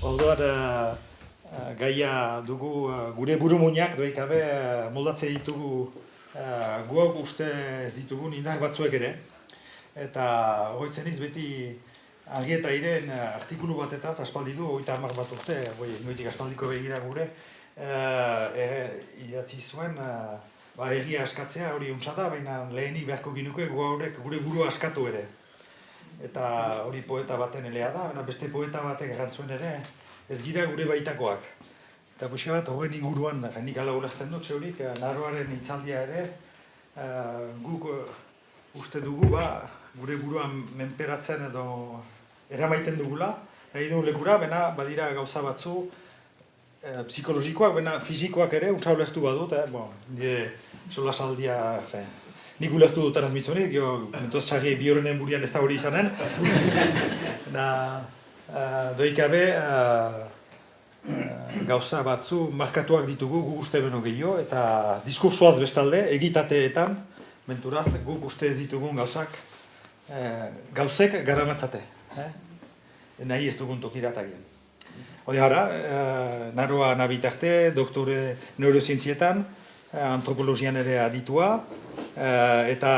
Orduan, gaia dugu gure burumuinak doikabe moldatze ditugu guok uste ez ditugun indar batzuek ere. Eta hoitzen iz beti Argi eta Iren artikulu batetaz aspaldi du, 30 bat urte, noitik aspaldiko begira gure, idatzi zuen egia askatzea hori untsa da, baina lehenik beharko ginuke gure burua askatu ere. Eta hori poeta baten elea da, baina beste poeta batek erantzuen ere, ez gira gure baitakoak. Eta pixka bat, horren inguruan, nik ala ulertzen dut, zeurik, Naroaren hitzaldia ere, guk uste dugu, gure buruan menperatzen edo eramaiten dugula, nahi dugu lekura, baina badira gauza batzu, psikologikoak, baina fizikoak ere, untsa ulertu badut, nire solasaldia, nik ulertu dut transmitzonik, mentoz sarri bi horrenen burian ez da hori izanen. Doikabe, gauza batzu markatuak ditugu guk uste beno gehiago, eta diskursoaz bestalde, egitateetan, menturaz, guk uste ez ditugun gauzek garamatzate. Nahi ez dugun tokiratagien. Hode gara, Naroa nabitarte, doktore neurozientzietan, antropologian ere aditua, eta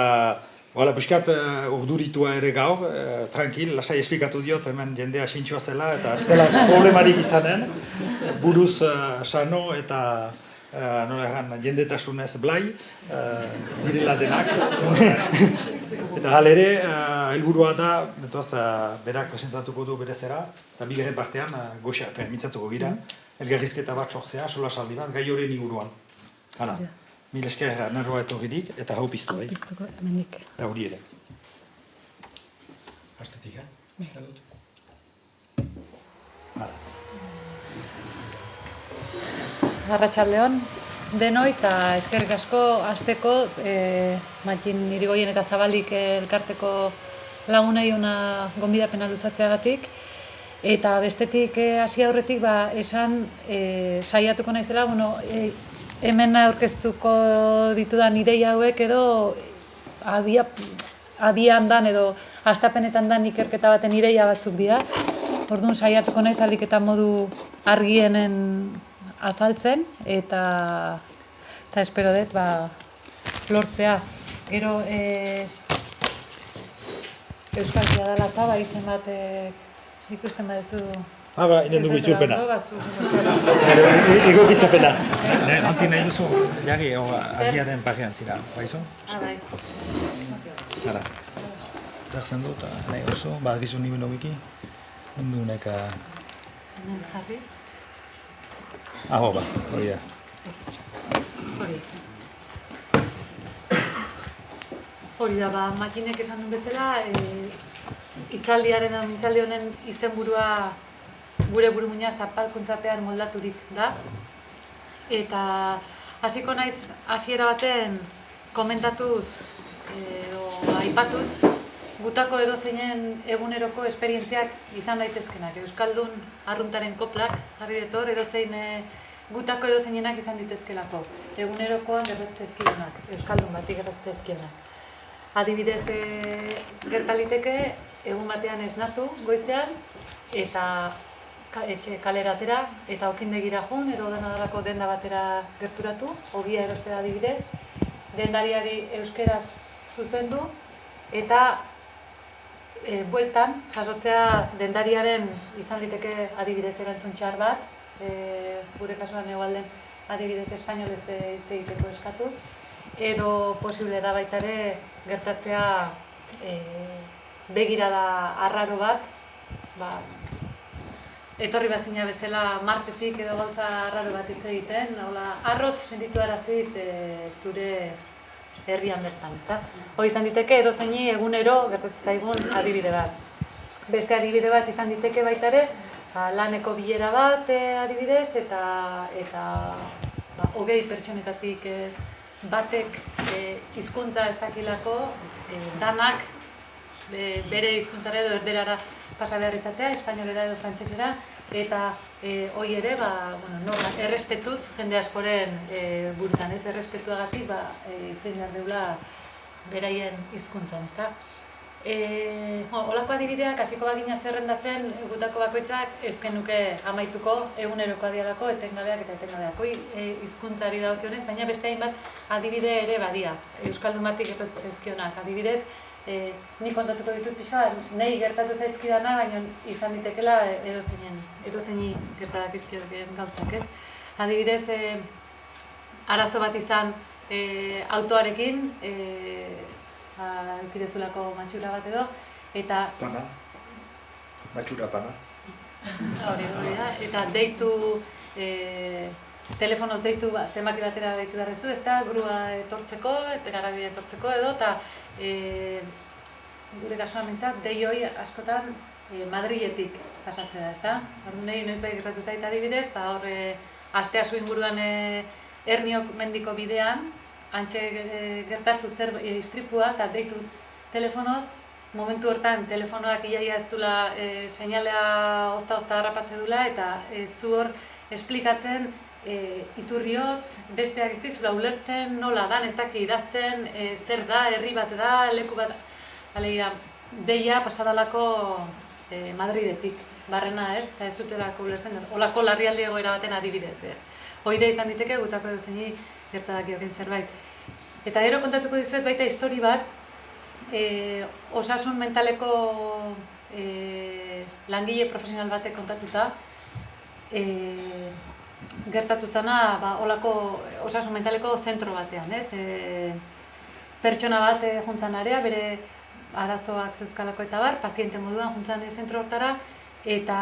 piskat urduritua ere gaur, tranquil, lasai esplikatu diot, hemen jendea sintxoa zela, eta ez dela problemarik izanen, buruz sano eta jendetasunez blai, direla denak. Eta halere, helburua da, berak presentatuko du bere zera, eta bigarren partean, goxa, mintzatuko gira, elgarrizketa bat sortzea, solasaldi bat, gai horien inguruan. Hala, mil esker Naroa etorririk, eta hau piztu, bai? Piztuko, hemendik. Eta hori ere. Hastetik, Salut. Hala. Arratsaldeon denoi eta eskerrik asko hasteko Matxin Irigoien eta Zabalik elkarteko lagunei ona gonbidapena luzatzeagatik eta bestetik hasi aurretik esan saiatuko naizela, hemen aurkeztuko ditudan ideia hauek edo abian dan edo hastapenetan dan ikerketa baten ideia batzuk dira. Orduan saiatuko naiz ahalik eta modu argienen azaltzen eta espero dut lortzea. Gero Euskaltzea dela eta itzen bat ikusten badezu. Inen dugu itzulpena. Ego gitzapena. Anti nahi duzu, jagi, argiaren pagean zira, baizu? Bai. Gara, zartzen dut, nahi duzu, gizu nimen hobiki, mundu neka... Hemen jarri. Hori da. Hori da, Matxinek esan duen bezala, hitzaldi honen izenburua gure burumuina zapalkuntzapean moldaturik da. Eta hasiko naiz hasiera baten komentatuz aipatuz gutako edozeinen eguneroko esperientziak izan daitezkenak. Euskaldun arruntaren koplak jarri detor edozein gutako edozeinenak izan ditezkelako. Egunerokoan gertatzezkionak, Euskaldun bati gertatzezkionak. Adibidez gertaliteke egun batean esnatu goizean eta etxe kalera atera eta okindegira joan edo denadalako denda batera gerturatu, ogia erostera adibidez, dendariari euskeraz zuzendu eta bueltan jasotzea dendariaren izan liteke adibidez erantzun txar bat, gure kasuan egualden adibidez espainolez hitz egiteko eskatuz, edo posible da baita ere gertatzea begirada arraro bat, etorri bazina bezala martetik edo gauza arraro bat hitz egiten, arrotz sentitu araziz zure herrian bertan, ezta? Hoi izan diteke edozeini egunero gertatzen zaigun adibide bat. Beste adibide bat izan diteke baita ere, laneko bilera bat adibidez eta 20 pertsonetatik batek hizkuntza ez dakilako danak bere hizkuntzara edo erderara pasa behar izatea, espainolera edo frantsesera, eta hoi ere, errespetuz jende askoren burutan, errespetuagatik hitz egin behar deula beraien hizkuntzan, ezta? Olako adibideak, hasiko bagina zerrendatzen, gutako bakoitzak ez genuke amaituko eguneroko adialako etengabeak eta etengabeak. Hizkuntzari dagokionez, baina beste hainbat adibide ere badia, euskaldunbatik etortzezkionak. Adibidez, ni kontatuko ditut pixka, nahi gertatu zaizkidana, baina izan ditekela edozeini gertatak izkioken gauzak, ez? Adibidez, arazo bat izan autoarekin, eukidezulako matxura bat edo, eta... Pana, matxura pana. Hori da, eta deitu, telefonoz deitu, zenbaki batera deitu darrezu, ez da, grua etortzeko, eta garabide etortzeko edo, eta gure kasuan mintzat, dei hoi askotan Madriletik pasatzea da, ez da? Orduan nahi, noiz bai gertatu zaita adibidez, hor, asteasu inguruan Herniok mendiko bidean, hantxe gertatu zer istripua eta deitu telefonoz, momentu hortan telefonoak iaia ez dula seinalea ozta harrapatze dula eta zu hor esplikatzen iturriotz, besteak ez dizula ulertzen, nola dan, ez daki idazten, zer da, herri bat da, leku bat, alegia, deia pasadalako Madridetik, barrena ez, eta ez zutelako ulertzen, olako larrialdi egoera baten adibidez ez. Hoide izan diteke gutako duzeni gertadak jokin zerbait. Eta gero kontatuko dizuet baita histori bat, osasun mentaleko langile profesional batek kontatuta, gertatu zana olako osasun mentaleko zentro batean, ez? Pertsona bat juntzan area, bere arazoak zeuzkalako eta bar, paziente moduan juntzan zentro hortara, eta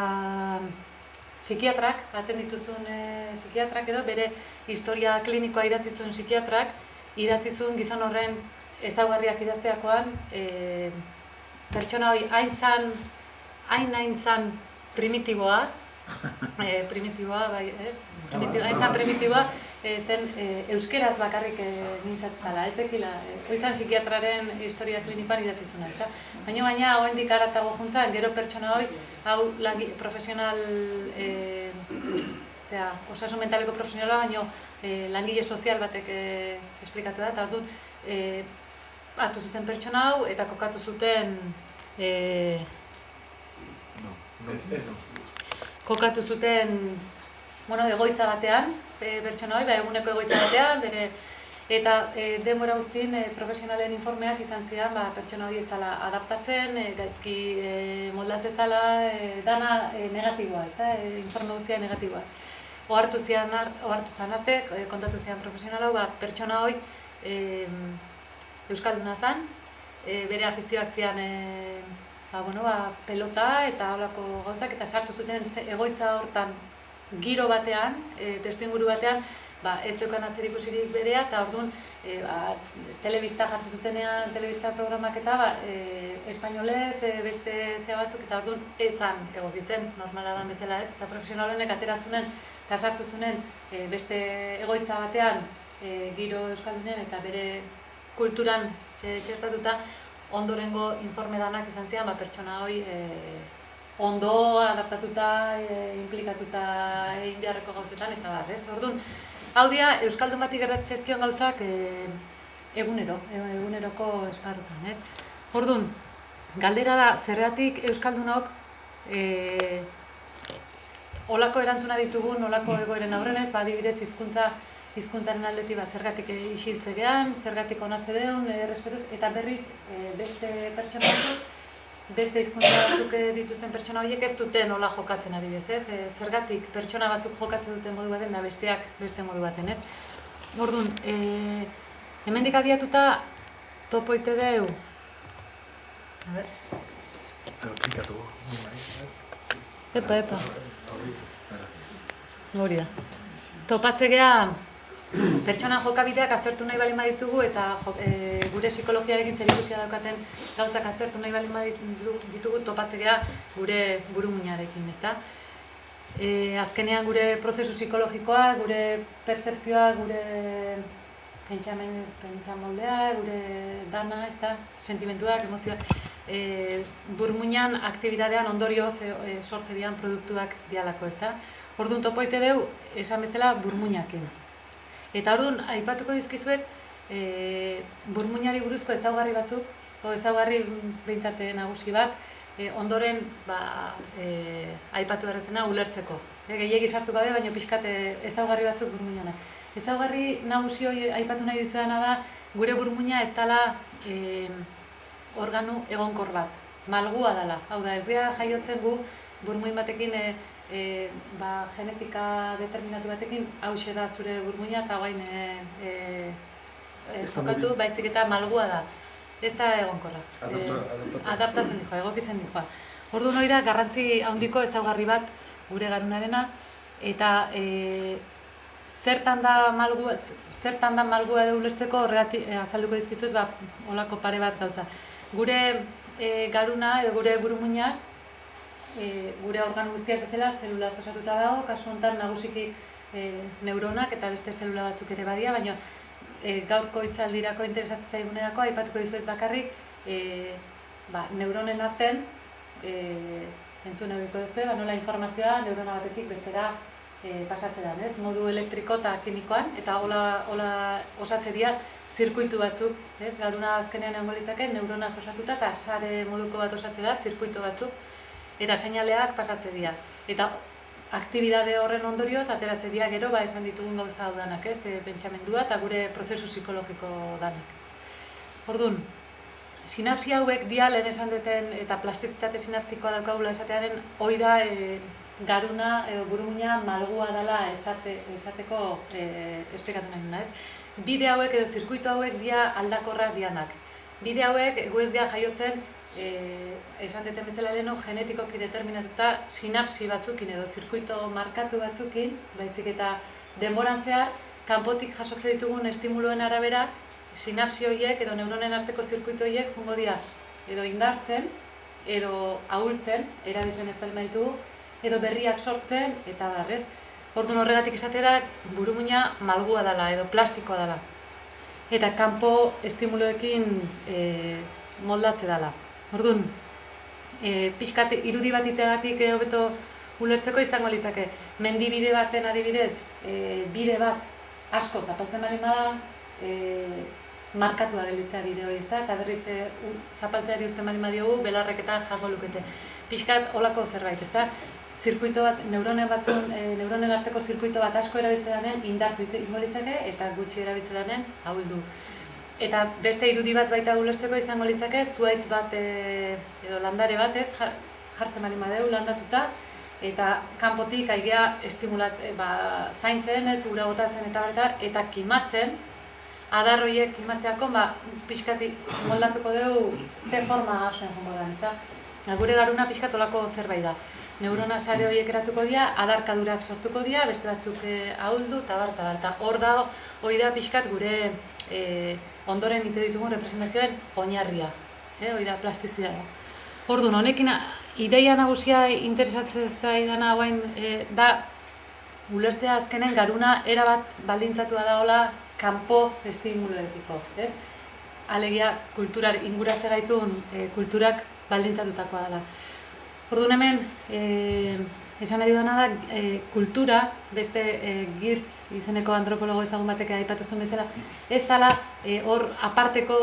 psikiatrak, atendituzun psikiatrak edo, bere historia klinikoa idatzi zuen psikiatrak, idatzi zuen gizon horren ezaugarriak idazteakoan, pertsona hori hain zan primitiboa, bai, ez? Hain zan primitiboa, zen euskeraz bakarrik mintzatzala, ez dekila, oizan psikiatraren historia klinikoan idatzi zuen, ez da? Baina, hoendik aratago juntzan, gero pertsona hori, hau profesional, osasun mentaleko profesionala, baina langile sozial batek esplikatu da, eta orduan hartu zuten pertsona hau eta kokatu zuten egoitza batean, pertsona hori, eguneko egoitza batean, eta denbora guztien profesionalen informeak izan zidan pertsona hori ez zala adaptatzen, gaizki moldatzen zala, dana negatiboa, informe guztia negatiboa. Ohartu zan arte, kontatu zidan profesional hau, pertsona hori euskalduna zen, bere afizioak zian pelota eta holako gauzak, eta sartu zuten egoitza hortan giro batean, testuinguru batean, etxokan atzerikusirik berea, eta orduan telebista jartzen zutenean, telebista programak eta espainolez, beste zea batzuk, eta orduan ezan egokitzen, normala dan bezala ez, eta profesional honek atera zunen, eta sartu zunen beste egoitza batean giro euskaldunen eta bere kulturan txertatuta, ondorengo informe danak izan zian, pertsona hori ondo adaptatuta, implikatuta egin beharreko gauzetan, eta ez? Orduan, hau dira, euskaldun bati gertatzezkion gauzak eguneroko esparrutan, ez? Orduan, galdera da, zergatik euskaldunok olako erantzuna ditugun, olako egoeren aurrenez, adibidez hizkuntzaren aldetik zergatik isiltzegean, zergatik onartze deun, errespetuz, eta berriz beste pertsona batzuk, beste hizkuntza batzuk dituzten pertsona horiek ez duten nola jokatzen adibidez, ez? Zergatik pertsona batzuk jokatzen duten modu baten, da besteak beste modu baten, ez? Orduan, hemendik abiatuta topo ite deu. A ber. Klikatu. Epa. Hori da. Topatzegea pertsona jokabideak aztertu nahi balin baditugu eta gure psikologiarekin zerikusia daukaten gauzak aztertu nahi balin baditugu topatzegea gure burumuinarekin, ezta? Azkenean gure prozesu psikologikoa, gure pertzepzioa, gure pentsamoldea, gure dana, ezta? Sentimentuak, emozioak, burmuinan aktibitatean ondorioz sortze dian produktuak dialako, ezta? Orduan topoite deu, esan bezala, burmuinakin. Eta orduan, aipatuko dizkizuet, burmuinari buruzko ezaugarri batzuk, ezaugarri behintzat nagusi bat, ondoren aipatu erretena ulertzeko. Gehiegi sartu gabe, baina pixkat ezaugarri batzuk burmuinak. Ezaugarri nagusi hori aipatu nahi dizudana da, gure burmuina ez dela organu egonkor bat, malgua dela. Hau da, ez gara jaiotzen gu burmuin batekin, genetika determinatu batekin, hauxe da zure burmuina eta guain jokatu, baizik eta malgua da. Ez da egonkorra. Adaptatzen dihoa, egokitzen dihoa. Orduan hori da, garrantzi handiko ezaugarri bat gure garunarena, eta zertan da malgua edo ulertzeko horregatik azalduko dizkizuet, olako pare bat gauza. Gure garuna edo gure burmuina, gure organo guztiak bezala zelulaz osatuta dago, kasu honetan nagusiki neuronak eta beste zelula batzuk ere badia, baina gaurko hitzaldirako interesatzen zaigunerako aipatuko dizuet bakarrik neuronen artean entzun egiko duzue, nola informazioa neurona batetik bestera pasatzen da, modu elektriko eta kimikoan, eta hola osatze dira zirkuitu batzuk, garuna azkenean egongo litzake neuronaz osatuta eta sare moduko bat osatze da zirkuitu batzuk, eta seinaleak pasatze dira. Eta aktibidade horren ondorioz ateratze dira gero esan ditugun gauza hau danak, pentsamendua eta gure prozesu psikologiko danak. Orduan, sinapsi hauek dia lehen esan duten eta plastizitate sinaptikoa daukagula esatearen hoi da garuna edo burmuina malgua dela esateko esplikatu nahi duna, ez? Bide hauek edo zirkuitu hauek dia aldakorrak dianak. Bide hauek gu ez dia jaiotzen esan deten bezala leheno genetikoki determinatuta sinapsi batzukin edo zirkuito markatu batzukin, baizik eta denboran zehar, kanpotik jasotzen ditugun estimuluen arabera, sinapsi horiek edo neuronen arteko zirkuito horiek jungo dira edo indartzen, edo ahultzen, erabiltzen ez baldin baditugu, edo berriak sortzen, eta barrez. Orduan horregatik esatera burumuina malgua dela edo plastikoa dela. Eta kanpo estimuloekin moldatze dela. Orduan, pixkat irudi bat itegatik hobeto ulertzeko izango litzake. Mendibide baten adibidez, bide bat asko zapaltzen bali bada, markatua gelditzea bide hori, eta berriz zapaltzeari uzten bali badiogu, belarrek eta jango lukete. Pixkat holako zerbait, ezta? Zirkuito bat, neuronen arteko zirkuito bat asko erabiltzen denean indartu ingo litzake eta gutxi erabiltzen denean ahuldu. Eta beste irudi bat baita ulertzeko izango litzake, zuhaitz bat edo landare bat jartzen bali badeu landatuta, eta kanpotik aigea zaintzen, ura botatzen eta kimatzen, adar horiek kimatzeako pixkati moldatuko dugu ze forma hasten jongo da. Gure garuna pixkat olako zerbait da. Neurona sare horiek eratuko dira, adarkadurak sortuko dira, beste batzuk ahuldu, eta hor da, hori da pixkat gure ondoren ite ditugun representazioen oinarria, hori da plastizidadea. Orduan, honekin ideia nagusia interesatzen zaidana guain da ulertzea azkenen garuna erabat baldintzatua dagoela kanpo estimuloekiko, alegia kulturar inguratze gaitun kulturak baldintzatutakoa dela. Orduan hemen, esan nahi dudana da, kultura, beste Girtz izeneko antropologo ezagun batek aipatu zuen bezala, ez dela hor aparteko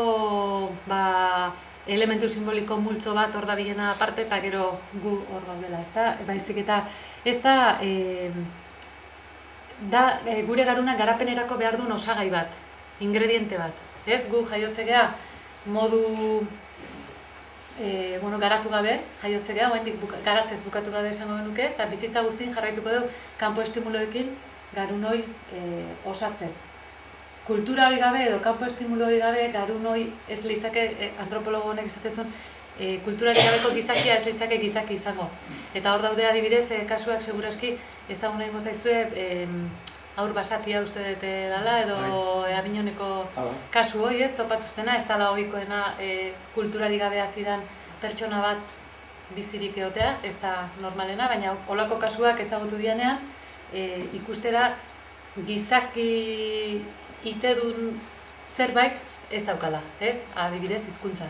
elementu simboliko multzo bat hor da bilena aparte eta gero gu hor gaudela, baizik eta ez da gure garuna garapenerako behar duen osagai bat, ingrediente bat. Ez gu jaiotzegea modu garatu gabe, jaiotzegea, garatzez bukatu gabe esango genuke, eta bizitza guztien jarraituko dugu kanpo estimuloekin garun hori osatzen. Kultura hori gabe edo kanpo estimulo hori gabe garun hori ez litzake, antropologo honek esatezun, kulturari gabeko gizakia ez litzake gizaki izango. Eta hor daude adibidez, kasuak seguraski ezagun egingo zaizue aur basatia uste dute dela edo Aviñoneko kasu hori topatuztena, ez dela ohikoena kulturari gabe zidan pertsona bat bizirik egotea, ez da normalena, baina holako kasuak ezagutu dianean ikustera gizaki itedun zerbait ez daukala, adibidez hizkuntza,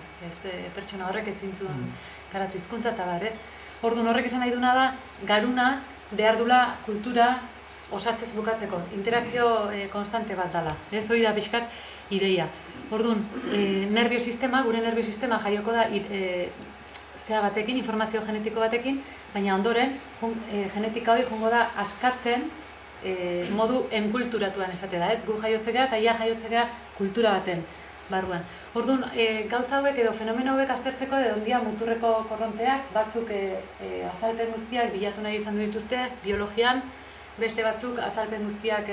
pertsona horrek ezin zuen garatu hizkuntza eta bar, Orduan horrek esan nahi duna da, garuna behar dula kultura osatzez bukatzeko, interakzio konstante bat dela, hori da pixkat ideia. Orduan, gure nerviosistema jaioko da zea batekin, informazio genetiko batekin, baina ondoren, genetika hori jongo da askatzen modu enkulturatuan esate da, ez? Gu jaiotzea eta ia jaiotzea kultura baten barruan. Orduan, gauza hauek edo fenomeno hauek aztertzeko edo ondia muturreko korronteak, batzuk azalpen guztiak bilatu nahi izan dituzte biologian, beste batzuk azalpen guztiak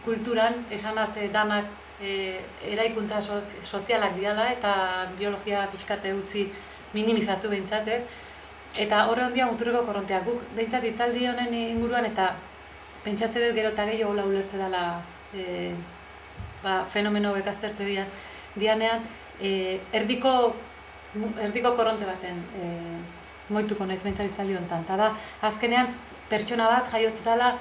kulturan, esanaz danak eraikuntza sozialak diala eta biologia pixkate utzi minimizatu behintzat, ez? Eta horre ondia muturreko korronteak. Guk behintzat hitzaldi honen inguruan eta pentsatze dut gero eta gehiago ulertze dela fenomeno hauek aztertze dianean, erdiko korronte baten moituko naiz behintzat hitzaldi honetan. Eta da, azkenean, pertsona bat jaiotzen dela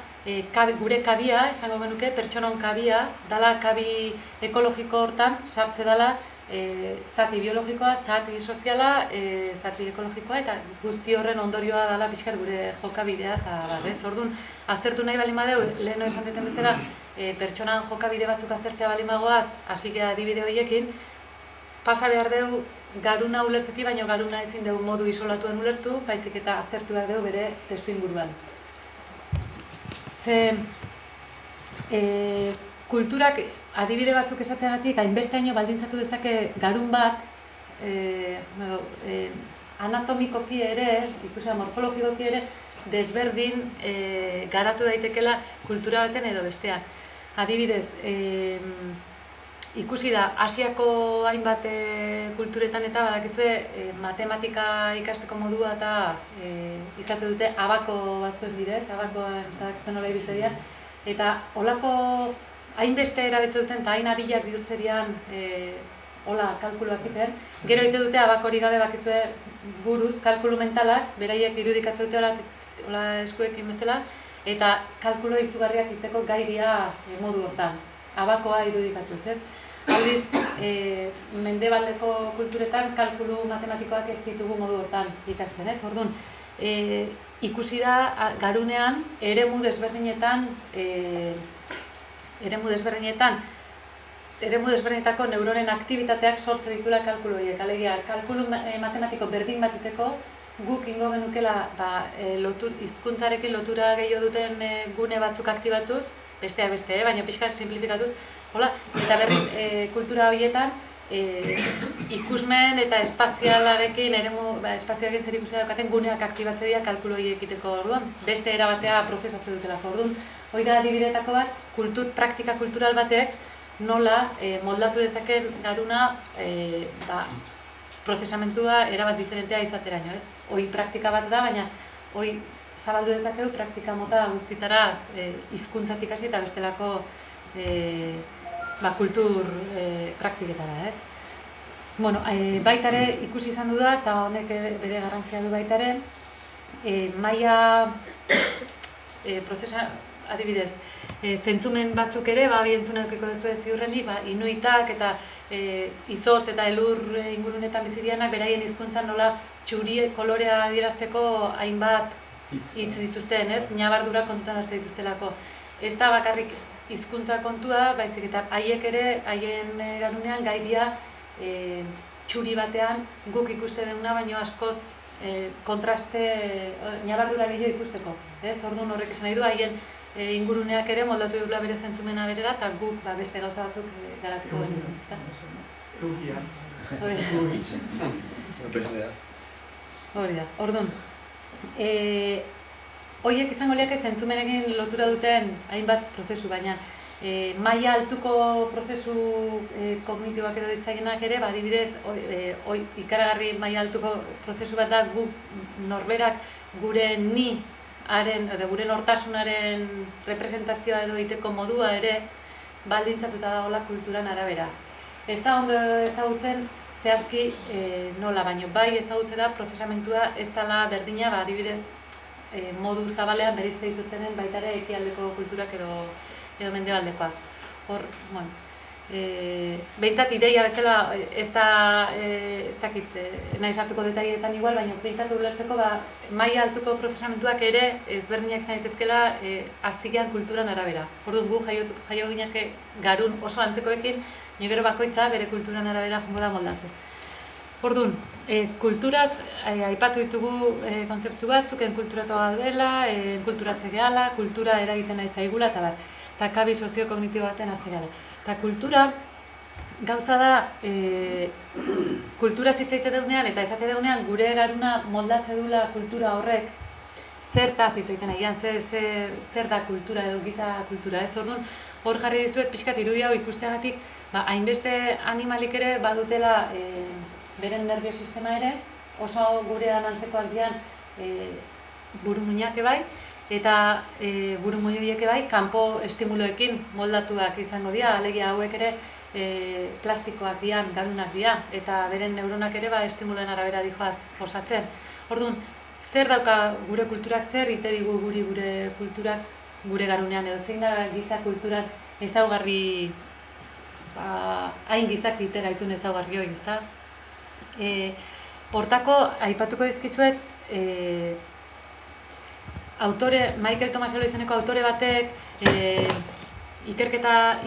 gure kabia, esango genuke, pertsonon kabia, dela kabi ekologiko hortan sartze dela zati biologikoa, zati soziala, zati ekologikoa eta guzti horren ondorioa dela pixkat gure jokabidea eta ez. Orduan, aztertu nahi baldin badeu, leheno esan duten bezala, pertsonan jokabide batzuk aztertzea baldin bagoaz, hasi gara adibide horiekin, pasa behar dugu garuna ulertzetik, baina garuna ezin dugu modu isolatuen ulertu, baizik eta aztertu behar dugu bere testu inguruan. Kulturak adibide batzuk esateagatik hainbesteaino baldintzatu dezake garun bat anatomikoki ere, ikusia morfologikoki ere, desberdin garatu daitekela kultura baten edo bestean. Adibidez, ikusi da, Asiako hainbat kulturetan eta badakizue matematika ikasteko modua eta izate dute abako batzuen bidez, abakoa eta nola ibiltzea, eta holako hainbeste erabiltzen duten eta hain abilak bihurtzerian hola kalkuluak egiten, gero egite dute abakori gabe bakizue buruz, kalkulu mentalak, beraiek irudikatzen dute hola eskuekin bezala, eta kalkulo izugarriak egiteko gairia modu hortan, abakoa irudikatuz, ez? Aldiz, mendebaldeko kulturetan kalkulu matematikoak ez ditugu modu hortan ikasten, ez? Orduan, ikusi da garunean eremu desberdinetako neuronen aktibitateak sortze ditula kalkulu horiek. Alegia, kalkulu matematiko berdin bat egiteko guk ingo genukela hizkuntzarekin lotura gehiago duten gune batzuk aktibatuz, besteak beste, baina pixka simplifikatuz, eta berriz kultura horietan ikusmen eta espazialarekin, espazioarekin zer ikusia daukaten guneak aktibatzea dira kalkulu horiek egiteko orduan, beste erabatea prozesatzen dutelako orduan. Hoi da adibidetako bat, praktika kultural batek nola moldatu dezakeen garuna prozesamentua erabat diferentea izateraino, ez? Hoi praktika bat da, baina hoi zabaldu dezakegu praktika mota guztitara hizkuntzatik hasi eta bestelako kultur praktiketara, ez? Bueno, baita ere ikusi izan du da, eta honek bere garrantzia du baita ere, maila prozesa, adibidez, zentzumen batzuk ere, hori entzunekiko duzu ez ziurrenik, inuitak eta izotz eta elur ingurunetan bizidianak, beraien hizkuntzan nola txuri kolorea adierazteko hainbat hitz dituzten, ez? Ñabardura kontutan hartzen dituztelako. Ez da bakarrik hizkuntza kontua, baizik eta haiek ere, haien garunean gaidia txuri batean guk ikuste duguna, baino askoz kontraste, ñabardura gehiago ikusteko. Orduan horrek esan nahi du, haien inguruneak ere moldatu dugula bere zentzumena berera, eta guk beste gauza batzuk garatuko genuen. Eugia. Hori da, orduan. Horiek izango liake zentzumenekin lotura duten hainbat prozesu, baina maila altuko prozesu kognitiboak edo ditzaienak ere, adibidez, ikaragarri maila altuko prozesu bat da guk norberak gure gure nortasunaren representazioa edo egiteko modua ere baldintzatuta dagoela kulturan arabera. Ez da ondo ezagutzen zehazki nola, baino bai ezagutzen da prozesamentua ez dela berdina, adibidez modu zabalean bereizte dituztenen baita ere ekialdeko kulturak edo mendebaldekoak. Hor, bueno, behintzat ideia bezala ez dakit nahi sartuko detailetan igual, baina behintzat ulertzeko maila altuko prozesamentuak ere ezberdinak izan daitezkeela hazigean kulturan arabera. Orduan gu jaio gineak garun oso antzekoekin, gero bakoitza bere kulturan arabera jongo da moldatzen. Orduan, kulturaz, aipatu ditugu kontzeptu batzuken kulturatoa dela, kulturatze gehala, kultura eragiten nahi zaigula, eta bat, eta kabi sozio-kognitibo baten azte gara. Eta kultura, gauza da, kultura zitzaite deunean, eta esate deunean, gure garuna moldatze dula kultura horrek, zertaz zitzaiten egian, zer da kultura edo giza kultura, ez? Orduan, hor jarri dizuet pixkat irudi hau ikusteagatik, hainbeste animalik ere badutela beren nervio sistema ere, oso gurean antzekoak dian burumuinak bai, eta burumuiek bai, kanpo estimuloekin moldatuak izango dira, alegia hauek ere plastikoak dian, garunak dira, eta beren neuronak ere estimuloen arabera dijoaz osatzen. Orduan, zer dauka gure kulturak, zer ite digu gure kulturak gure garunean, edo zein da giza kulturan ezaugarri, hain gizak itera itun ezaugarri hori, ezta? Hortako, aipatuko dizkizuet, Michael Tomaselo izeneko autore batek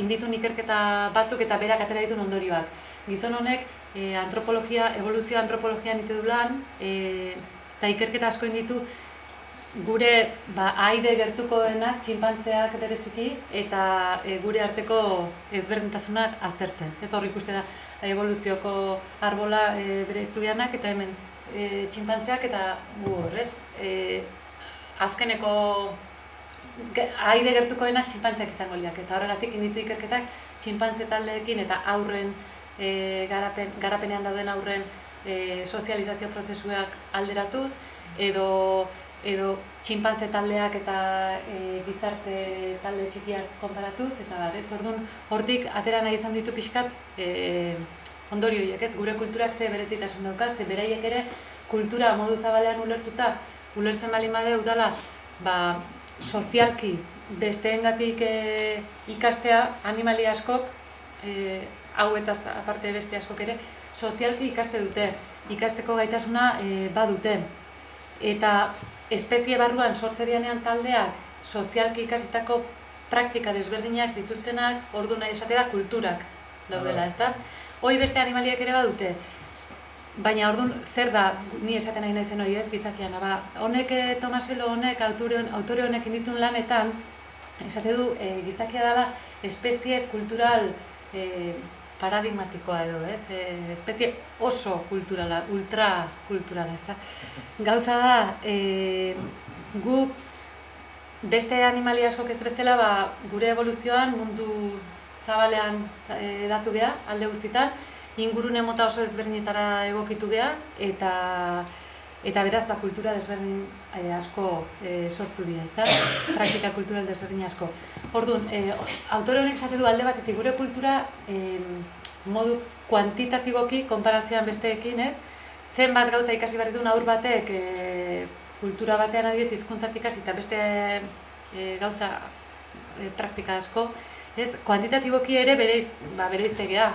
inditun ikerketa batzuk eta berak atera ditun ondorioak. Gizon honek evoluzio antropologian ite du lan, eta ikerketa asko inditu gure aide gertukoenak, txinpantzeak bereziki, eta gure arteko ezberdintasunak aztertzen. Ez hor ikuste da evoluzioko arbola bereiztu dianak, eta hemen txinpantzeak eta gu horrez. Azkeneko aide gertukoenak txinpantzeak izango liak, eta horregatik inditu ikerketak txinpantze taldeekin eta aurren garapenean dauden aurren sozializazio prozesuak alderatuz, edo txinpantze taldeak eta gizarte talde txikiak konparatuz, eta bat, ez? Orduan, hortik atera nahi izan ditu pixkat ondorio horiek, ez? Gure kulturak ze berezitasun daukat, ze beraiek ere kultura modu zabalean ulertuta, ulertzen baldin badeu dela, sozialki besteengatik ikastea, animali askok, hau eta aparte beste askok ere, sozialki ikaste dute, ikasteko gaitasuna badute. Eta espezie barruan sortzerianean taldeak sozialki ikasitako praktika desberdinak dituztenak, ordu nahi esatera kulturak daudela, ezta? Hoi beste animaliak ere badute. Baina orduan, zer da, ni esaten nahi naizen hori ez, gizakian. Honek, Tomaselo honek, autore honek inditun lanetan, esate du, gizakia dela espezie kultural paradigmatikoa edo, ez? Espezie oso kulturala, ultrakulturala, ez da? Gauza da, gu beste animali askok ez bezala, gure evoluzioan mundu zabalean datu geha, alde guztitan, ingurune mota oso desberdinetara egokitu geha, eta beraz kultura desberdin asko sortu dira, ezta? Praktika kultural desberdin asko. Orduan, autore honek esate du alde batetik gure kultura modu kuantitatiboki konparazioan besteekin, ez? Zenbat gauza ikasi behar dituen haur batek kultura batean adibidez hizkuntzatik ikasi eta beste gauza praktika asko, ez? Kuantitatiboki ere bereiztegea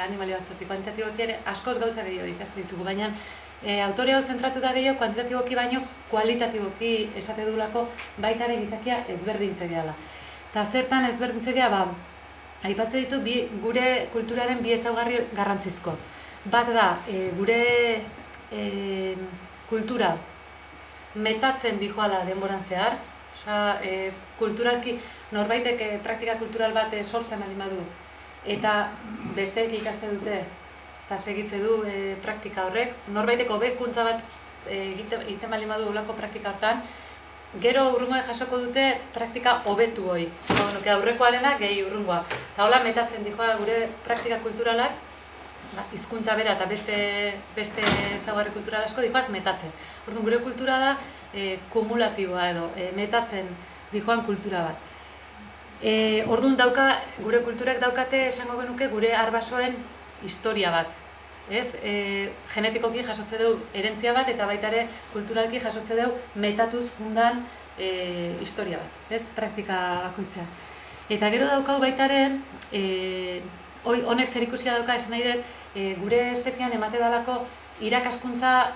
animali batzutik, kuantitatiboki ere askoz gauza gehiago ikasten ditugu, baina autore hau zentratu da gehiago kuantitatiboki baino kualitatiboki esate dulako baitare gizakia ezberdintze gehala. Eta zertan ezberdintze geha, aipatzen ditu gure kulturaren bi ezaugarri garrantzizko. Bat da, gure kultura metatzen dijoala denboran zehar, kulturalki norbaitek praktika kultural bat sortzen baldin badu, eta besteek ikaste dute eta segitze du praktika horrek, norbaitek hobekuntza bat egiten baldin badu olako praktika hortan, gero urrungoek jasoko dute praktika hobetu hori. Aurrekoarena gehi urrungoa. Eta hola metatzen dijoa gure praktika kulturalak, hizkuntza bera eta beste ezaugarri kultural asko dijoaz metatzen. Orduan, gure kultura da kumulatiboa edo, metatzen dijoan kultura bat. Orduan, gure kulturak daukate esango genuke gure arbasoen historia bat. Genetikoki jasotze dugu herentzia bat eta baita ere kulturalki jasotze dugu metatuz jundan historia bat, praktika bakoitzea. Eta gero daukau baita ere, honek zer ikusia dauka esan nahi dut, gure espezian emate dalako irakaskuntza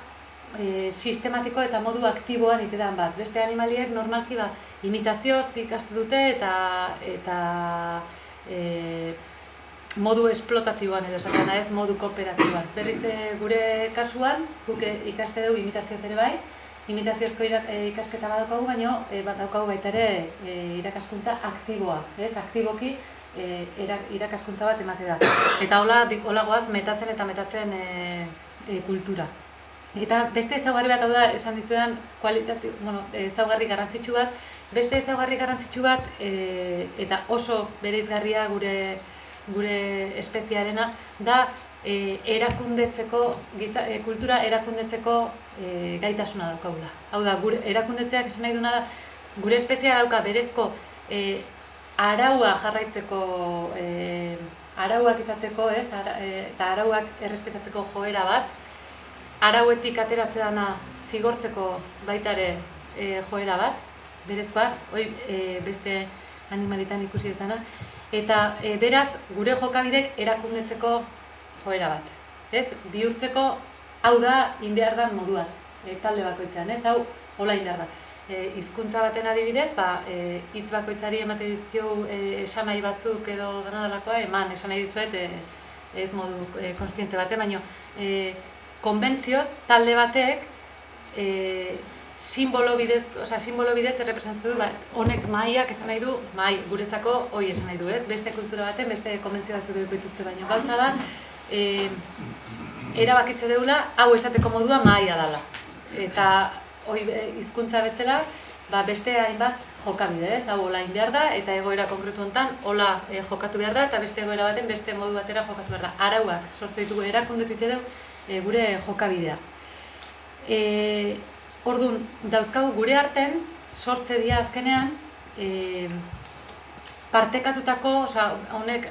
sistematiko eta modu aktiboan itedan bat. Beste animaliek normalki imitazioz ikastu dute eta modu esplotatiboan edo esaten da ez modu kooperatiboan. Berriz gure kasuan, guk ikaste dugu imitazioz ere bai, imitazioezko ikasketa badaukagu, baina bat daukagu baita ere irakaskuntza aktiboa, ez? Aktiboki irakaskuntza bat emate da. Eta hola goaz metatzen eta metatzen kultura. Eta beste ezaugarri bat hau da, esan dizuetan, ezaugarri garrantzitsu bat, beste ezaugarri garrantzitsu bat, eta oso bereizgarria gure espeziarena, da erakundetzeko, kultura erakundetzeko gaitasuna daukagula. Hau da, erakundetzeak esan nahi duna da, gure espezia dauka berezko araua jarraitzeko, arauak izateko, eta arauak errespetatzeko joera bat, arauetik ateratzea zigortzeko baitare joera bat, berezkoa, beste animalitan ikusi dutana, eta beraz, gure jokabidek erakundetzeko joera bat. Ez? Bihurtzeko, hau da, inbehar dan moduan, talde bakoitzean, ez? Hau, hola inbehar da. Hizkuntza baten adibidez, hitz bakoitzari emate dizkio esanai batzuk edo denadalakoa, eman esanai dizuet, ez modu konstiente batean, baina konbentzioz, talde batek simbolo bidez errepresentatzen du, honek mahaiak esan nahi du, mahai guretzako hoi esan nahi du, ez? Beste kultura baten, beste konbentzio batzuk eduko dituzte, baina gauza da, erabakitze deula, hau esateko modua mahaia dela. Eta hizkuntza bezala, beste hainbat jokabide, ez? Hau hola egin behar da, eta egoera konkretu honetan, hola jokatu behar da, eta beste egoera baten, beste modu batera jokatu behar da. Arauak sortze ditugu erakundetik edo gure jokabidea. Orduan, dauzkagu gure arten, sortze dira azkenean, partekatutako, honek,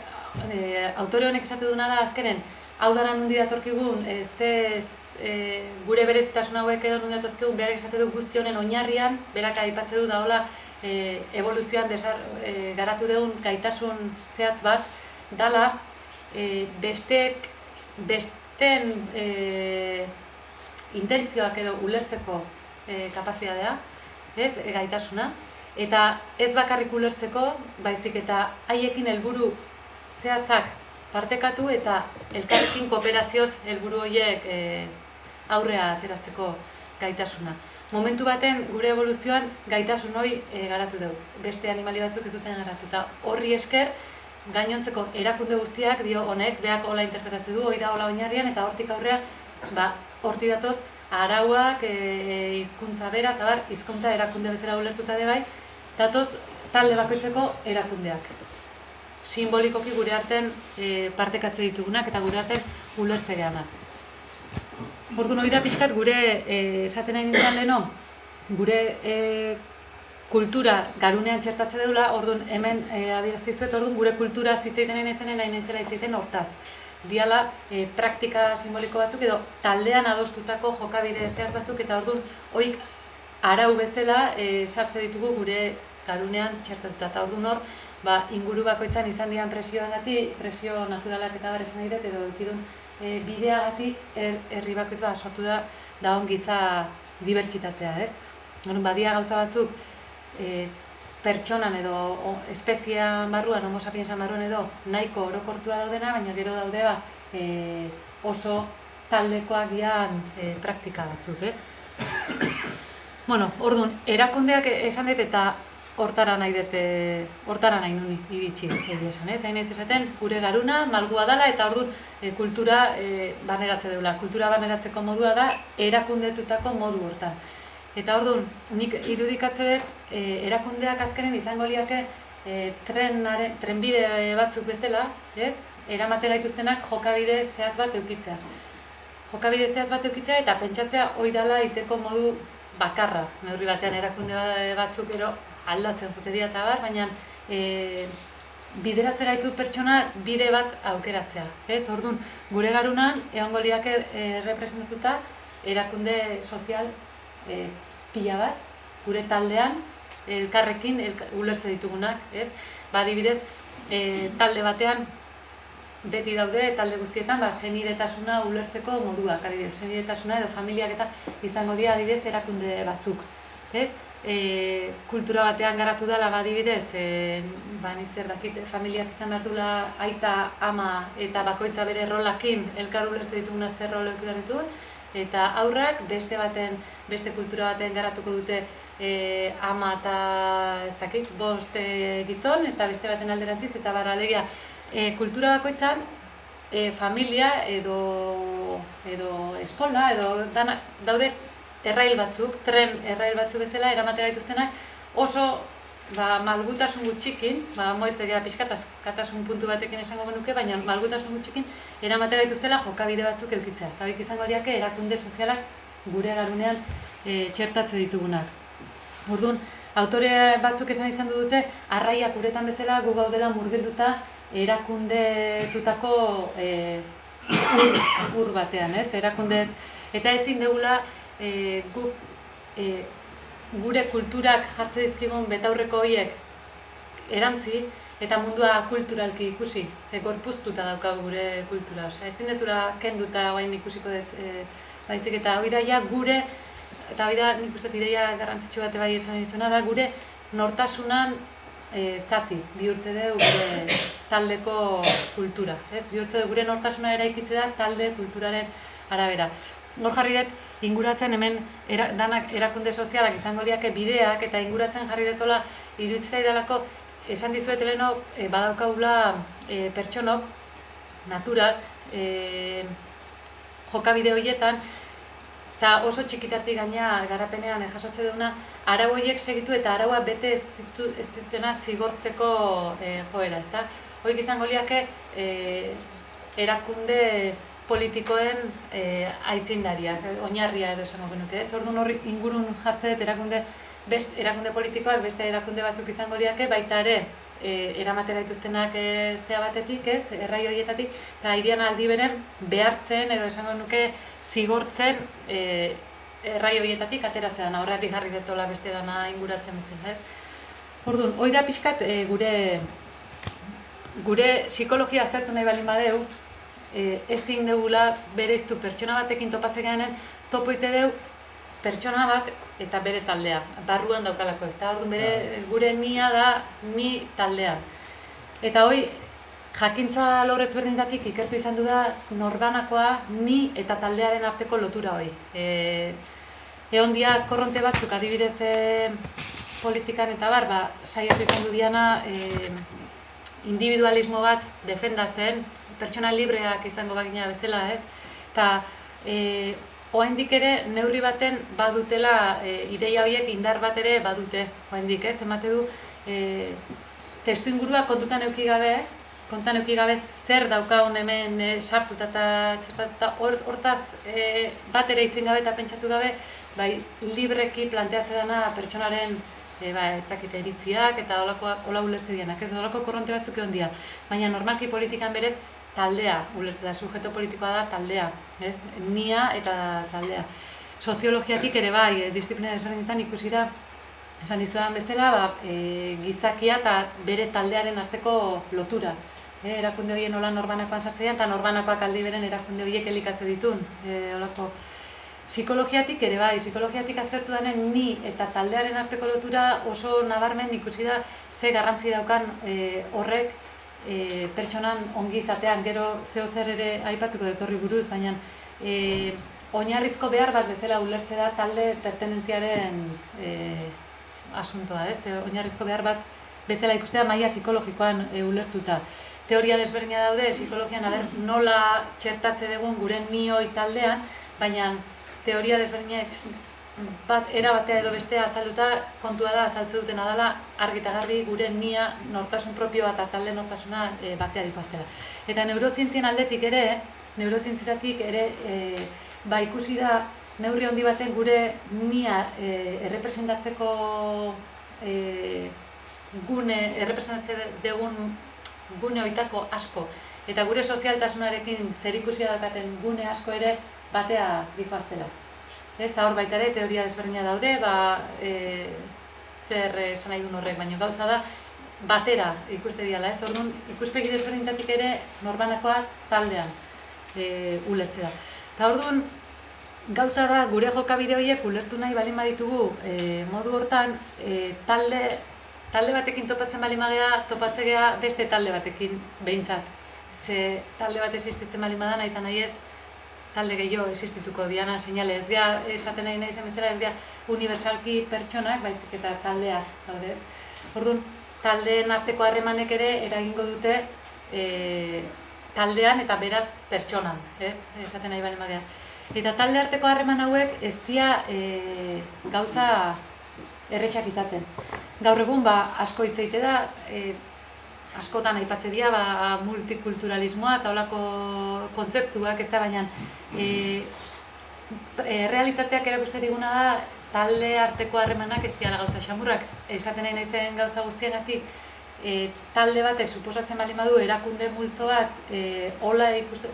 autore honek esate duna da azkenen, hau dara nundi datorkigun, gure berezitasun hauek edo nundi datorkigun, behar esate du guzti honen oinarrian, berak aipatze du da hola, evoluzioan garatu dugun gaitasun zehatz bat, dala, besten intentzioak edo ulertzeko kapazitatea, ez, gaitasuna, eta ez bakarrik ulertzeko, baizik eta haiekin helburu zehatzak partekatu eta elkarrekin kooperazioz helburu horiek aurrea ateratzeko gaitasuna. Momentu baten gure evoluzioan gaitasun hori garatu dugu. Beste animali batzuk ez duten garatu. Eta horri esker, gainontzeko erakunde guztiak dio honek, beak hola interpretatzen du, hori da hola oinarrian, eta hortik aurrea, hortik datoz, arauak, hizkuntza bera, eta hizkuntza erakunde bezala ulertuta de bai, datoz talde bakoitzeko erakundeak. Simbolikoki gure arten partekatze ditugunak eta gure arten ulertze gehanak. Orduan hori da pixkat gure, esaten nahi nintzen leheno, gure kultura garunean txertatze deula, orduan hemen adieraztizuet, orduan gure kultura zitzeiten nahi nintzela hitzeiten hortaz. Diala praktika simboliko batzuk edo taldean adostutako jokabide zehaz batzuk eta orduan hoik arau bezala sartze ditugu gure garunean txertatuta. Eta orduan hor, inguru bakoitzan izan dian presioagatik, presio naturalak eta bar esan nahi dut, edo dukidun bideagatik herri bakoitz sortu da dagoen giza dibertsitatea, ez? Badia gauza batzuk pertsonan edo espezian barruan, homo sapiensan barruan edo nahiko orokortua daudena, baina gero daude oso taldekoak dian praktika batzuk, ez? Orduan, erakundeak esan dut eta hortara nahi nuni iritsi esan, ez? Hain ez esaten, gure garuna, malgua dela eta orduan kultura barneratze deula. Kultura barneratzeko modua da erakundetutako modu hortan. Eta orduan, nik irudikatze dut, erakundeak azkenen izango liake trenbide batzuk bezala, ez? Eramate gaituztenak jokabide zehaz bat eukitzea. Jokabide zehaz bat eukitzea eta pentsatzea hori dela iteko modu bakarra. Neurri batean erakunde batzuk ero aldatzen jute dira eta bar, baina bideratze gaitu pertsona bide bat aukeratzea. Ez? Orduan, gure garunan, egongo liake representatuta erakunde sozial pila bat, gure taldean, elkarrekin ulertze ditugunak, ez? Adibidez, talde batean beti daude, talde guztietan, senidetasuna ulertzeko moduak, adibidez, senidetasuna edo familiak eta izango dira adibidez erakunde batzuk, ez? kultura batean garatu dela badibidez, ni zer dakit, familiak izan behar duela aita, ama eta bakoitza bere rolakin elkar ulertzen dituguna zer rolek ditu, eta aurrak beste kultura batean garatuko dute ama eta ez dakit, 5 gizon eta beste baten alderantziz, eta barra alegia kultura bakoitzan familia edo eskola edo daude errail batzuk, tren errail batzuk bezala eramate gaituztenak oso malgutasun gutxikin, moitzegia pixkatasun puntu batekin esango genuke, baina malgutasun gutxikin eramate gaituztela jokabide batzuk eukitzea. Eta horiek izango liake erakunde sozialak gure garunean txertatze ditugunak. Orduan, autore batzuk esan izan dute, arraiak uretan bezala gu gaudela murgilduta erakundetutako ur batean, ez? Erakunde, eta ezin degula gure kulturak jartze dizkigun betaurreko horiek erantzi eta mundua kulturalki ikusi, gorpuztuta daukagu gure kultura. Ezin dezula kenduta guain ikusiko dut baizik, eta hori da gure, eta hori da nik uste ideia garrantzitsu bate bai esan dizuna da, gure nortasunan zati bihurtze dugu gure taldeko kultura. Bihurtze dugu gure nortasuna eraikitze da talde kulturaren arabera. Hor jarri dut, inguratzen hemen danak erakunde sozialak izango liake bideak, eta inguratzen jarri detola iruditzaidelako esan dizuet leheno badaukagula pertsonok naturaz jokabide horietan, eta oso txikitatik gaina garapenean jasotze duguna, arau horiek segitu eta araua bete ez dutena zigortzeko joera, ezta? Horiek izango liake erakunde politikoen aitzindariak, oinarria edo esango genuke, ez? Orduan horri ingurun jartze dut erakunde politikoak beste erakunde batzuk izango liake, baita ere eramate gaituztenak zea batetik, ez? Errai horietatik, eta hirian aldi beren behartzen edo esango nuke zigortzen errai horietatik ateratzen dana, horretik jarri detola beste dana inguratzen bezala, ez? Orduan, hori da pixkat gure psikologia aztertu nahi balin badeu, ezin dugula bereiztu pertsona batekin topatzen garen, topo ite deu pertsona bat eta bere taldea, barruan daukalako, ez da? Orduan, gure nia da ni taldea. Eta hori, jakintza alor ezberdinetatik ikertu izan du da norbanakoa ni eta taldearen arteko lotura hori. Egon dia korronte batzuk adibidez politikan eta bar, saiatu izan du diana individualismo bat defendatzen, pertsona libreak izango bagina bezala, ez? Eta oraindik ere neurri baten badutela ideia horiek indar bat ere badute, oraindik, ez? Emate du testuingurua kontutan eduki gabe zer daukagun hemen sartuta eta txertatuta, hortaz bat ere itzen gabe eta pentsatu gabe, bai libreki planteatzen dena pertsonaren ez dakit eritziak eta hola ulertze dianak, ez? Holako korronte batzuk egon dira, baina normalki politikan berez taldea ulertze da, sujeto politikoa da taldea, ez? Nia eta taldea. Soziologiatik ere bai, disiplina desberdinetan ikusi da, esan dizudan bezala, gizakia eta bere taldearen arteko lotura. Erakunde horien nola norbanakoan sartzean, eta norbanakoak aldi beren erakunde horiek elikatze ditun. Psikologiatik ere bai, psikologiatik aztertu denen ni eta taldearen arteko lotura oso nabarmen ikusi da ze garrantzi daukan horrek pertsonan ongi izatean, gero zeo zer ere aipatuko dut horri buruz, baina oinarrizko behar bat bezala ulertze da talde pertenentziaren asuntoa, ez? Oinarrizko behar bat bezala ikustea maila psikologikoan ulertuta. Teoria desberdina daude, psikologian nola txertatze dugun gure nioi taldean, baina teoria desberdinak era batea edo bestea azalduta, kontua da azaltze dutena dela argi eta garbi gure nia nortasun propioa eta talde nortasuna batea dikoaztela. Eta neurozientzien aldetik ere, neurozientziatik ere ikusi da neurri handi baten gure nia errepresentatzeko errepresentatzen dugun gune hoitako asko, eta gure sozialtasunarekin zerikusia daukaten gune asko ere batea dikoaztela. Eta hor baita ere teoria desberdina daude, zer esan nahi duen horrek, baina gauza da batera ikuste diala, ez? Orduan, ikuspegi desberdinetatik ere norbanakoa taldean ulertze da. Eta orduan, gauza da, gure jokabide horiek ulertu nahi balin baditugu modu hortan, talde batekin topatzen balin bagea, topatzea beste talde batekin behintzat. Ze talde bat existitzen balin badan, nahi eta nahi ez, talde gehiago existituko diana, seinale ez dira, esaten nahi nahi zen bezala, ez dira unibersalki pertsonak, baizik eta taldeak, zaudez. Orduan, taldeen arteko harremanek ere eragingo dute taldean eta beraz pertsonan, ez? Esaten nahi balin badea. Eta talde arteko harreman hauek ez dira gauza errexak izaten. Gaur egun asko hitz egite da, askotan aipatze dira multikulturalismoa eta holako kontzeptuak, ez da, baina realitateak erakusten diguna da talde arteko harremanak ez dira gauza xamurrak. Esaten nahi naizen gauza guztiengatik, talde batek suposatzen baldin badu erakunde multzo bat,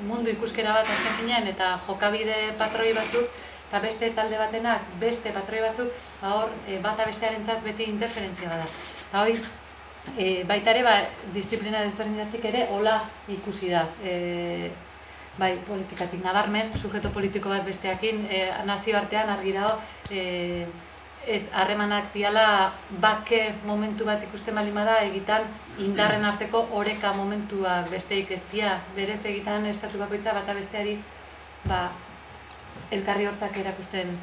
mundu ikuskera bat azken finean eta jokabide patroi batzuk, eta beste talde batenak beste patroi batzuk, hor bata bestearentzat beti interferentzia bada. Eta hori, baita ere, disiplina desberdinetatik ere hola ikusi da. Bai, politikatik nabarmen, sujeto politiko bat besteakin, nazioartean argi dago, harremanak diala bake momentu bat ikusten baldin bada egitan indarren arteko oreka momentuak besteik ez dira, berez egitan estatu bakoitza bata besteari elkarri hortzak erakusten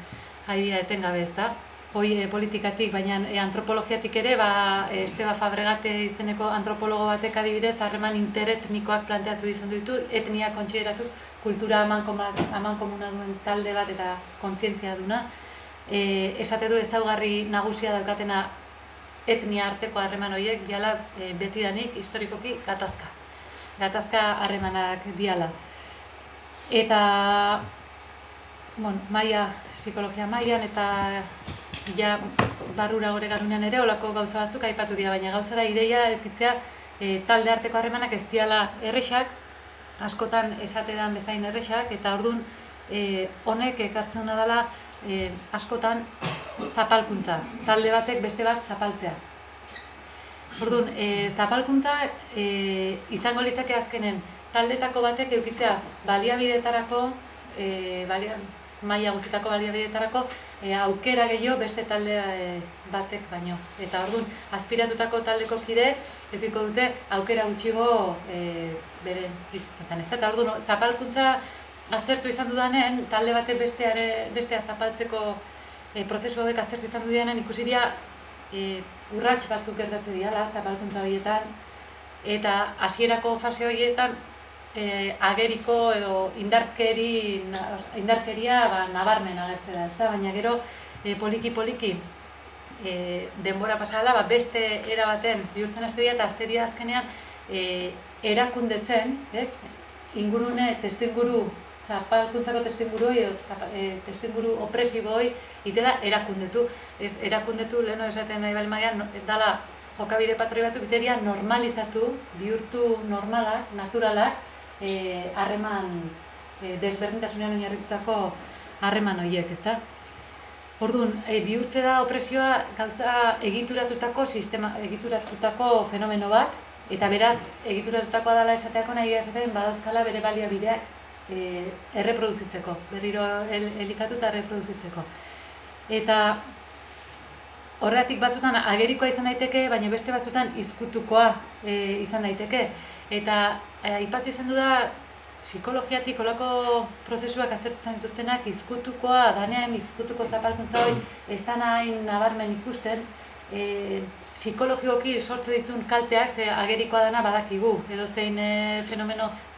ari dira etengabe, ezta? Hoi politikatik, baina antropologiatik ere, Esteba Fabregate izeneko antropologo batek adibidez harreman interetnikoak planteatu izan ditu, etnia kontsideratuz, kultura amankomuna duen talde bat eta kontzientzia duna. Esate du ezaugarri nagusia daukatena etnia arteko harreman horiek diala betidanik historikoki gatazka. Gatazka harremanak diala. Eta psikologia mailan eta ja barrura gore garunean ere olako gauza batzuk aipatu dira, baina gauza da ideia eukitzea talde arteko harremanak ez diala errexak, askotan esatedan bezain errexak, eta orduan honek ekartzen dela askotan zapalkuntza, talde batek beste bat zapaltzea. Orduan, zapalkuntza izango litzake azkenen taldetako batek eukitzea baliabideetarako, maila guztietako baliabideetarako aukera gehiago beste talde batek baino. Eta orduan, aspiratutako taldeko kideek edukiko dute aukera gutxigo beren bizitzetan. Eta orduan, zapalkuntza aztertu izan dudanen, talde batek bestea zapaltzeko prozesu hauek aztertu izan dudanen, ikusi dira urrats batzuk gertatzen dira zapalkuntza horietan, eta hasierako fase horietan ageriko edo indarkeria nabarmen agertzen da, ezta? Baina gero poliki-poliki denbora pasala, beste era baten bihurtzen haste dira eta haste dira azkenean erakundetzen, ingurune, testuinguru, zapalkuntzako testuinguru edo testuinguru opresiboi itela erakundetu. Erakundetu, leheno esaten nahi bali maian, dala jokabide patroi batzuk iteria normalizatu, bihurtu normalak, naturalak, harreman desberdintasunean oinarritutako harreman horiek, ezta? Orduan, bihurtze da opresioa gauza egituratutako fenomeno bat, eta beraz, egituratutakoa dela esateako nahi esaten badauzkala bere baliabideak erreproduzitzeko, berriro elikatu eta erreproduzitzeko. Eta horregatik batzutan agerikoa izan daiteke, baina beste batzutan izkutukoa izan daiteke. Eta aipatu izan du da, psikologiatik olako prozesuak aztertu izan dituztenak izkutukoa, danean izkutuko zapalkuntza hori ez da nahin nabarmen ikusten, psikologikoki sortze dituen kalteak, ze agerikoa dana badakigu, edo zein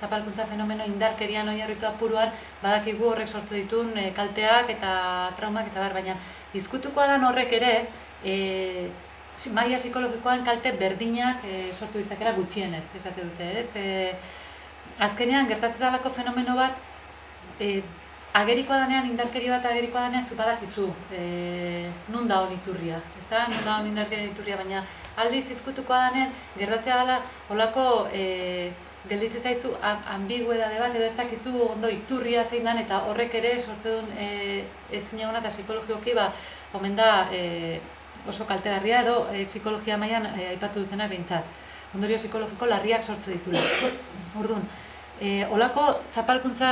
zapalkuntza fenomeno indarkerian oinarritu apuruan, badakigu horrek sortze dituen kalteak eta traumak eta baina izkutukoa dan horrek ere, maila psikologikoan kalte berdinak sortu ditzakera gutxienez, esate dute, ez? Azkenean, gertatzen dalako fenomeno bat, agerikoa danean, indarkeri bat agerikoa danean, zu badakizu, nun da hon iturria, ezta? Nun da hon indarkeri iturria, baina aldiz izkutukoa danean, gertatzea dela, holako gelditzen zaizu ambiguedade bat, edo ez dakizu ondo iturria zein dan, eta horrek ere sortze duen ezin egona eta psikologikoki, omen da oso kaltegarria edo psikologia mailan aipatu dutena behintzat. Ondorio psikologiko larriak sortze ditula. Orduan, holako zapalkuntza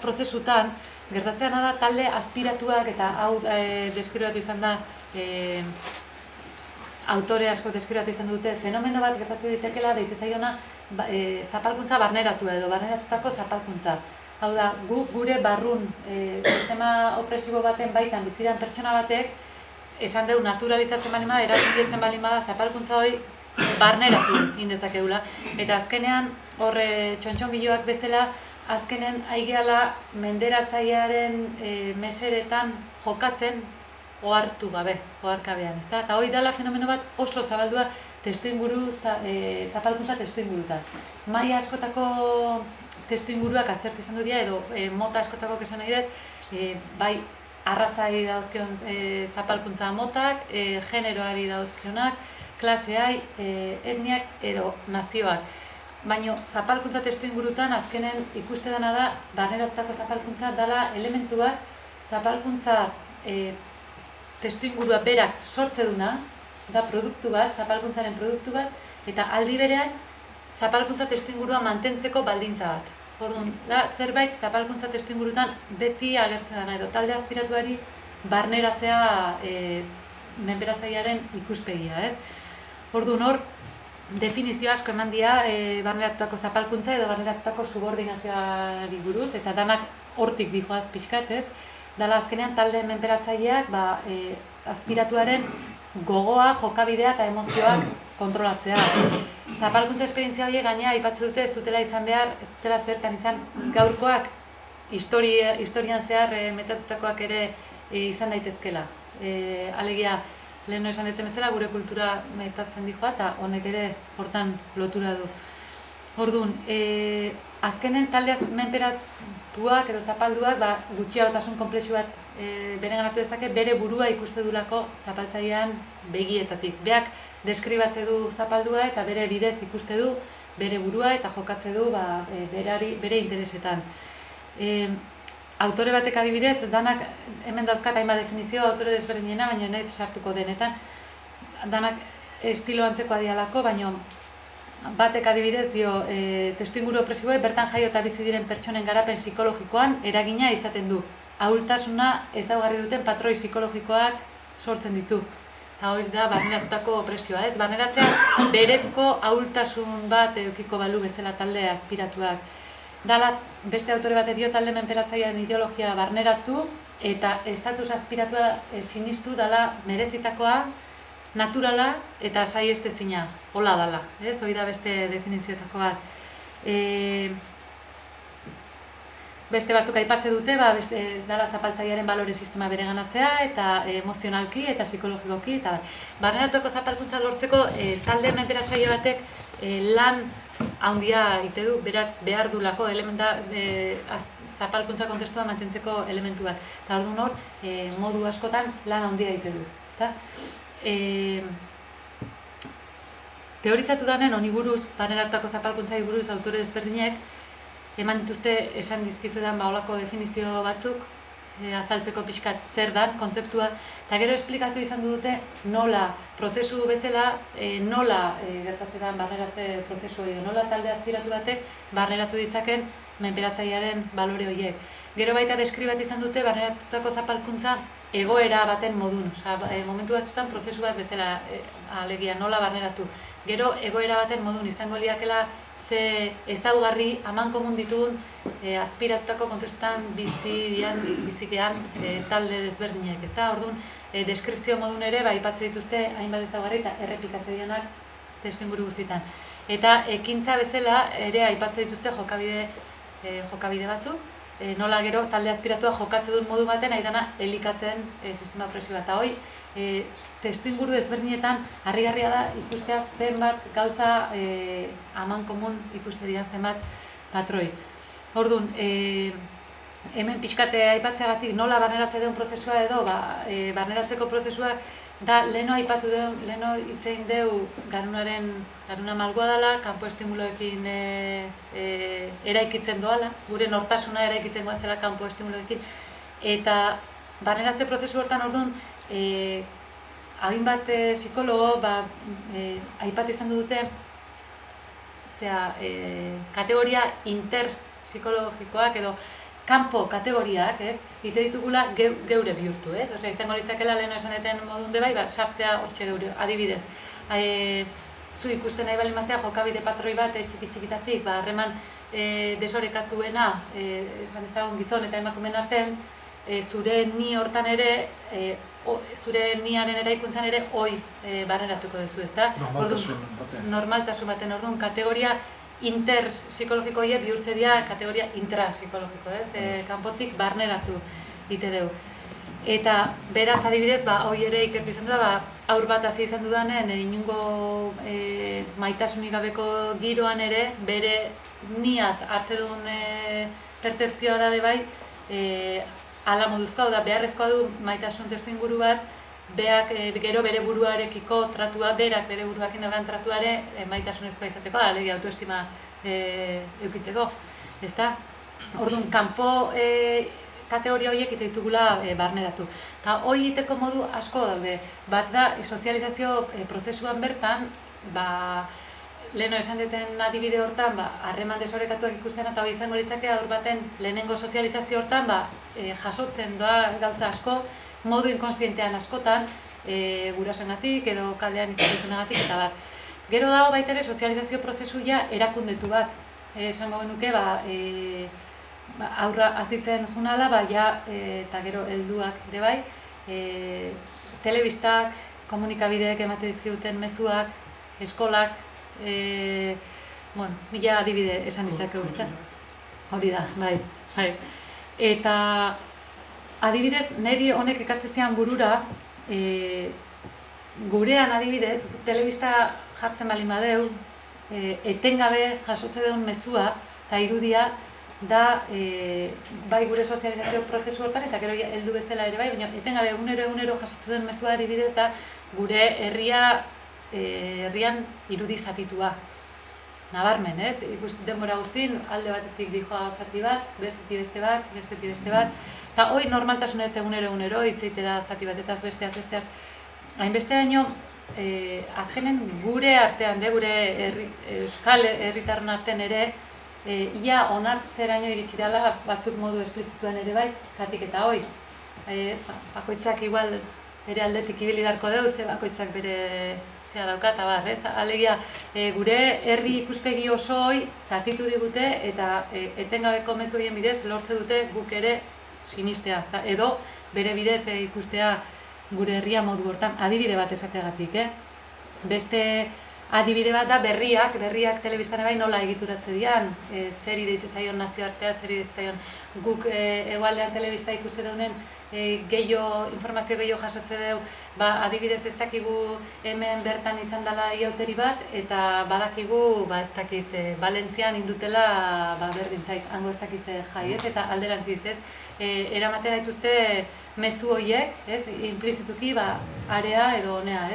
prozesutan, gertatzea da talde azpiratuak, eta hau deskribatu izan da, autore asko deskribatu izan dute, fenomeno bat gertatu ditekela, deitzen zaiona zapalkuntza barneratua edo barneratutako zapalkuntza. Hau da, gure barrun sistema opresibo baten baitan bizidan pertsona batek, esan dugu naturalizatzen bali bada, eratzen bali bada, zapalkuntza hori barneratu indezakegula. Eta azkenean, horre txontxongiloak bezala, azkenen aigeala menderatzailearen meseretan jokatzen ohartu gabe, oharkabean, ezta? Eta hori dela fenomeno bat oso zabaldua testuinguru, zapalkuntza testuingurutan. Maila askotako testuinguruak aztertu izan dut dira, edo mota askotako esan nahi dut, bai arrazai dauzkion zapalkuntza motak, generoari dauzkionak, klaseai, etniak edo nazioak. Baina zapalkuntza testuingurutan azkenen ikuste dena da, barneratutako zapalkuntza dela elementu bat, zapalkuntza testuingurua berak sortze duna, da produktu bat, zapalkuntzaren produktu bat, eta aldi berean zapalkuntza testuingurua mantentzeko baldintza bat. Orduan, zerbait zapalkuntza testuingurutan beti agertzen dena, edo talde azpiratuari barneratzea menperatzailearen ikuspegia, ez? Orduan hor, definizio asko eman dira barneratutako zapalkuntza edo barneratutako subordinazioari buruz, eta danak hortik dijoaz pixkat, ez? Dala azkenean talde menperatzaileak azpiratuaren gogoa, jokabidea eta emozioak kontrolatzea. Zapalkuntza esperientzia horiek gainera aipatzen dute ez dutela izan behar, ez dutela zertan izan gaurkoak historian zehar metatutakoak ere izan daitezkela. Alegia, leheno esan duten bezala, gure kultura metatzen dijoa eta honek ere hortan lotura du. Orduan, azkenen taldeaz menperatuak edo zapalduak gutxiagotasun konplexu bat bereganatu dezake, bere burua ikuste dulako zapaltzailean begietatik. Beak deskribatze du zapaldua eta bere bidez ikuste du bere burua eta jokatze du bere interesetan. Autore batek adibidez, danak hemen dauzkat hainbat definizio autore desberdinena, baina naiz sartuko denetan. Danak estilo antzekoa dialako, baina batek adibidez dio testuinguru opresiboek bertan jaio eta bizi diren pertsonen garapen psikologikoan eragina izaten du. Ahultasuna ezaugarri duten patroi psikologikoak sortzen ditu. Eta hori da barneratutako opresioa, ez? Barneratzea berezko ahultasun bat edukiko balu bezala talde azpiratuak. Dala, beste autore bat dio talde menperatzailearen ideologia barneratu eta estatus azpiratua sinistu dala merezitakoa, naturala eta saiestezina, hola dala, ez? Hori da beste definizioetako bat. Beste batzuk aipatze dute, dala zapaltzailearen balore sistema bereganatzea eta emozionalki eta psikologikoki. Barneratutako zapalkuntza lortzeko talde menperatzaile batek lan handia egite du, berak behar dulako zapalkuntza kontestua mantentzeko elementu bat. Eta orduan hor, modu askotan lan handia egite du. Teorizatu danen honi buruz, barneratutako zapalkuntzai buruz autore desberdinek, eman dituzte esan dizkizuetan olako definizio batzuk, azaltzeko pixkat zer dan, kontzeptua, eta gero esplikatu izan dute nola prozesu bezala, nola gertatzetan barneratze prozesu hori, nola talde azpiratu batek barneratu ditzaken menperatzailearen balore horiek. Gero baita deskribatu izan dute barneratutako zapalkuntza egoera baten modun, momentu batzutan prozesu bat bezala alegia nola barneratu. Gero egoera baten modun izango liakela ze ezaugarri amankomun dituen azpiratutako kontestutan bizikean talde desberdinak, ezta? Orduan, deskripzio modun ere aipatzen dituzte hainbat ezaugarri eta errepikatzen dianak testuinguru guztietan. Eta ekintza bezala ere aipatzen dituzte jokabide batzuk, nola gero talde azpiratua jokatzen duen modu baten aidana elikatzen sistema presio bat. Eta hoi, testuinguru ezberdinetan harrigarria da ikustea zenbat gauza amankomun ikusteria zenbat patroi. Orduan, hemen pixkate aipatzeagatik nola barneratzen duen prozesua edo, barneratzeko prozesua da leheno aipatu duen, leheno hitzein deu garuna malgoa dela, kanpo estimuloekin eraikitzen doala, gure nortasuna eraikitzen goazela kanpo estimuloekin, eta barneratze prozesu hortan orduan, hainbat psikologo aipatu izan dute kategoria interpsikologikoak edo kanpo kategoriak, ez, ite ditugula geure bihurtu, ez? Osea, izango litzakela lehen esan deten modun bai, sartzea hortxe geure, adibidez. Zu ikusten nahi bali mazea jokabide patroi bat txiki-txikitatik, harreman desorekatuena, esan ezagun gizon eta emakumeen artean, zure ni hortan ere, zure niaren eraikuntzan ere barneratuko duzu, ezta? Normaltasun baten, orduan, kategoria interpsikologiko horiek bihurtze dira kategoria intrapsikologiko, ez? Kanpotik barneratu ite dugu. Eta beraz adibidez, hori ere ikertu izan du da, aur bat hasi izan dudanen, inungo maitasunik gabeko giroan ere, bere niaz hartze duen pertzepzioa da bai, ala moduzkoa, da beharrezkoa du maitasun testu inguru bat, beak gero bere buruarekiko tratua, berak bere buruakin daukan tratuare maitasunezkoa izateko, alegia autoestima eukitzeko, ezta? Orduan, kanpo kategoria horiek ite ditugula barneratu. Eta hori egiteko modu asko daude. Bat da, sozializazio prozesuan bertan, leheno esan duten adibide hortan, harreman desorekatuak ikusten eta hori izango litzake aur baten lehenengo sozializazio hortan, jasotzen doa gauza asko, modu inkonstientean askotan, gurasoengatik edo kalean ikutunagatik eta bat. Gero dago baita ere sozializazio prozesu erakundetu bat. Esango genuke, aurra azitzen junala, eta gero helduak ere bai, telebistak, komunikabideek emate dizkiguten mezuak, eskolak, mila adibide esan ditzakegu, ezta? Hori da, bai. Eta adibidez, niri honek ekartzen zian burura, gurean adibidez, telebista jartzen bali badeu, etengabe jasotze duen mezua eta irudia da bai gure sozializazio prozesu hortan eta gero heldu bezala ere bai, baina etengabe egunero jasotze duen mezua adibidez da gure herrian irudi zatitua. Nabarmen, ez? Ikusten denbora guztin, alde batetik dijoa zati bat, bestetik beste bat, bestetik beste bat. Eta hoi normaltasunez egunero hitzeitera zati batetaz besteaz. Hainbesteraino, azkenen gure artean, gure euskal herritarren artean ere, ia onartzeraino iritsi dela batzuk modu esplizituan ere bai, zatik eta hoi. Bakoitzak igual ere aldetik ibili beharko dugu, ze bakoitzak bere zea dauka eta bar, ez? Alegia, gure herri ikuspegi oso hoi zatitu digute eta etengabeko mezu horien bidez lortze dute guk ere sinistea. Edo bere bidez ikustea gure herria modu hortan, adibide bat esateagatik, Beste adibide bat da berriak telebistan bai nola egituratze dian, zer ideitzen zaion nazioartea, zer ideitzen zaion guk egualdean telebista ikuste daunen informazio gehiago jasotze dugu, adibidez ez dakigu hemen bertan izan dela iauteri bat, eta badakigu, ez dakit, Valentzian indutela berdin zait, hango ez dakiz jai, eta alderantziz, eramate gaituzte mezu horiek, implizituki, area edo honea,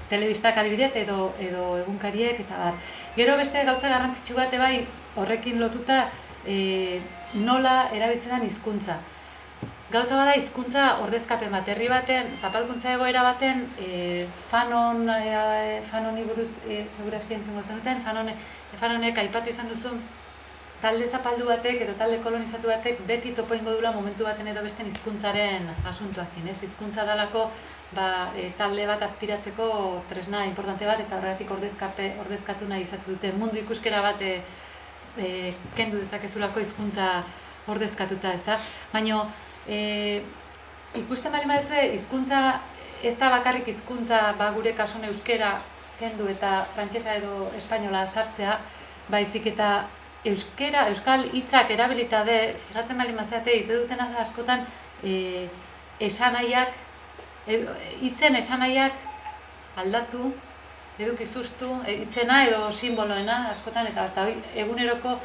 telebistak adibidez edo egunkariek eta bar. Gero beste gauza garrantzitsu bat bai horrekin lotuta nola erabiltzen den hizkuntza. Gauza bada hizkuntza ordezkapen bat, herri baten, zapalkuntza egoera baten, Fanoni buruz segurazki entzungo zenuten, Fanonek aipatu izan duzun talde zapaldu batek edo talde kolonizatu batek beti topo ingo dula momentu baten edo besten hizkuntzaren asuntuakin, hizkuntza dalako talde bat azpiratzeko tresna importante bat eta horregatik ordezkatu nahi izatu dute. Mundu ikuskera bat kendu dezakezulako hizkuntza ordezkatuta, ezta? Baina ikusten bali baduzue, hizkuntza ez da bakarrik hizkuntza gure kasuan euskera kendu eta frantsesa edo espainola sartzea, baizik eta euskal hitzak erabilitade, fijatzen bali mazeate, ite dutena askotan esanahiak, hitzen esanahiak aldatu, edukizuztu, hitzena edo simboloena askotan, eta eguneroko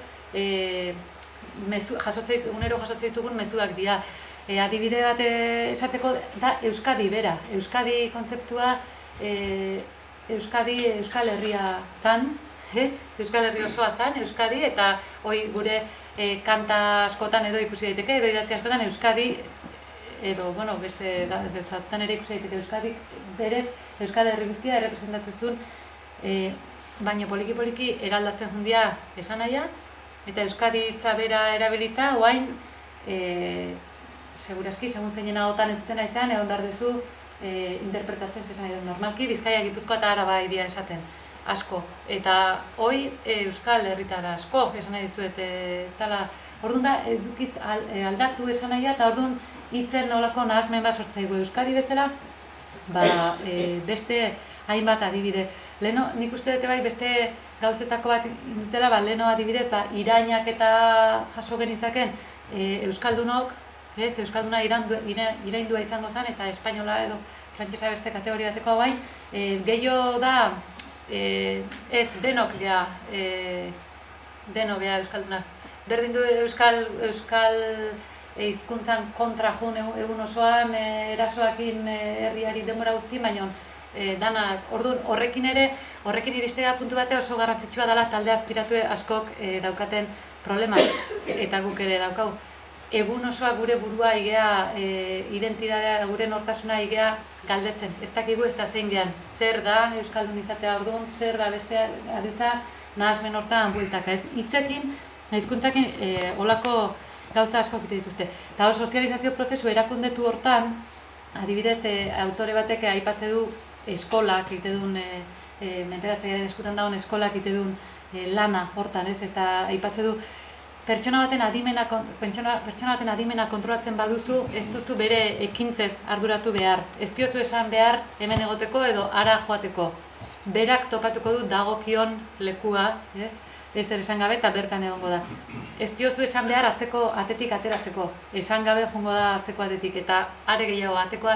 egunero jasotzen ditugun mezuak dira. Adibide bat esateko da Euskadi bera. Euskadi kontzeptua Euskal Herria zan, Euskal Herri osoa zan, Euskadi, eta hoi gure kanta askotan edo ikusi daiteke, edo idatzi askotan Euskadi, edo, beste zautzen ere ikusi daiteke Euskadi, berez Euskal Herri guztia errepresentatzen zuen, baina poliki eraldatzen jundia esanahia, eta Euskadi hitza bera erabilita, oain seguraski, segun zeinen ahotan entzuten aizean, egon behar duzu interpretatzen zesan edo normalki, Bizkaia, Gipuzkoa eta Araba iria esaten, asko. Eta hoi Euskal Herritara asko, esan nahi dizuet, ez dela, orduan da, edukiz aldatu esan nahia, eta orduan hitzen nolako nahasmen bat sortzaigu Euskadi bezala, beste hainbat adibide. Leheno, nik uste dute bai beste gauzetako bat dutela, leheno adibidez, irainak eta jaso genizaken Euskaldunok, Euskalduna iraindua izango zen, eta espainola edo frantsesa beste kategoria bateko hau bain, gehiago da, ez denok gea Euskaldunak. Berdin du Euskal hizkuntzan kontra jun egun osoan, erasoakin herriari denbora guzti, baina danak, orduan horrekin iristea puntu batea oso garrantzitsua dela talde azpiratu askok daukaten problema, eta guk ere daukau. Egun osoa gure burua igea, identitatea, gure nortasuna igea galdetzen. Ez dakigu ez da zein gehan, zer da Euskaldun izatea orduan, zer da beste aditza nahasmen hortan bueltaka. Hitzekin, hizkuntzakin olako gauza asko egite dituzte. Eta sozializazio prozesu erakundetu hortan, adibidez, autore batek aipatze du eskolak egite duen, menperatzailearen eskutan dagoen eskolak egite duen lana hortan, eta aipatze du pertsona baten adimena kontrolatzen baduzu, ez duzu bere ekintzez arduratu behar. Ez diozu esan behar hemen egoteko edo ara joateko. Berak topatuko du dagokion lekua, ez esan gabe eta bertan egongo da. Ez diozu esan behar atzeko atetik ateratzeko. Esan gabe joango da atzeko atetik, eta are gehiago atzeko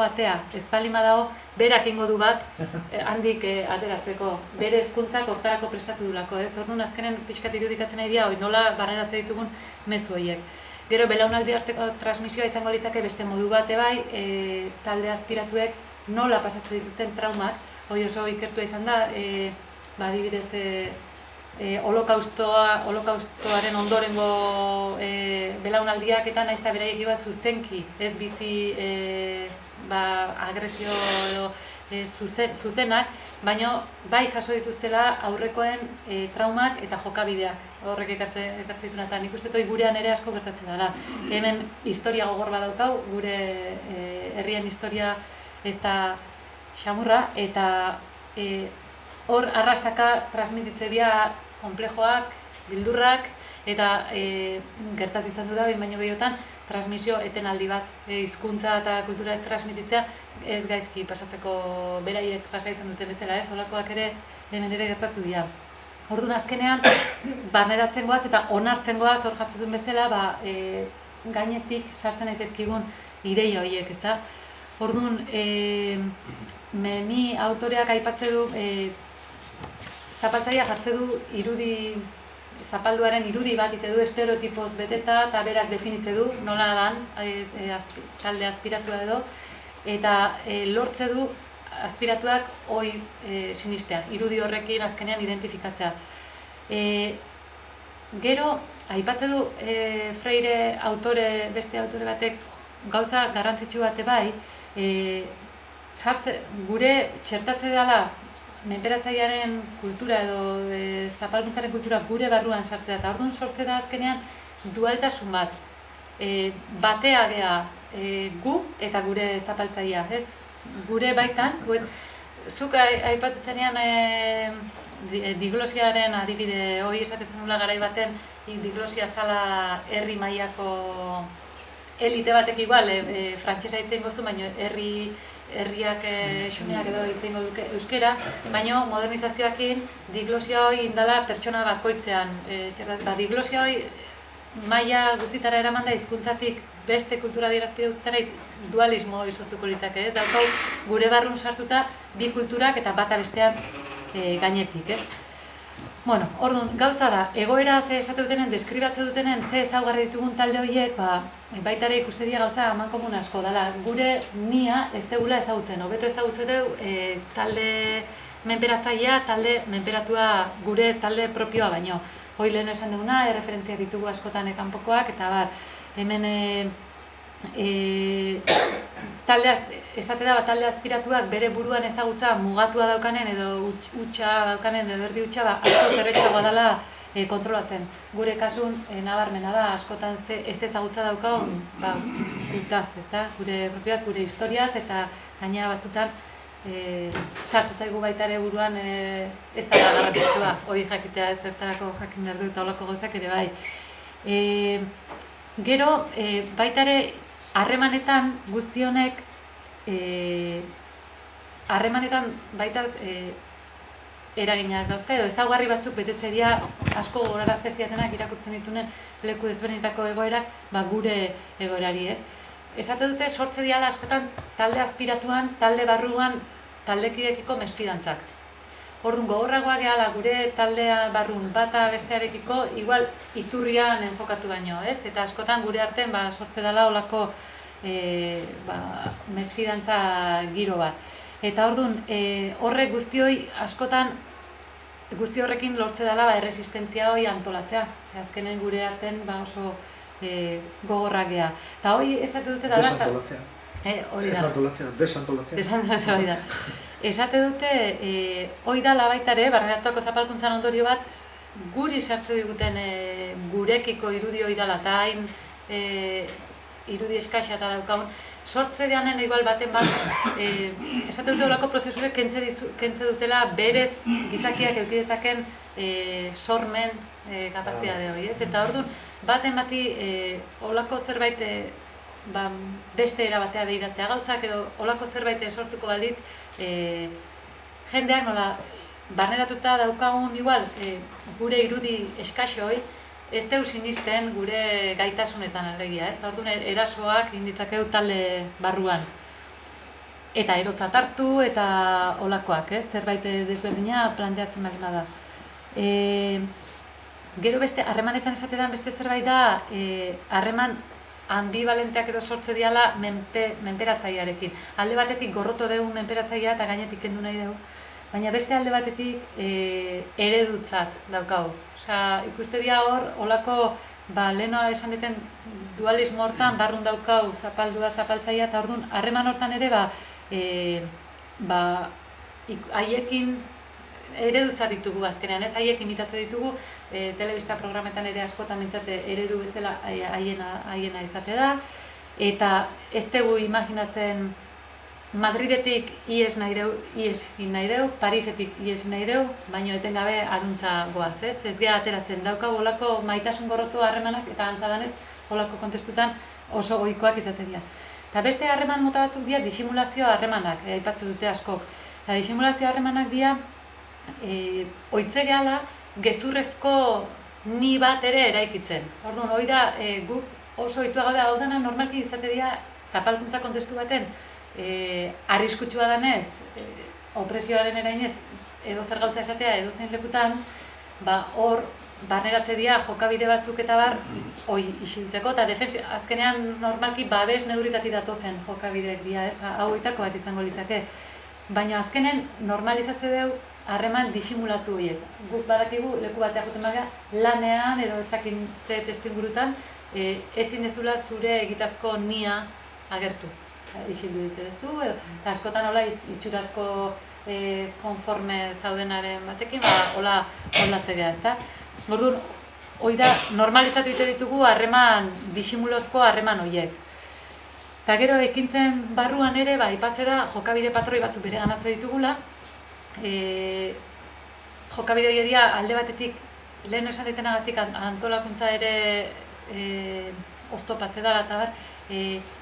atea ez balima dago, berak ingo du bat handik ateratzeko. Bere hezkuntzak hortarako prestatu dulako, ez? Orduan azkenen pixkat irudikatzen nahi dira, nola barneratzen ditugun mezu horiek. Gero, belaunaldi arteko transmisioa izango litzake beste modu bate bai, talde azpiratuek nola pasatzen dituzten traumak, hori oso ikertua izan da, adibidez, holokaustoaren ondorengo belaunaldiak eta nahiz eta beraiek iba zuzenki, ez bizi agresio edo zuzenak, baina bai jaso dituztela aurrekoen traumak eta jokabideak horrek ekartzen dituna, eta nik uste dut gurean ere asko gertatzen dela. Hemen historia gogor bat daukau, gure herrien historia ez da xamurra, eta hor arrastaka transmititzeria konplejoak, bildurrak, eta gertatu izan du da, baino gehiotan, transmisio etenaldi bat, hizkuntza eta kultura ez transmititzea ez gaizki pasatzeko beraiek pasa izan duten bezala, ez? Holakoak ere hemen ere gertatu dira. Orduan azkenean, barneratzen goaz eta onartzen goaz hor jatzen duen bezala, gainetik sartzen ez ezkigun ideia horiek, ezta? Orduan, ni autoreak aipatze du, zapaltzaia jartze du zapalduaren irudi bat ite du estereotipoz beteta eta berak definitze du, nola dan, talde azpiratua edo, eta lortze du azpiratuak hoi sinistea, irudi horrekin azkenean identifikatzea. Gero, aipatze du Freire beste autore batek gauza garrantzitsu bate bai, gure txertatze dela menperatzailearen kultura edo zapalkuntzaren kultura gure barruan sartzea, eta orduan sortze da azkenean dualtasun bat. Batea gea gu eta gure zapaltzailea, ez? Gure baitan, zuk aipatu zenean diglosiaren adibide, hori esatezen nula garai baten, diglosia zala herri mailako elite batek igual, frantsesa hitzen gozu, baina herriak xumeak edo hitzen duke euskera, baina modernizazioakin diglosia hori indala pertsona bakoitzean. Diglosia hori maila guztitara eraman da hizkuntzatik beste kultura adierazpide guztitara dualismo hori sortuko litzake, ez? Daukau gure barrun sartuta bi kulturak eta bata bestean gainetik, ez? Bueno, orduan, gauza da, egoera ze esate dutenen, deskribatze dutenen, ze ezaugarri ditugun talde horiek, baita ere ikuste dira gauza amankomun asko dela. Gure nia ez degula ezagutzen, hobeto ezagutzen dugu talde menperatzailea, talde menperatua gure talde propioa baino. Hoi lehen esan duguna, erreferentziak ditugu askotan kanpokoak, eta hemen esate da talde azpiratuak bere buruan ezagutza mugatua daukanen edo hutsa daukanen edo erdi hutsa asko zerretxagoa dela kontrolatzen. Gure kasun nabarmena da, askotan ez ezagutza daukagun gutaz, ezta? Gure propioaz, gure historiaz, eta gainera batzutan sartu zaigu baita ere buruan ez da garrantzitsua, hori jakitea ez zertarako jakin behar du eta holako gauzak ere bai. Gero, baita ere, harremanetan guzti honek, harremanetan baita eraginak dauzka, edo ezaugarri batzuk betetzeria asko gogorarazte ziatenak irakurtzen ditunen leku ezberdinetako egoerak, gure egoerari ez. Esate dute sortze diala askotan talde azpiratuan, talde barruan, taldekidekiko mesfidantzak. Orduan gogorragoak gehala gure taldea barrun bata bestearekiko igual iturrian enfokatu baino, ez? Eta askotan gure artean sortze dela olako mesfidantza giro bat. Eta orduan horrek guztioi askotan guzti horrekin lortze dela erresistentzia hori antolatzea. Azkenen gure artean oso gogorrak geha. Eta hori esate dute dala... Desantolatzea. Hori da. Desantolatzea. Desantolatzea hori da. Esate dute, hori da labaitare, barneratuako zapalkuntzan ondorio bat, guri sartze diguten gurekiko irudi hori dela, eta hain irudi eskaxa eta daukagun, sortze dianen igual baten bat, esate dute horako prozesure kentze dutela berez gizakiak eukidezaken sormen kapazidade hori, ez? Eta orduan, baten bati olako zerbait beste era batea behiratzea gauzak edo olako zerbait sortuko balitz jendeak nola barneratuta daukagun igual gure irudi eskaxo hori ez deu sinisten gure gaitasunetan alegia, ez? Orduan erasoak inditzakeu talde barruan. Eta erotzat hartu eta olakoak, ez? Zerbait desberdina planteatzen baldin da. Gero beste, harremanetan esatetan beste zerbait da, harreman ambivalenteak edo sortze diala menperatzailearekin. Alde batetik gorroto dugu menperatzailea eta gainetik kendu nahi dugu, baina beste alde batetik eredutzat daukau. Osea, ikuste dira hor, olako, lehenoa esan duten dualismo hortan, barrun daukau zapaldua zapaltzailea, eta orduan, harreman hortan ere, haiekin eredutzat ditugu azkenean, ez? Haiek imitatzen ditugu, telebista programetan ere askotan mintzate eredu bezala haiena izate da, eta ez dugu imaginatzen Madridetik ies nahi deu, Parisetik ies nahi deu, baino etengabe aruntza goaz, ez? Ez geha ateratzen, daukagu olako maitasun gorrotu harremanak eta antzadanez olako kontestutan oso goikoak izate dira. Eta beste harreman mota batzuk dira disimulazio harremanak, aipatzen dute askok. Eta disimulazio harremanak dira oitze gehala gezurrezko ni bat ere eraikitzen. Orduan, hori da, guk oso ohitua gaude hau dena normalki izate dira zapalkuntza kontestu baten arriskutsua danez, opresioaren erainez, edo zer gauza esatea edo zein lekutan, hor barneratze dira jokabide batzuk eta bar isiltzeko, eta azkenean normalki babes neurritati datozen jokabideek dira, ez? Hau oitako bat izango litzake. Baina azkenen normalizatze dugu harreman disimulatu horiek. Guk badakigu leku batea joten baga, lanean edo ez dakin ze testuingurutan ezin dezula zure egitazko nia agertu. Isildu dite duzu, eta askotan hola itxurazko konforme zaudenaren batekin, hola hondatzea, ezta? Orduan, hori da, normalizatu dite ditugu harreman disimulozko harreman horiek. Eta gero ekintzen barruan ere, aipatzera jokabide patroi batzuk bere ganatzen ditugula. Jokabide hori dira alde batetik, lehen esan ditenagatik antolakuntza ere oztopatze dela eta bar,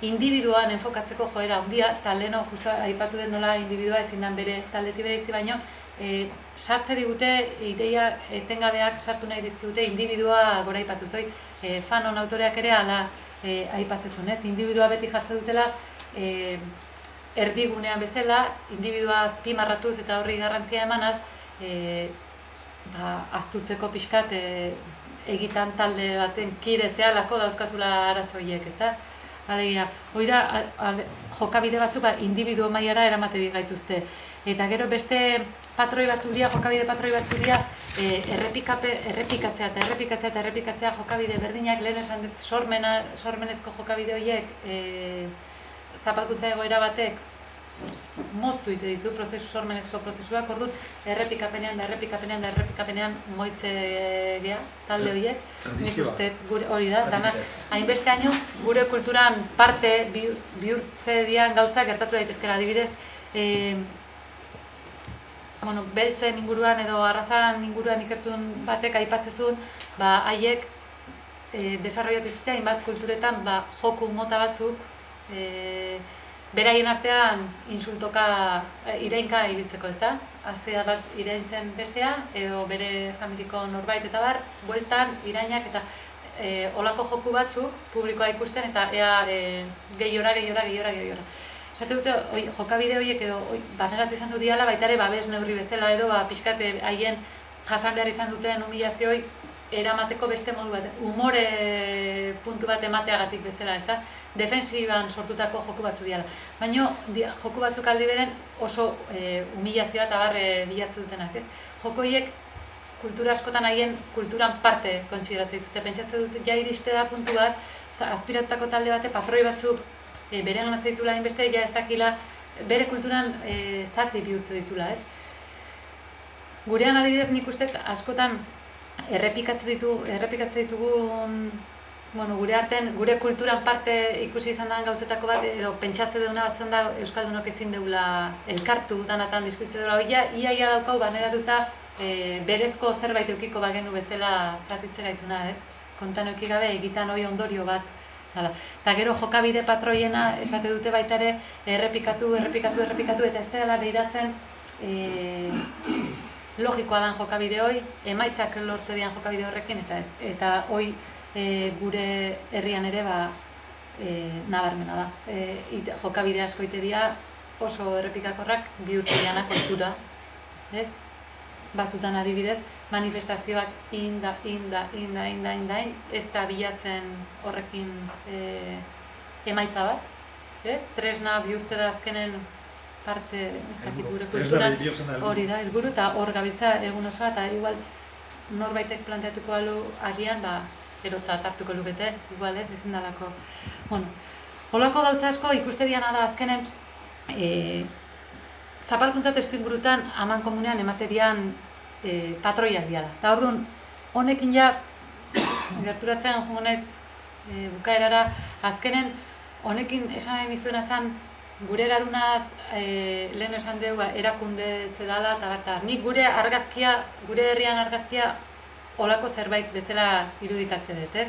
individuan enfokatzeko joera handia, eta lehen justu aipatu den nola individua ezin den bere taldetik bereizi baino, sartze digute, ideia etengabeak sartu nahi dizkigute individua gora aipatu zoi, Fanon autoreak ere ala aipatzen ez, individua beti jartzen dutela erdigunean bezala, individua azpimarratuz eta horri garrantzia emanaz, aztutzeko pixkat egitan talde baten kide zehalako dauzkazula arazoiek, ezta? Alegia, hori da, jokabide batzuk individuo mailara eramate gaituzte. Eta gero beste patroi batzuk dira, jokabide patroi batzuk dira, errepikatzea jokabide berdinak, lehen esan dut sormenezko jokabide horiek, zapalkuntza egoera batek moztu ite ditu sormenezko prozesuak, orduan errepikapenean moitze gea, talde horiek. Nik uste hori da, dana hainbesteaino gure kulturan parte bihurtze dian gauzak gertatu daitezkera, adibidez, beltzen inguruan edo arrazan inguruan ikertun batek aipatzezun, haiek desarrollatu dituzte hainbat kulturetan joku mota batzuk beraien artean insultoka irainka ibiltzeko, ez da? Aztea bat iraintzen bestea, edo bere familiko norbait eta bar, bueltan irainak eta olako joku batzuk publikoa ikusten eta ea gehiora. Esate dute, jokabide horiek edo barneratu izan du diala, baita ere babes neurri bezala edo pixkat haien jasan behar izan duten humilaziooi eramateko beste modu bat, umore puntu bat emateagatik bezala, ez da? Defensiban sortutako joku batzu diala. Baina joku batzuk aldi beren oso humilazioa eta bar bilatzen dutenak, ez? Joko horiek kultura askotan haien kulturan parte kontsideratzen dituzte. Pentsatzen dute ja iriste da puntu bat, azpiratutako talde bate patroi batzuk bere ganatzen ditula hainbeste, ja ez dakila bere kulturan zati bihurtzen ditula, ez? Gurean adibidez nik uste askotan errepikatzen ditugun gure artean, gure kulturan parte ikusi izan den gauzetako bat, edo pentsatze duguna bat zen da Euskaldunok ezin deula elkartu danatan diskuitze dela hoia, ia daukau baneratuta berezko zerbait eukiko bagenu bezala zatitze gaituna, ez? Kontan euki gabe egitan hoi ondorio bat. Eta gero jokabide patroiena esate dute baita ere errepikatu eta ez dela behiratzen logikoa dan jokabide hoi, emaitzak lortze dian jokabide horrekin eta hoi gure herrian ere nabarmena da. Jokabide asko ite dira oso errepikakorrak bihurtzen dianak kultura, ez? Batzutan adibidez, manifestazioak inda, ez da bilatzen horrekin emaitza bat, ez? Tresna bihurtzera azkenen parte, ez dakit gure kulturan hori da, helburu eta hor gabiltza egun osoa, eta igual norbaitek planteatuko alu agian, erotzat hartuko lukete, igual ez, ezin dalako. Holako gauza asko ikuste diana da azkenen zapalkuntza testuingurutan aman komunean ematerian patroiak dira. Eta orduan, honekin ja gerturatzen jongo naiz bukaerara, azkenen honekin esan nahi nizuena zen gure garunaz lehen esan dugu erakundetze dala eta nik gure herrian argazkia olako zerbait bezala irudikatzen dut, ez?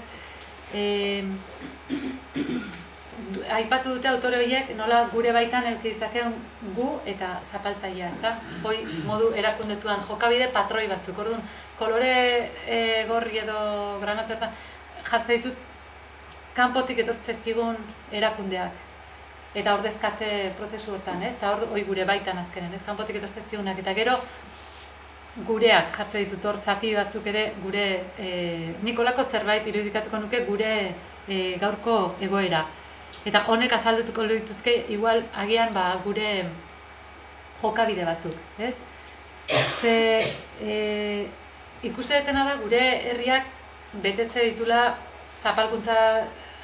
Aipatu dute autore horiek nola gure baitan eukiditzakeun gu eta zapaltzailea, ezta? Hoi modu erakundetuan jokabide patroi batzuk, orduan kolore gorri edo granazioetan jartzen ditut kanpotik etortzezkigun erakundeak eta ordezkatze prozesu hortan, ez? Eta hoi gure baitan azkenen, ez? Kanpotik etortzezkigunak eta gero gureak jartzen ditut hor zati batzuk ere gure nikolako zerbait irudikatuko nuke gure gaurko egoera. Eta honek azaldutuko dituzke igual agian gure jokabide batzuk, ez? Ikuste detena da gure herriak betetze ditula zapalkuntza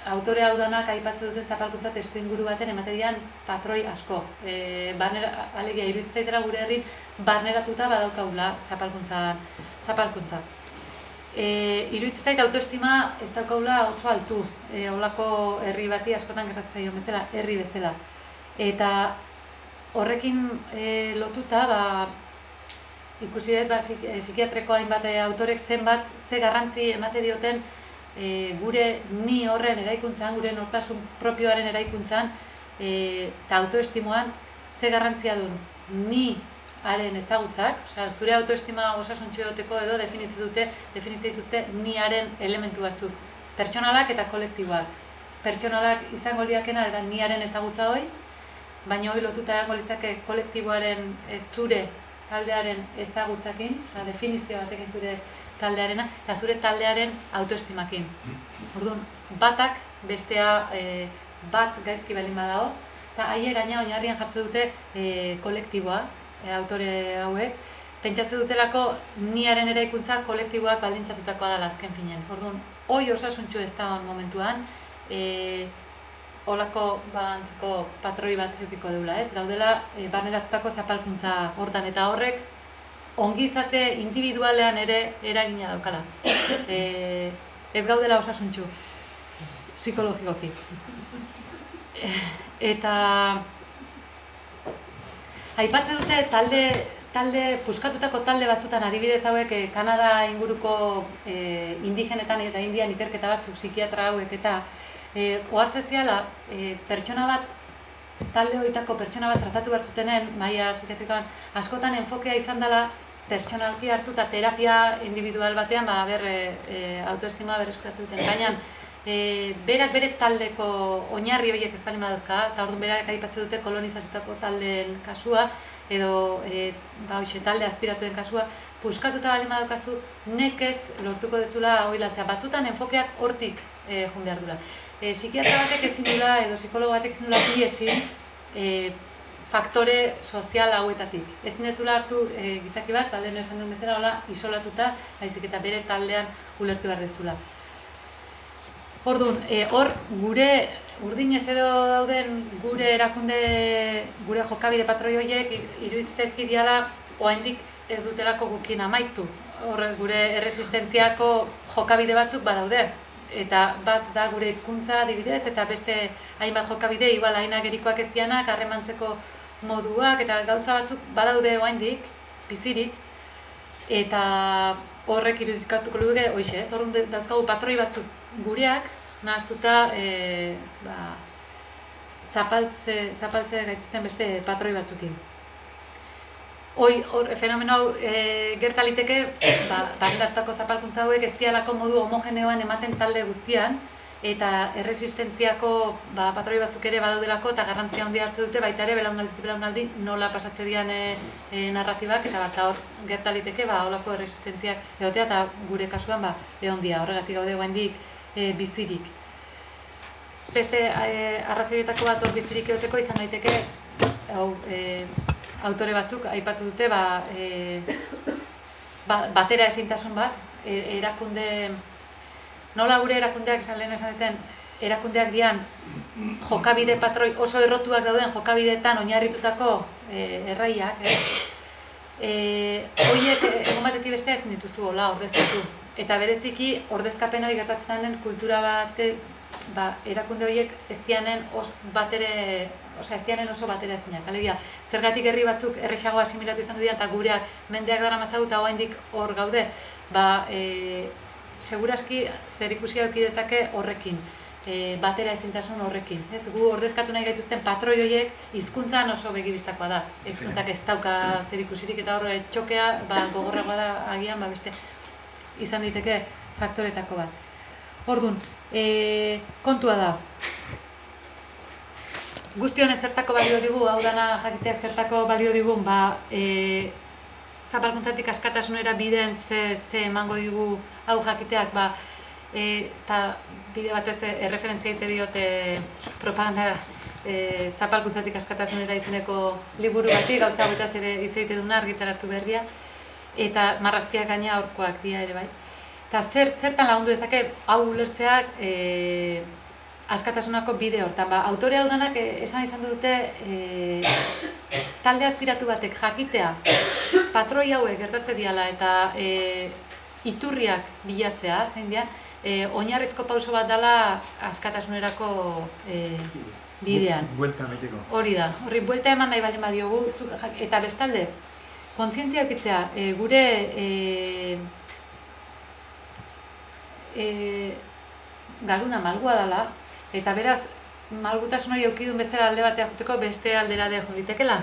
autore hau danak aipatzen duten zapalkuntza testuinguru baten ematen patroi asko. Alegia iruditzaitera gure herrin barneratuta badaukagula zapalkuntza. Iruditzait autoestima ez daukagula oso altu, holako herri bati askotan gertatzen zaio bezala, herri bezala. Eta horrekin lotuta, ikusi dut psikiatreko hainbat autorek zenbat ze garrantzi emate dioten gure ni horren eraikuntzan, gure nortasun propioaren eraikuntzan eta autoestimoan ze garrantzia duen ni haren ezagutzak, zure autoestima osasuntxu egoteko edo definitzen dituzte niaren elementu batzuk, pertsonalak eta kolektiboak. Pertsonalak izango liakena eta niaren ezagutza hoi, baina hori lotuta erango litzake kolektiboaren zure taldearen ezagutzakin, definizio batekin zure taldearena, eta zure taldearen autoestimakin. Orduan, batak bestea bat gaizki baldin badago, eta haiek gaina oinarrian jartzen dute kolektiboa, autore hauek, pentsatzen dutelako niaren eraikuntza kolektiboak baldintzatutakoa dela azken finean. Orduan, hoi osasuntxu ez da momentuan, olako antzeko patroi bat edukiko deula, ez? Gaudela barneratutako zapalkuntza hortan, eta horrek ongizate individualean ere eragina daukala. Ez gaudela osasuntsu, psikologikoki. Eta aipatzen dute puskatutako talde batzutan, adibidez hauek Kanada inguruko indigenetan eta Indian ikerketa batzuk, psikiatra hauek eta ohartzen ziala pertsona bat, talde horietako pertsona bat tratatu behar zutenen, maila psikiatrikoan, askotan enfokea izan dela pertsonalki hartu eta terapia individual batean autoestima berreskuratzen duten. Baina berak bere taldeko oinarri horiek ez baldin badauzka, eta orduan berak aipatzen dute kolonizatutako taldeen kasua, edo talde aspiratuen kasua, puskatuta baldin badaukazu, nekez lortuko dezula ohilatzea. Batzutan enfokeak hortik joan behar dula. Psikiatra batek ezin dula, edo psikologo batek ezin dula ihesi faktore sozial hauetatik. Ezin dezula hartu gizaki bat, taldean esan duen bezala, hola, isolatuta, baizik eta bere taldean ulertu behar dezula. Orduan, hor gure urdinez edo dauden gure erakunde, gure jokabide patroi horiek iruditzen zaizkidiala oraindik ez dutelako gukin amaitu. Hor gure erresistentziako jokabide batzuk badaude. Eta bat da gure hizkuntza adibidez, eta beste hainbat jokabide, igual haina gerikoak ez dianak, harremantzeko moduak, eta gauza batzuk badaude oraindik, bizirik, eta horrek irudikatuko luke, hoixe, ez? Orduan dauzkagu patroi batzuk gureak, nahastuta zapaltze gaituzten beste patroi batzukin. Fenomeno hau gertaliteke, barneratutako zapalkuntza hauek ez dialako modu homogeneoan ematen talde guztian, eta erresistentziako patroi batzuk ere badaudelako eta garrantzia handia hartzen dute, baita ere belaunaldi nola pasatze dian narratibak, eta hor gertaliteke holako erresistentziak egotea, eta gure kasuan egondia, horregatik gaude oraindik bizirik. Beste arrazoietako bat hor bizirik egoteko izan daiteke, autore batzuk aipatu dute batera ezintasun bat, erakunde, nola gure erakundeak esan duten, erakundeak dian jokabide patroi oso errotuak dauden jokabideetan oinarritutako erraiak, horiek egon batetik bestea ezin dituzu hola ordezkatu. Eta bereziki ordezkapen hori gertatzen den kultura bate, erakunde horiek ez dianen oso batera ezinak. Alegia, zergatik herri batzuk erresago asimilatu izan dudian eta gureak mendeak daramatzagu eta oraindik hor gaude, seguraski zer ikusi eduki dezake horrekin, batera ezintasun horrekin. Gu ordezkatu nahi gaituzten patroi horiek hizkuntzan oso begibistakoa da. Hizkuntzak ez dauka zer ikusirik eta horre txokea gogorragoa da agian beste izan diteke faktoretako bat. Orduan, kontua da. Guztion ez zertako balio digu, hau dana jakiteak zertako balio digun, zapalkuntzatik askatasunera bideen ze emango digu hau jakiteak, eta bide batez erreferentzia egite diote propaganda zapalkuntzatik askatasunera izeneko liburu bati, gauza hauetaz ere hitz egite duna argitaratu berria, eta marrazkiak gaina aurkoak dira ere bai. Eta zertan lagundu dezake hau ulertzeak askatasunako bide hortan. Autore hau danak esan izan dute talde aspiratu batek jakitea patroi hauek gertatze diala eta iturriak bilatzea, zein dian, oinarrizko pauso bat dela askatasunerako bidean. Buelta emateko. Hori da, horri buelta eman nahi baldin badiogu, eta bestalde, kontzientzia eukitzea, gure galuna malgua dela, eta beraz, malgutasun hori eukidun bezala alde batea juteko beste aldera de jonditekela.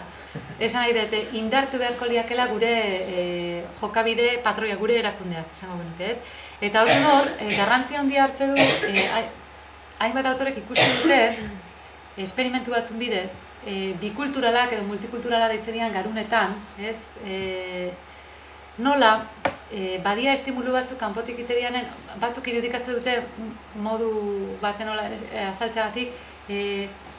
Esan nahi dute, indartu beharko liakela gure jokabide patroia, gure erakundeak, esango genuke ez. Eta hor, garrantzia handia hartze du, hainbat autorek ikusi dute, esperimentu batzun bidez, bikulturalak edo multikulturala deitzen dian garunetan, ez? Nola, badia estimulu batzuk kanpotik itedianen, batzuk irudikatzen dute modu baten nola azaltzeagatik,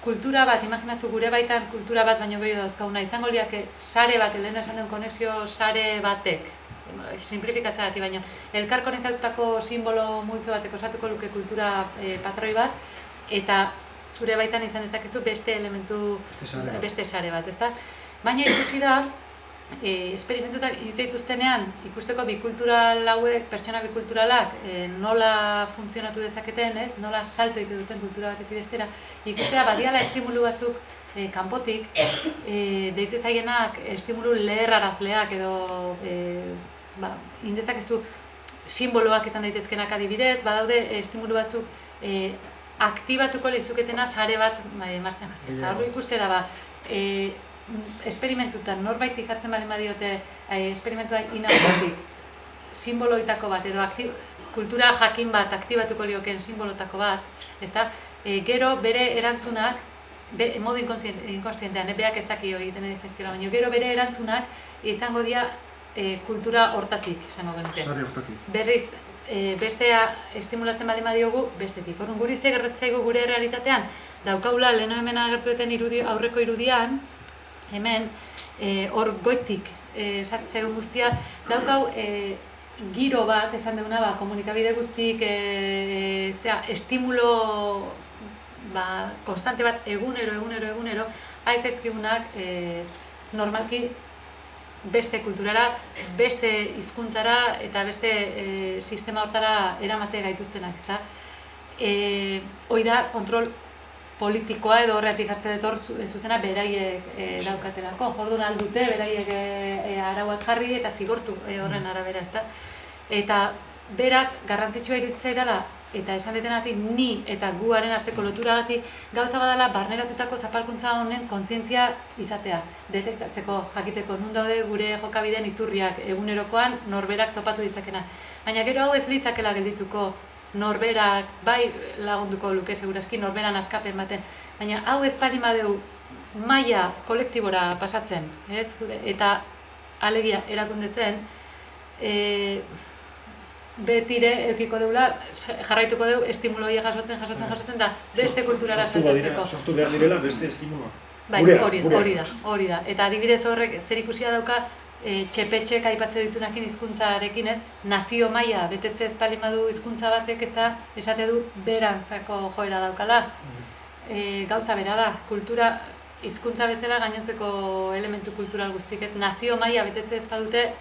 kultura bat, imaginatu gure baitan kultura bat baino gehiago dauzkaguna, izango liake sare bat, lehen esan duen konexio sare batek, simplifikatzeagatik baino, elkar konektatutako simbolo multzo batek osatuko luke kultura patroi bat, eta zure baitan izan dezakezu beste elementu, Beste sare bat. ezta? Baina ikusi da, esperimentutak dituztenean ikusteko bikultural hauek, pertsona bikulturalak nola funtzionatu dezaketen, ez? Nola salto egiten duten kultura batetik bestera, ikustea badiala estimulu batzuk kanpotik, deitzen zaienak estimulu leherrarazleak edo indezakezu simboloak izan daitezkenak adibidez, badaude estimulu batzuk aktibatuko lizuketena sare bat martxan jartzen. Eta hori ikuste da, esperimentutan norbaitik jartzen bali badiote esperimentua inauzatik simboloitako bat edo kultura jakin bat aktibatuko liokeen simbolotako bat, ezta? Gero bere erantzunak, modu inkonstientean, beak ez daki egiten zaizkiola, baina gero bere erantzunak izango dira kultura hortatik, esango genuke. Sare hortatik. Berriz, bestea estimulatzen bali badiogu, bestetik. Orduan, guri ze gertatzaigu gure errealitatean, daukaula leheno hemen agertueten aurreko irudian, hemen, hor goitik sartzea guztia, daukau giro bat, esan duguna, komunikabide guztik, estimulo konstante bat egunero, aizaizkigunak normalki beste kulturara, beste hizkuntzara eta beste sistema hortara eramate gaituztenak, ezta? Hoi da, kontrol politikoa edo horretik hartzen dut hor zuzena beraiek daukatelako. Orduan aldute beraiek arauak jarri eta zigortu horren arabera, ezta? Eta beraz, garrantzitsua iruditzen zaidala, eta esan detenatik ni eta guaren arteko loturagatik gauza badala barneratutako zapalkuntza honen kontzientzia izatea, detektatzeko, jakiteko, nun daude gure jokabideen iturriak egunerokoan norberak topatu ditzakena. Baina gero hau ez litzakela geldituko norberak, bai lagunduko luke segurazki norberan askapen baten, baina hau ez bali badeu maila kolektibora pasatzen, ez? Eta alegia erakundetzen, betire eukiko deula, jarraituko deu estimulo hori jasotzen da beste kulturara saltatzeko. Sortu behar direla beste estimuloa. Bai, hori da. Eta adibidez horrek zer ikusia dauka txepetxek aipatzen ditunakin hizkuntzarekin, ez? Nazio maila betetze ez baldin badu hizkuntza batek ez da esate du berantzako joera daukala. Gauza bera da, kultura hizkuntza bezala gainontzeko elementu kultural guztik, ez? Nazio maila betetze ez badute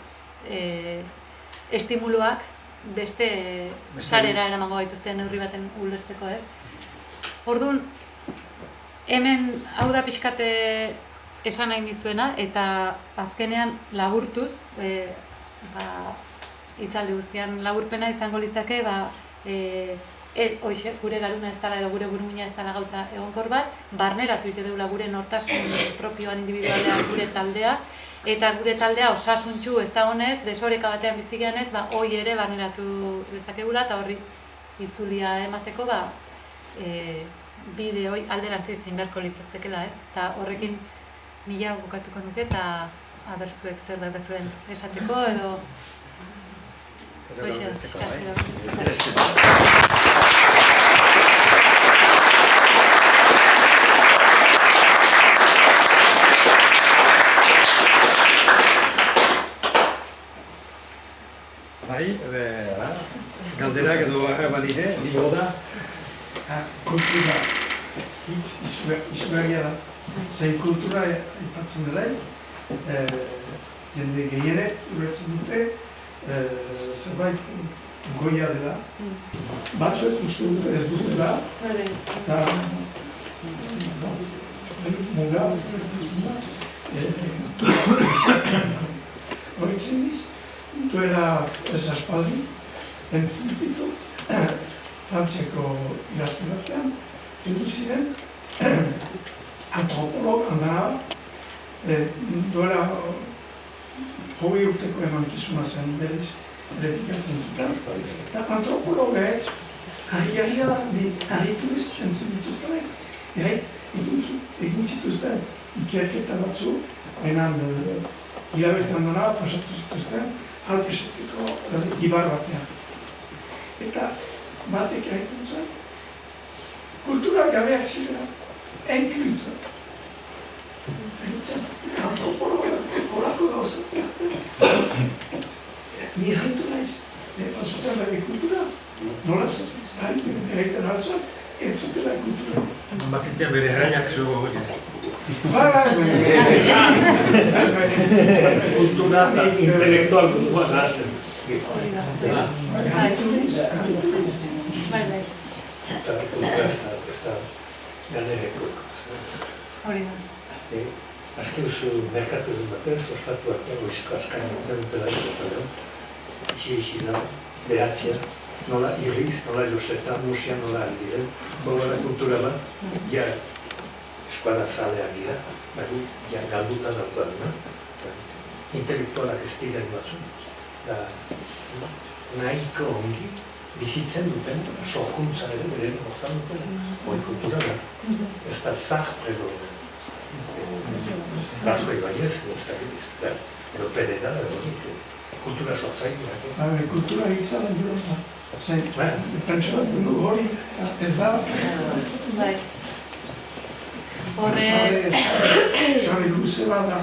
estimuluak beste sarera eramango gaituzten neurri baten ulertzeko, ez? Orduan, hemen hau da pixkate esan nahi nizuena, eta azkenean laburtuz, hitzaldi guztian laburpena izango litzake, gure garuna ez dela edo gure burumina ez dela gauza egonkor bat, barneratu ite deula gure nortasun propioan individualean gure taldea, eta gure taldea osasuntxu ez da honez, desoreka batean bizigean ez, hoi ere barneratu dezakegula, eta horri itzulia emateko, bide hoi alderantziz inberko litzatekela, ez? Eta horrekin nila bukatuko nuke, eta abertzuek zer daukazuen esateko, edo... Bai, galderak edo balide, dio da. Kultura hitz izugarria da. Zein kultura aipatzen dela, jende gehienek ulertzen dute zerbait goia dela. Batzuek uste dute ez dutela, eta muga horitzen biz, duela ez aspaldi, entzun ditu, Frantziako idazki batean, heldu ziren antropolog handana duela 20 urteko emankizuna zen berriz errepikatzen zuten. Eta antropologek harrigarria da, harritu ez entzun dituztenek, egin zituzten ikerketa batzu, benan hilabete handana pasatu zituzten, halkesetiko ibar batean. Eta batek egiten zuen, kultura gabeak zirela, enkultura. Egitzen, antropologa, horako gauza. Ni haitu naiz, eta zuten bere kultura, nola egiten altzuen, ez zutela kultura Bazitean bere heraiak zogo hori. Kultura eta intelektual dugua nahazten. Eta kultura ez da ganereko. Hori da. Azken duzu merkatu dut batez, ostatuak egoizko askain dutela dut. Ixi da, behatzea, nola irriz, nola jostetan, musia nola aldiren. Gogora kultura bat, ja eskuara zaleak dira, baina ja galduta zautuak dira. Intelektualak ez diren batzu. Nahiko ongi bizitzen duten, sorkuntza ere beren hortan duten, hori kultura da. Ez da zartrego. Gazkoi baiez, ez da gizta. Edo pereda, edo kultura sortzaile. Kultura egizaren duroz da. Pentsalaz dugu hori ez da. Sarri luze bat da.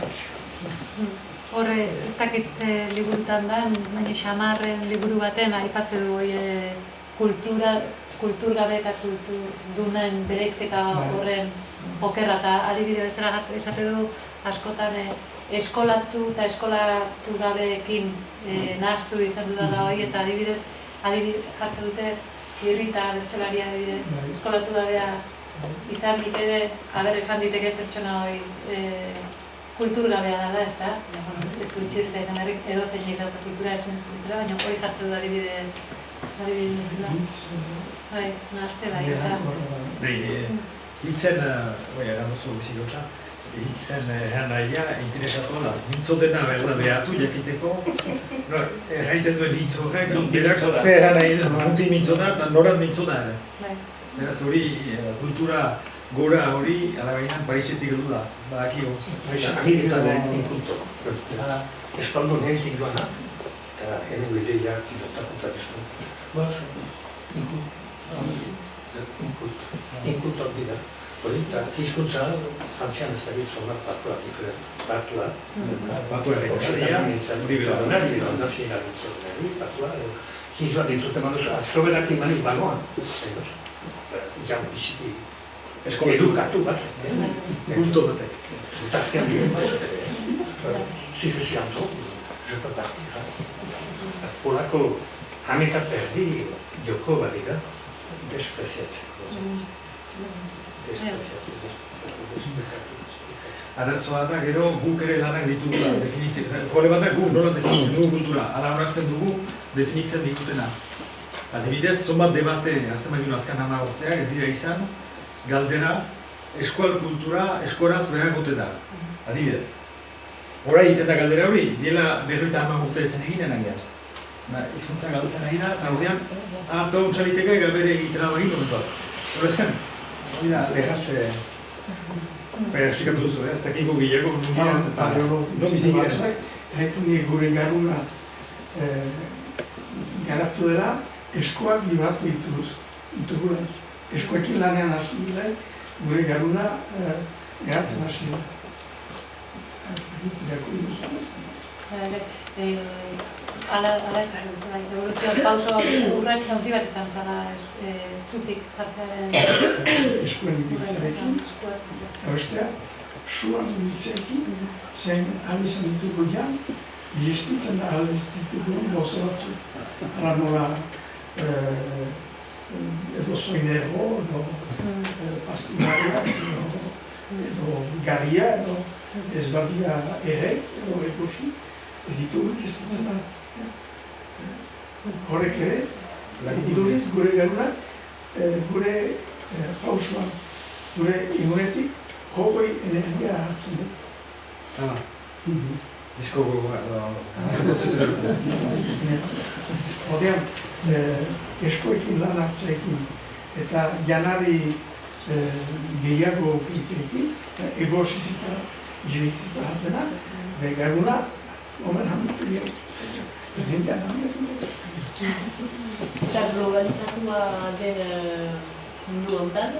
Horre, ez dakit liburutan da, baina Xamarren liburu baten aipatze du kulturgabe eta kulturdunen bereizketa horren okerra, eta adibide bezala esate du askotan eskolatu eta eskolatu gabeekin nahastu izan dudala hori, eta adibidez jartzen dute txirrita bertsolaria adibidez, eskolatu gabea izan diteke, esan diteke pertsona hori kulturgabea da, ez da? Ez du txirrita izan berrik, edo zeinek dauka kultura esan zuzera, baina hori jartzen du adibidez bezala. Bai, nahazte bai, eta... Hitzen, egan duzu bizitotxa, hitzen nahia interesatu da. Mintzo dena berda behatu jakiteko, erraiten duen hitz horrek, berak zer egan nahi den, munti mintzo da eta norat mintzo da ere. Beraz hori, kultura gora hori, alabainan Parisetik edu da, badakio. Amerikan inkulto. Espaldo nehitik duana, eta hemen bide jak pilotakuta biztu. Baso, inkultoak dira. Hori, eta hizkuntza, frantzian ez da gitzon bat patua diferent. Patua. Patua errekosaria, hori bera. Alzazien agintzordunari, patua. Hizbat dintzuten manduzu, soberak imanik banoan. Jan biziti edukatu bat. Punto batek. Tartean diren bat. Si je suis en trop, je peux partir. Polako hameka perdi joko badira, despreziatzeko. Arazoa da, gero guk ere lanak ditugula definitzen. Problema da guk nola definitzen dugu kultura, ala onartzen dugu definitzen ditutena. Adibidez, zonbat debate hartzen baginu azkan 10 urteak, ez dira izan, galdera, eskual kultura eskoraz behagote da. Adibidez. Horai egiten da galdera hori, diela 50 urte etzen eginen agian. Hizkuntzan galtzen ari da, eta horrean, eta untxaliteka egabere egitela bagin momentuaz. Hore zen, hori da, lehatze... Esplikatu duzu, ez dakiko gehiago, no bizik giren. Haitu nire gure garuna garatu dela, eskoak libratu ditugula. Eskoekin lanean hasi dira, gure garuna garatzen hasi dira. Ala esan, evoluzioan pauso urratx handi bat izan zara zutik jartzearen... Eskuen ibiltzearekin, bestea, suan ibiltzearekin, zein ahal izan ditugu jan, diestitzen da ahal ez ditugu gauza batzu. Hala nola edo zoinero, edo pastumaria, edo garia, edo ez badia ere, edo ekosi, ez ditugu diestitzen da. Horrek ere, iduriz gure garunak, gure pausuan, gure egunetik, hogoi energia hartzen dut. Disko gogoa, Odean, eskoekin lan hartzeekin eta janari gehiago kriteekin, egosizita, jibitzita hartena, garuna, omen handitu dira. Ez dintean handitu dira. Eta globalizatua den mundu honetan,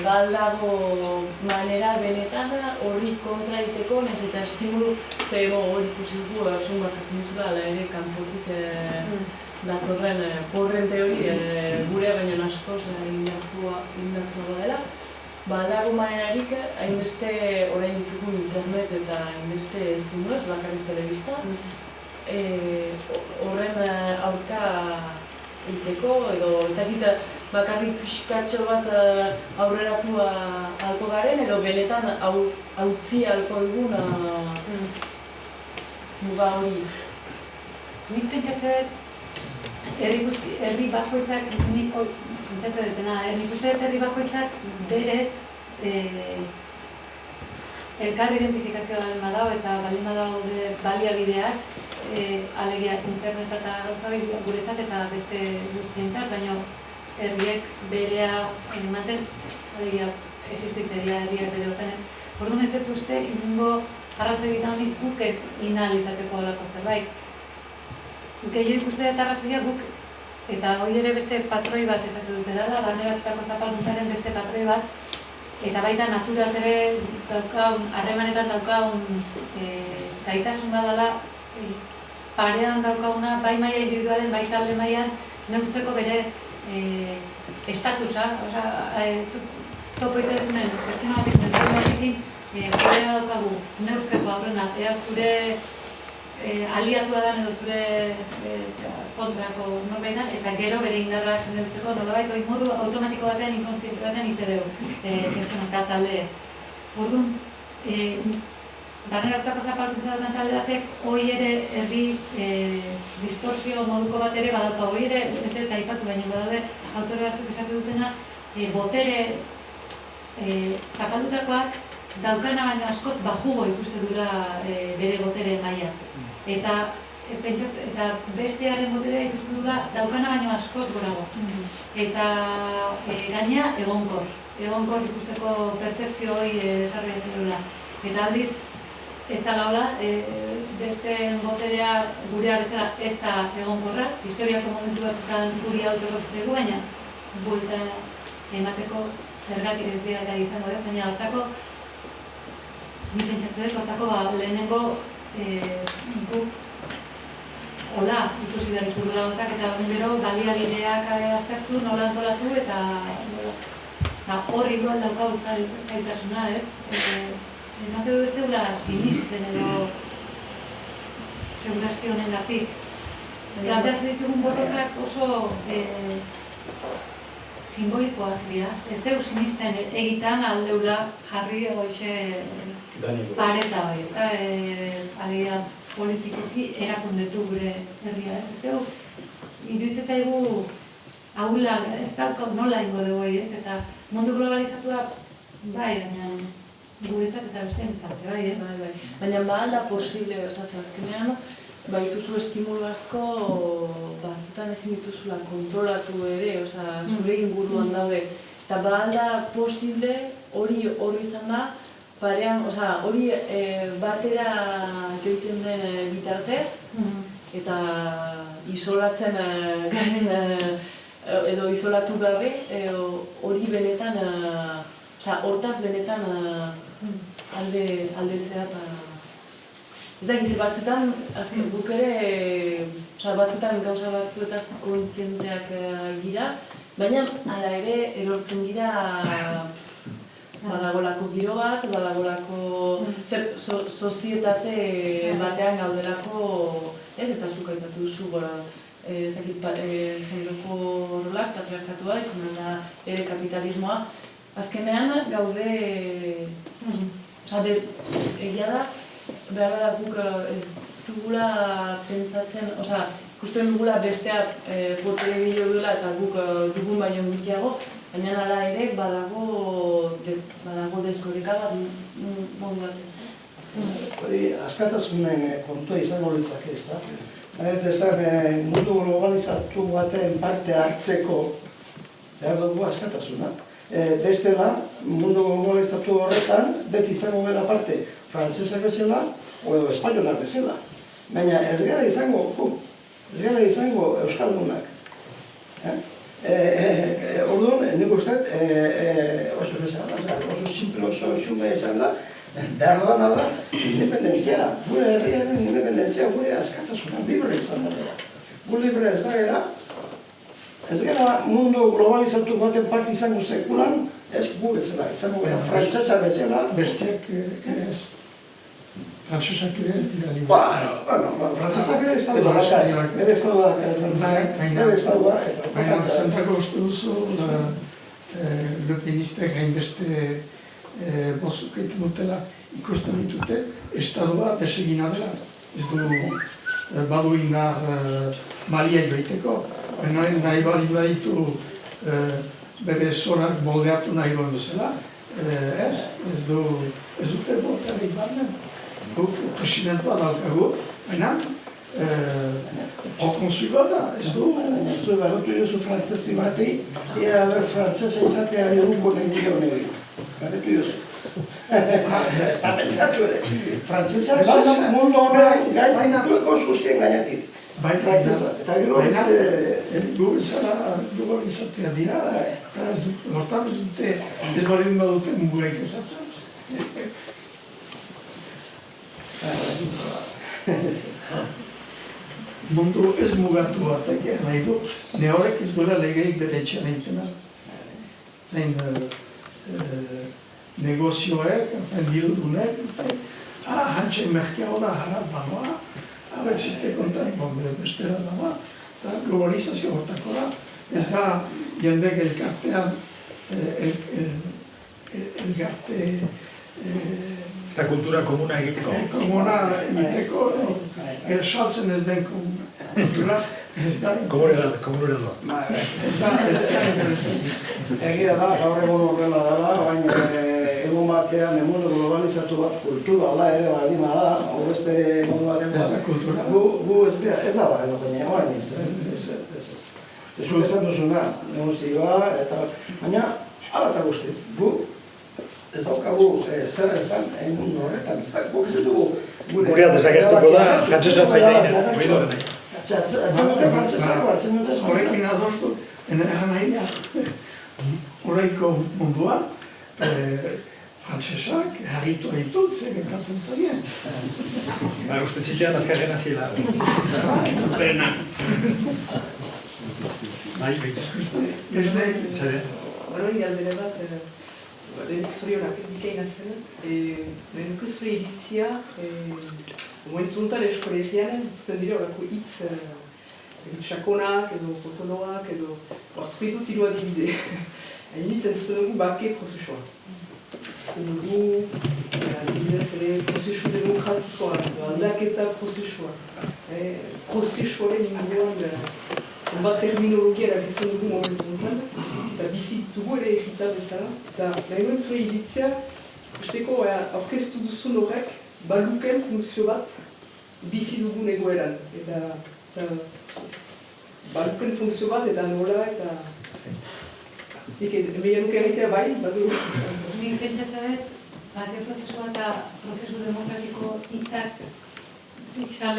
baldago manera benetan hori kontra egiteko, nahiz eta estimulu zego hori ikusi dugu, osun bat hartzen duzula, ala ere kanpotik datorren korrente hori gure baino askoz indartsua dela. Badago manerarik, hainbeste orain ditugun internet eta hainbeste estimulu, ez bakarrik telebista, horren aurka egiteko, edo ez dakit bakarrik pixkatxo bat aurreratu ahalko garen, edo benetan hautzi ahalko dugun muga hori. Nik pentsatzen herri bakoitzak, nik pentsatzen dutena, nik uste dut herri bakoitzak berez elkar identifikazioa badao eta baldin badaude baliabideak, alegia internet eta guretzat eta beste guztientzat, baina herriek berea ematen, alegia existitzeria herriak bere hortan ez. Orduan ez dut uste, inungo arrazoik honik guk ez inalizateko olako zerbait. Gehiago ikuste dut arrazoia guk, eta hori ere beste patroi bat esate dute dela, barneratutako zapalkuntzaren beste patroi bat, eta baita naturaz ere harremanetan daukagun gaitasun badala, parean daukaguna, bai maila individualen, bai talde mailan, neurtzeko bere estatusa, topo itezunen, pertsona batik mentzio batekin, parean daukagu neurtzeko aurrena, ea zure aliatua da edo zure kontrako norbaitan, eta gero bere indarrak neurtzeko nolabait hori modu automatiko batean, inkontziente batean izadeu pertsona eta talde. Orduan, barneratutako zapalkuntza duten talde batek, hori ere herri distorsio moduko bat ere badauka, hori ere, ez eta aipatu baino badaude autore batzuk esate dutena, botere zapaldutakoak daukana baino askoz bajugo ikuste dula bere botere maila. Eta bestearen boterea ikusten dula daukana baino askoz gorago. Eta gaina egonkor ikusteko pertzepzio hori desarrollatzen dula. Eta aldiz, ez da laula, beste boterea gurea bezala ez da egonkorra, historiako momentu batzutan guri autokotzeko, baina buelta emateko zergatik ez dira izango ez, baina hortako, ni pentsatzen dut, hortako lehenengo guk hola ikusi behar ditugula gauzak eta gero baliabideak aztertu, nola antolatu eta hor igual daukagu zailtasuna, ez? Emate du ez deula sinisten edo segurazki honengatik. Planteatzen ditugun borrokak oso simbolikoak dira. Ez deu sinisten egitan aldeula jarri egoixe pareta hori. Alegia politikoki erakundetu gure herria. Ez deu, iruditzen zaigu ahula, ez dauka nola ingo dugu ez, eta mundu globalizatua bai, baina guretzat eta beste entzate, bai, ez? Baina alda posible, azkenean, baituzu estimulu asko batzutan ezin dituzula kontrolatu ere, zure inguruan daude. Eta alda posible hori izan da, parean, hori batera joiten den bitartez, eta isolatzen garen, edo isolatu gabe, hori benetan, hortaz benetan aldetzea eta ez da gize batzutan, azken guk ere, batzutan gauza batzuetaz kontzienteak gira, baina hala ere erortzen gira badagolako giro bat, badagolako sozietate batean gaudelako, ez eta zuk aipatu duzu gora, jenderoko rolak, patriarkatua, izan da ere kapitalismoa. Azkenean gaude, egia da, behar da guk ez dugula pentsatzen, ikusten dugula besteak botere gehiago duela eta guk dugun baino gutiago, baina hala ere badago desoreka bat modu batez. Hori, askatasunen kontua izango litzake ez da. Eta esan, mundu globalizatu baten parte hartzeko behar dugu askatasuna. Bestela, mundu globalizatu horretan, beti izango gara parte frantzesak bezala, edo espainolak bezala. Baina ez gara izango euskaldunak. Orduan, nik uste, oso simple, oso xume izan da, behar dana da, independentzia, gure herriaren independentzia, gure askatasuna, libre izan da. gu libre ez gara, ez gara mundu globalizatu baten parte izango sekulan, ez gu bezala, izango gara, frantzesa bezala. Besteak ez, frantzesak ere ez dira libre. Frantzesak ere estatu da, bere estatu da, bere estatu da. Baina zentako uste duzu, Le Penistek hainbeste bozuk egiten dutela ikusten ditute, estadua desegina dela. Ez du badu indar malia joiteko, baina nahi bali baditu bere zorak moldeatu nahi duen duzela, ez dute bortarik barnen. Guk presidentua daukagu, baina prokonsulua da, ez du. Zue barotu duzu frantzesi batei, ea frantzesa izatea egungo nenguio nire. Barotu duzu. Eta pentsatu ere, frantzesa bezala mundu honen gainatueko guztien gainatik. Frantzesa, eta gero gu bezala dugu izatea dira, eta ez dut, hortan ez dute, ez bali dute mugaik esatzen. Mundu ez mugatu batek nahi du, ne horrek ez duela legeik bere etxean egitena. Zain negozioek, dirudunek, hantxe merkea hona harrat banoa, abetzizte kontan, bestera dagoa, eta globalizazio hortako da, ez da jendek elkartean, elkarte Eta kultura komuna egiteko. Komuna egiteko, saltzen ez den kultura, ez da... Komunera doa. Ez da, egia da, gaur egun horrela dela, baina egun batean emun globalizatu bat kultura ala ere badima da, hau beste modu baten ez da kultura. Gu ez da edo baina, baina ez. Zu esan duzuna, negozioa, eta baina, ala eta guztiz, gu ez daukagu zer esan egun horretan, ez da, guk ez dugu... Gurea desagertuko da, frantzesa zaiteinen, hori dure nahi. Zer dute frantzesako, zer dute Horrekin ados dut, egan nahi da, horreiko munduan, frantzesak harritu haitut, zer gertatzen zarien. Uste zitean azkarren aziela. Pena. Bai, bai. Hori galdera bat, lehenik zorionak dikaina zen, lehenik zure iritzia, momentzuntan eskolegianen, zuten dira horako hitz sakonak edo potoloak edo hartuko ditut hiru adibide. Hainitzen zuten dugu bake prozesua. Zuten dugu, adibidez ere prozesu demokratikoa, aldaketa prozesua. Prozesuaren inguruan zenbat terminologia erabiltzen dugu momentuntan, eta bizi ditugu ere egitza bezala. Eta nahi zure iritzia, usteko aurkeztu duzun horrek, baluken funtzio bat bizi dugun egoeran. Eta baluken funtzio bat eta nola eta... Meia nuke erritea bai, badu... Nik pentsatzen dut, bake prozesua eta prozesu demokratiko hitzak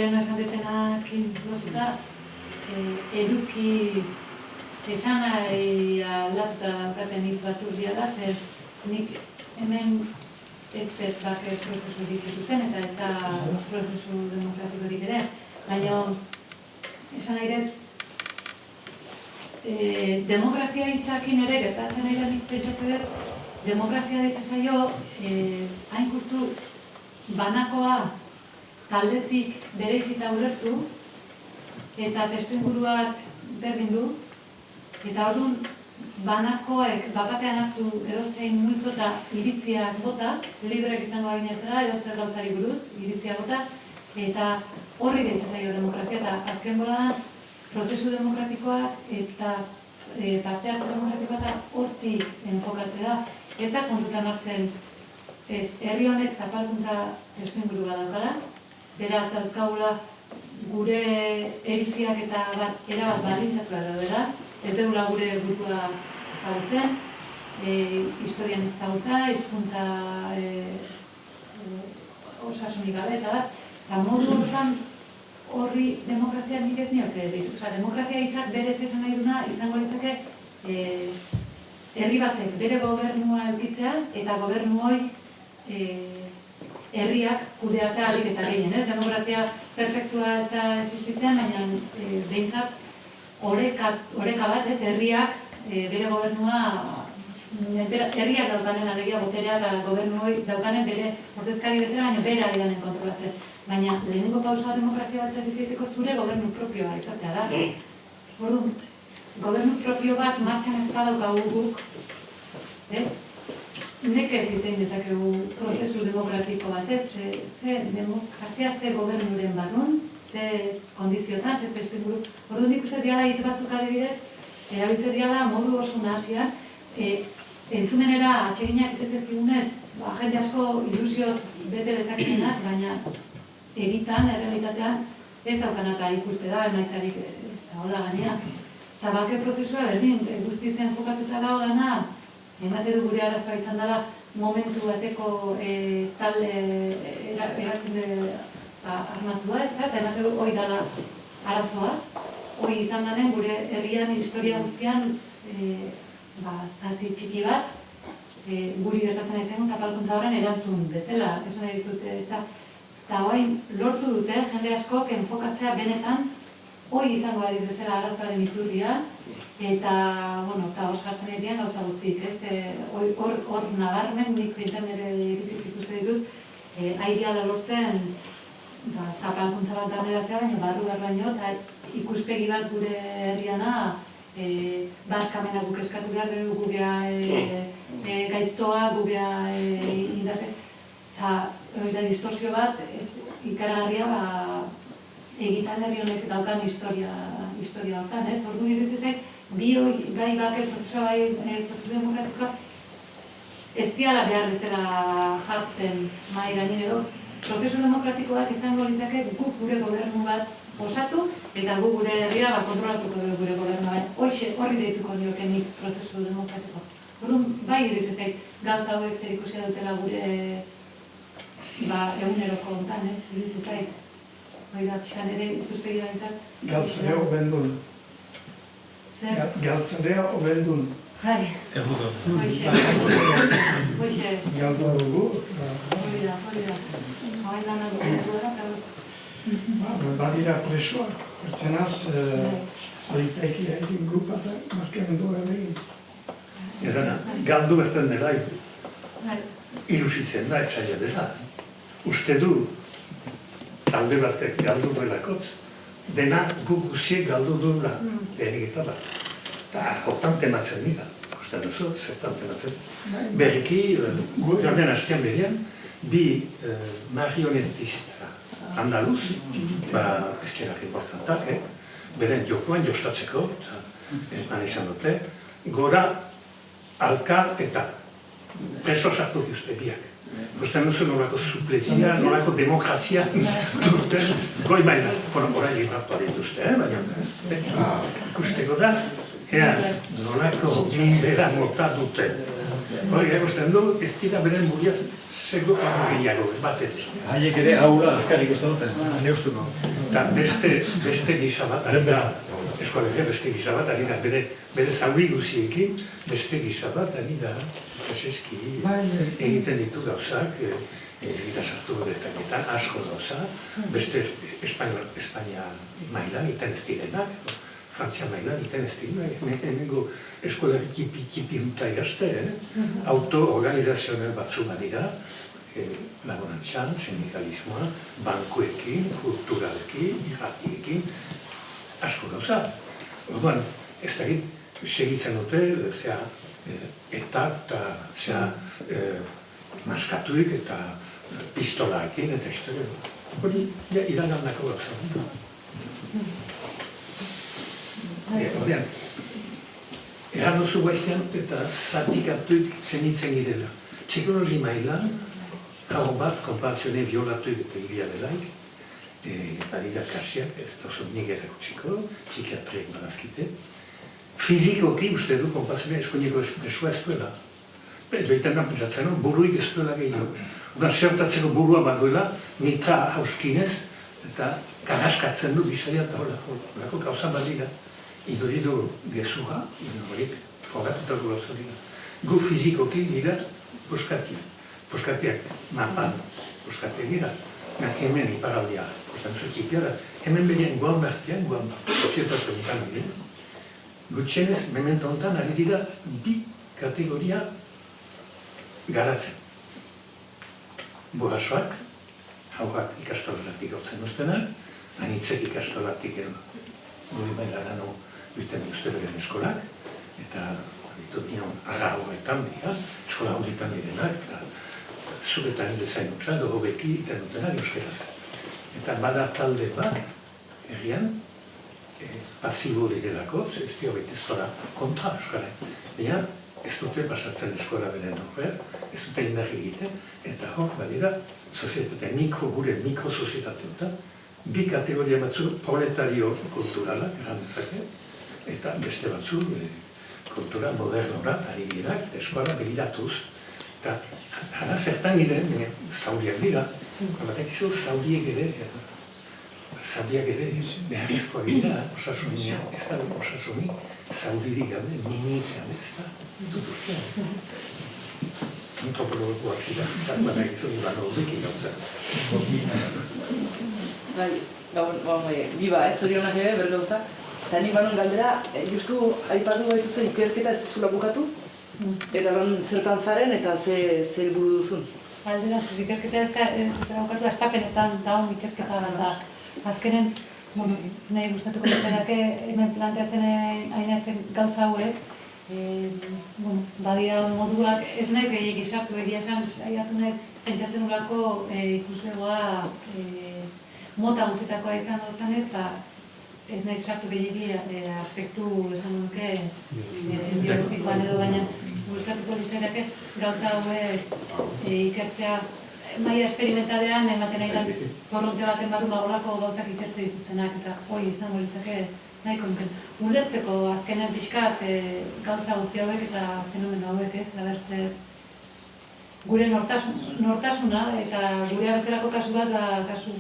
lehen esan detenakin lotuta, edukiz esanai aldatuta daukaten hitz batzuk dira da, zer nik hemen ez bake prozesu dituzten eta ez da prozesu demokratikorik ere, baina esan nahi dut demokrazia hitzakin ere gertatzen nahi da nik pentsatzen dut, demokrazia ditza zaio hain justu banakoa taldetik bereizita ulertu eta testuinguruak berdin du, eta orduan banakoek bapatean hartu edozein multzo eta iritziak bota, libreak izango gainezera edozer gauzari buruz, iritzia bota, eta horri deitzen zaio demokrazia, eta azken boladan prozesu demokratikoak eta parte hartze demokratikoa eta hortik enfokatzea da. Ez da kontutan hartzen herri honek zapalkuntza testuinguru bat daukala, beraz dauzkagula gure eritziak eta erabat baldintzatuak daudela, ez dugula gure burua ezagutzen, historian ezagutza, hizkuntza osasunik gabe eta modu horretan horri demokrazia nik ez nioke ditu. Demokrazia hitzak berez esan nahi duna izango litzake herri batek bere gobernua edukitzea eta gobernu hori herriak kudeatzea ahalik eta gehien, ez? Demokrazia perfektua ez da existitzen, baina behintzat oreka bat, ez? Herriak bere gobernua, herriak daukanen alegia boterea eta gobernuoi daukanen bere ordezkari bezala, baina bere ari ganen kontrolatzen. Baina lehenengo pausoa demokrazia bat egiteko zure gobernu propioa izatea da. Orduan, gobernu propio bat martxan ez badaukagu guk, ez? Nekez hitzein dezakegu prozesu demokratiko bat, ez? Ze demokrazia, ze gobernuren barrun, ze kondiziotan, ze testuinguru. Orduan nik uste diala hitz batzuk adibidez, erabiltzen diala modu oso nahasian, entzumenera atseginak ez ezkigunez, jende asko ilusioz bete dezaketenak, baina egitan, errealitatean, ez daukana eta ikuste da, emaitzarik ez da hola gainea. Eta bake prozesua berdin, guztizen enfokatuta dago dana, emate du gure arazoa izan dela momentu bateko talde erakunde armatua ez da, eta emate du hori dela arazoa, hori izan danen gure herrian, historia guztian, zati txiki bat, guri gertatzen aizengun zapalkuntza horren erantzun bezala, esan nahi dizute, ez da. Eta hori lortu dute, jende askok enfokatzea benetan, hori izango adiz bezala arazoaren iturria, eta hor sartzen egitean gauza guztik, ez? Hor nabarmen, nik bintzen ere iriziz ikuste ditut, aideala lortzen zapalkuntza bat garneratzea, baina barru-baino, eta ikuspegi bat gure herriana, barkamena guk eskatu behar dugu, gugea gaiztoa, gugea indarke, eta distorsio bat ikaragarria egitan herri honek daukan historia hortan, ez? Orduan iruditzen zait, bi gai bake prozesua, bai prozesu demokratikoa, ez diala behar bezala jartzen mahai gainen edo, prozesu demokratiko bat izango litzake guk gure gobernu bat osatu, eta guk gure herria kontrolatuko dugu gure gobernua. Horri deituko nioke nik prozesu demokratiko. Orduan, bai iruditzen zait, gauza hauek zer ikusia dutela gure eguneroko hontan, ez? Iruditzen zait. Hoi da, pixkan ere ikuspegi da bintzat. Galtzarea obendun. Zer? Galtzarea obendun. Bai. Errudo. Hoxe. Galdu dugu. Hori da. Hoi lan dugu da. Badira presoak, pertsenaz, alitaiki egin grupa da, markamendu egin. Ezana, galdu bertan dela, irusitzen da, etxaila dela. Uste du, alde batek galdu duelakotz, dena guk guziek galdu duela, denik eta bat. Eta hortan tematzen dira, uste duzu, zertan tematzen. Berriki, joan hastean berean, bi marionetista andaluz, esterak importantak, beren jokoan jostatzeko, eta izan dute, gora alka eta preso sartu dituzte biak. Usten duzu nolako suplezia, nolako demokrazia duten goi maila. Horai libratu dituzte, baina ikusteko da, nolako mindera mota duten. Hori usten du, ez dira beren buriaz sego gehiago bat edo. Haiek ere haula azkar ikusten duten, neustuko. Eta beste gisa bat, ari da, eskoalegia beste gisa bat, ari da, bere zauri guziekin, beste gisa bat, ari da, eseski egiten ditu gauzak, irasartu detenetan, asko gauza, beste Espainia mailan iten ez direnak, Frantzia mailan iten ez direnak, hemengo eskolari kipi hunta jazte, auto-organizazionel batzu badira, laborantzan, sindikalismoa, bankuekin, kulturalki, irratiekin, asko gauza. Orduan, ez dakit, segitzen dute, eta maskatuik eta pistolaekin eta historia. Hori, iragandako gauza. Horrean, eran duzu guaiztean eta zatikatuik zenitzen girela. Psikologi mailan, hau bat, konparazione violatuik eta hilia delaik, badira kasiak, ez da oso nik erakutsiko, psikiatriek badazkite. Fizikoki uste du konparazione eskoneko esua ez duela. Joiten da pentsatzen, buruik ez duela gehiago. Odan, zertatzeko burua bat duela, mitra hauskinez, eta karaskatzen du bisaia eta horako gauza badira. Idori du gezua, horiek fogatutako gauza dira. Gu fizikoki dira puskatiak. Puskatiak mapan Euskategira, hemen iparaldia, ikusten zu txipiora, hemen behien guan behtian, guan sozietatea untan egin. Gutxenez, memento honetan, ari dira bi kategoria garatzen. Burasoak, haurrak ikastolatik gautzen duztenak, anitzek ikastolatik guri maila lano biten guzteberen eskolak, eta ditut nion arra horretan dira, eskola horretan direnak, eta zuretan hile zain utza, edo hobeki iten dutenak euskeraz. Eta bada talde bat, herrian, pasibo direlako, ez dio baita eskola kontra euskara. Baina, ez dute pasatzen eskola beren horre, ez dute indar egiten, eta hor, badira, sozietate, gure mikrosozietate bi kategoria batzu proletario kulturala, eran dezake, eta beste batzu kultura modernora, ari girak, eta eskola begiratuz. Eta, hara zertan gire, zauriak dira, batek izo zauriek ere, beharrezkoa gira, osasunia, ez da osasuni, zauririk gabe, minik gabe, ez da, dut uste. Antropologoak zira, ez batak izo niban horreki gauza. Bai, biba, ez zorionak ere, bergauza. Eta nik banon galdera, justu aipatu baituzu ikerketa ez duzula bukatu, eta zertan zaren eta zer buru duzun. Aldera, ikerketa ez dutela bukatu, astapenetan daun ikerketa da. Azkenen, nahi gustatuko dutzenake, hemen planteatzen ainazen gauza hauek, badira moduak, ez naiz gehiagik sartu egia esan, saiatu naiz pentsatzen urako ikuslegoa mota guztietakoa izango zanez, eta ez naiz sartu gehiagik aspektu esan nuke biologikoan edo, baina gustatuko ditzenake gauza hauek ikertzea maila esperimentalean ematen nahitan korronte baten barun bagolako gauzak ikertze dituztenak, eta hoi izango litzake nahiko nuken. Ulertzeko azkenen pixkat gauza guzti hauek eta fenomeno hauek ez, abertze gure nortasuna eta gure bezalako kasu bat da kasu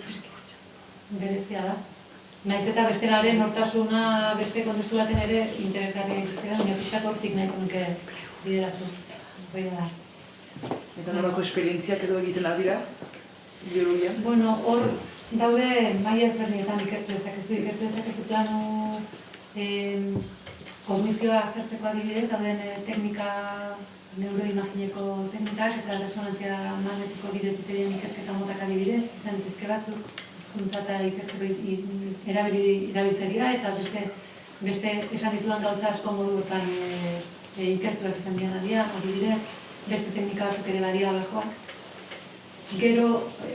berezia da. Naiz eta bestelaren nortasuna beste kontestu baten ere interesgarria ikustea, baina pixkat hortik nahiko nuke bideraztu. Eta nolako esperientziak edo egiten aldira, biologian? Bueno, hor daude maila ezberdinetan ikertu dezakezu plano kognizioa aztertzeko adibidez, dauden teknika, neuroimagineko teknikak eta resonantzia magnetiko bidez iterien ikerketa motak adibidez, izan dituzke batzuk, hizkuntza eta ikertzeko erabiltzeria eta beste esan ditudan gauza asko moduetan ikertuak izan dian adibidez, beste teknika batzuk ere badia alakoak. Gero,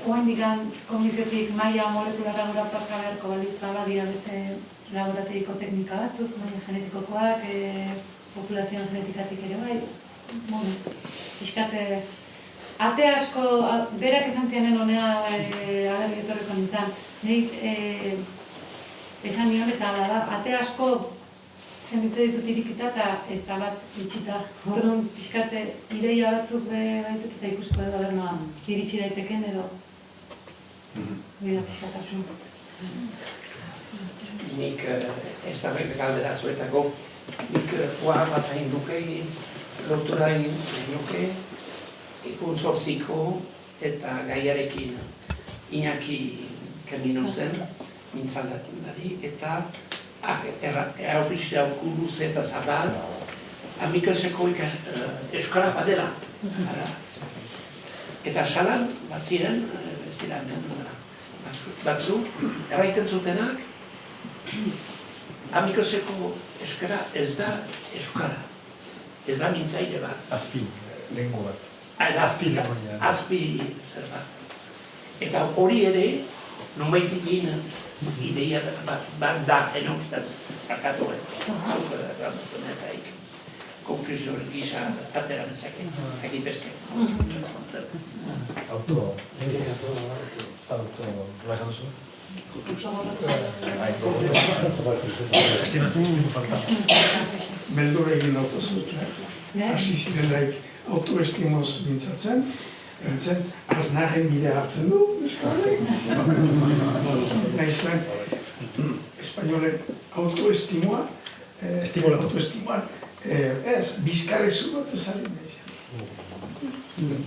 oaindikan kogniziotik maila molekularra gura pasa beharko balitza badira beste laborategiko teknika batzuk, maila genetikokoak, populazioan genetikatik ere bai. Pixkat, ate asko, berak esan zianen honea agerri etorreko nintzen, nik esan nion eta da, ate asko zenbitze ditut irikita eta bat itxita. Orduan, pixkat, ideia batzuk baitut eta ikusko edo bernoa iritsi daiteken edo bida pixkat asun. Nik ez da galdera zuetako, nik hoa bat hain duke, lotura egin nuke, ikuntzortziko eta gaiarekin Iñaki Camino zen, mintzaldatzen dari, eta aurrizia luze eta zabal, amikelseko euskara badela. Eta salan, baziren, batzu, erraiten zutenak, amikelseko euskara ez da euskara, ez da mintzaile bat. Azpi, lengo bat. Azpi zer bat. Eta hori ere, nonbait egin ideia bat da, enostaz, akatuen. Konklusio gisa atera dezake, hagi beste. Auto, lagan duzu? Estimatzen falta. Beldur egin autozut, hasi zirelaik autoestimoz mintzatzen, Zen, aznaren bide hartzen du, eskanek. Nahi zuen, espainolen autoestimoa, autoestimoan, ez, bizkarrezu bat ezaren nahi zen.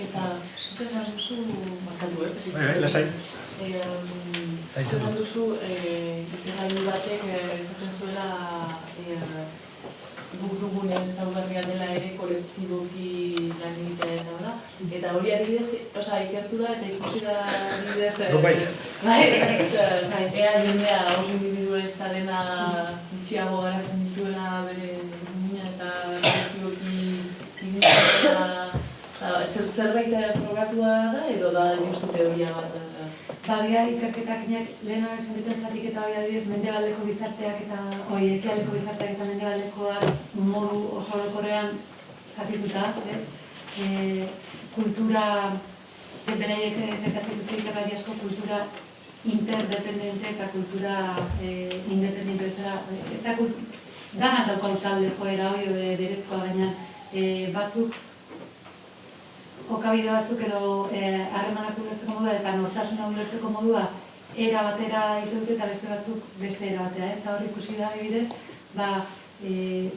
Eta, zuk esan duzu, markatu ez? Lasai. Esan duzu, ikergailu batek esaten zuela guk dugun ezaugarria dela ere kolektiboki lan egitea eta hola. Eta hori adibidez, ikertu da eta ikusi da adibidez... Ea jendea oso individualista dena gutxiago garatzen dituela bere mina eta kolektiboki egitea. Zerbait frogatua da edo da justu teoria bat? Badia ikerketak lehen hori esan zatiketa hori adibidez mendebaldeko gizarteak eta ekialdeko gizarteak eta mendebaldekoak modu oso orokorrean zatituta, kultura, beraiek esertatzen dute ikerlari asko kultura interdependente eta kultura independente bezala. Ganak daukau talde joera hori berezkoa, baina batzuk jokabide batzuk edo harremanak ulertzeko modua eta nortasuna ulertzeko modua era batera egiten dute eta beste batzuk beste era batera. Eta hor ikusi da adibidez,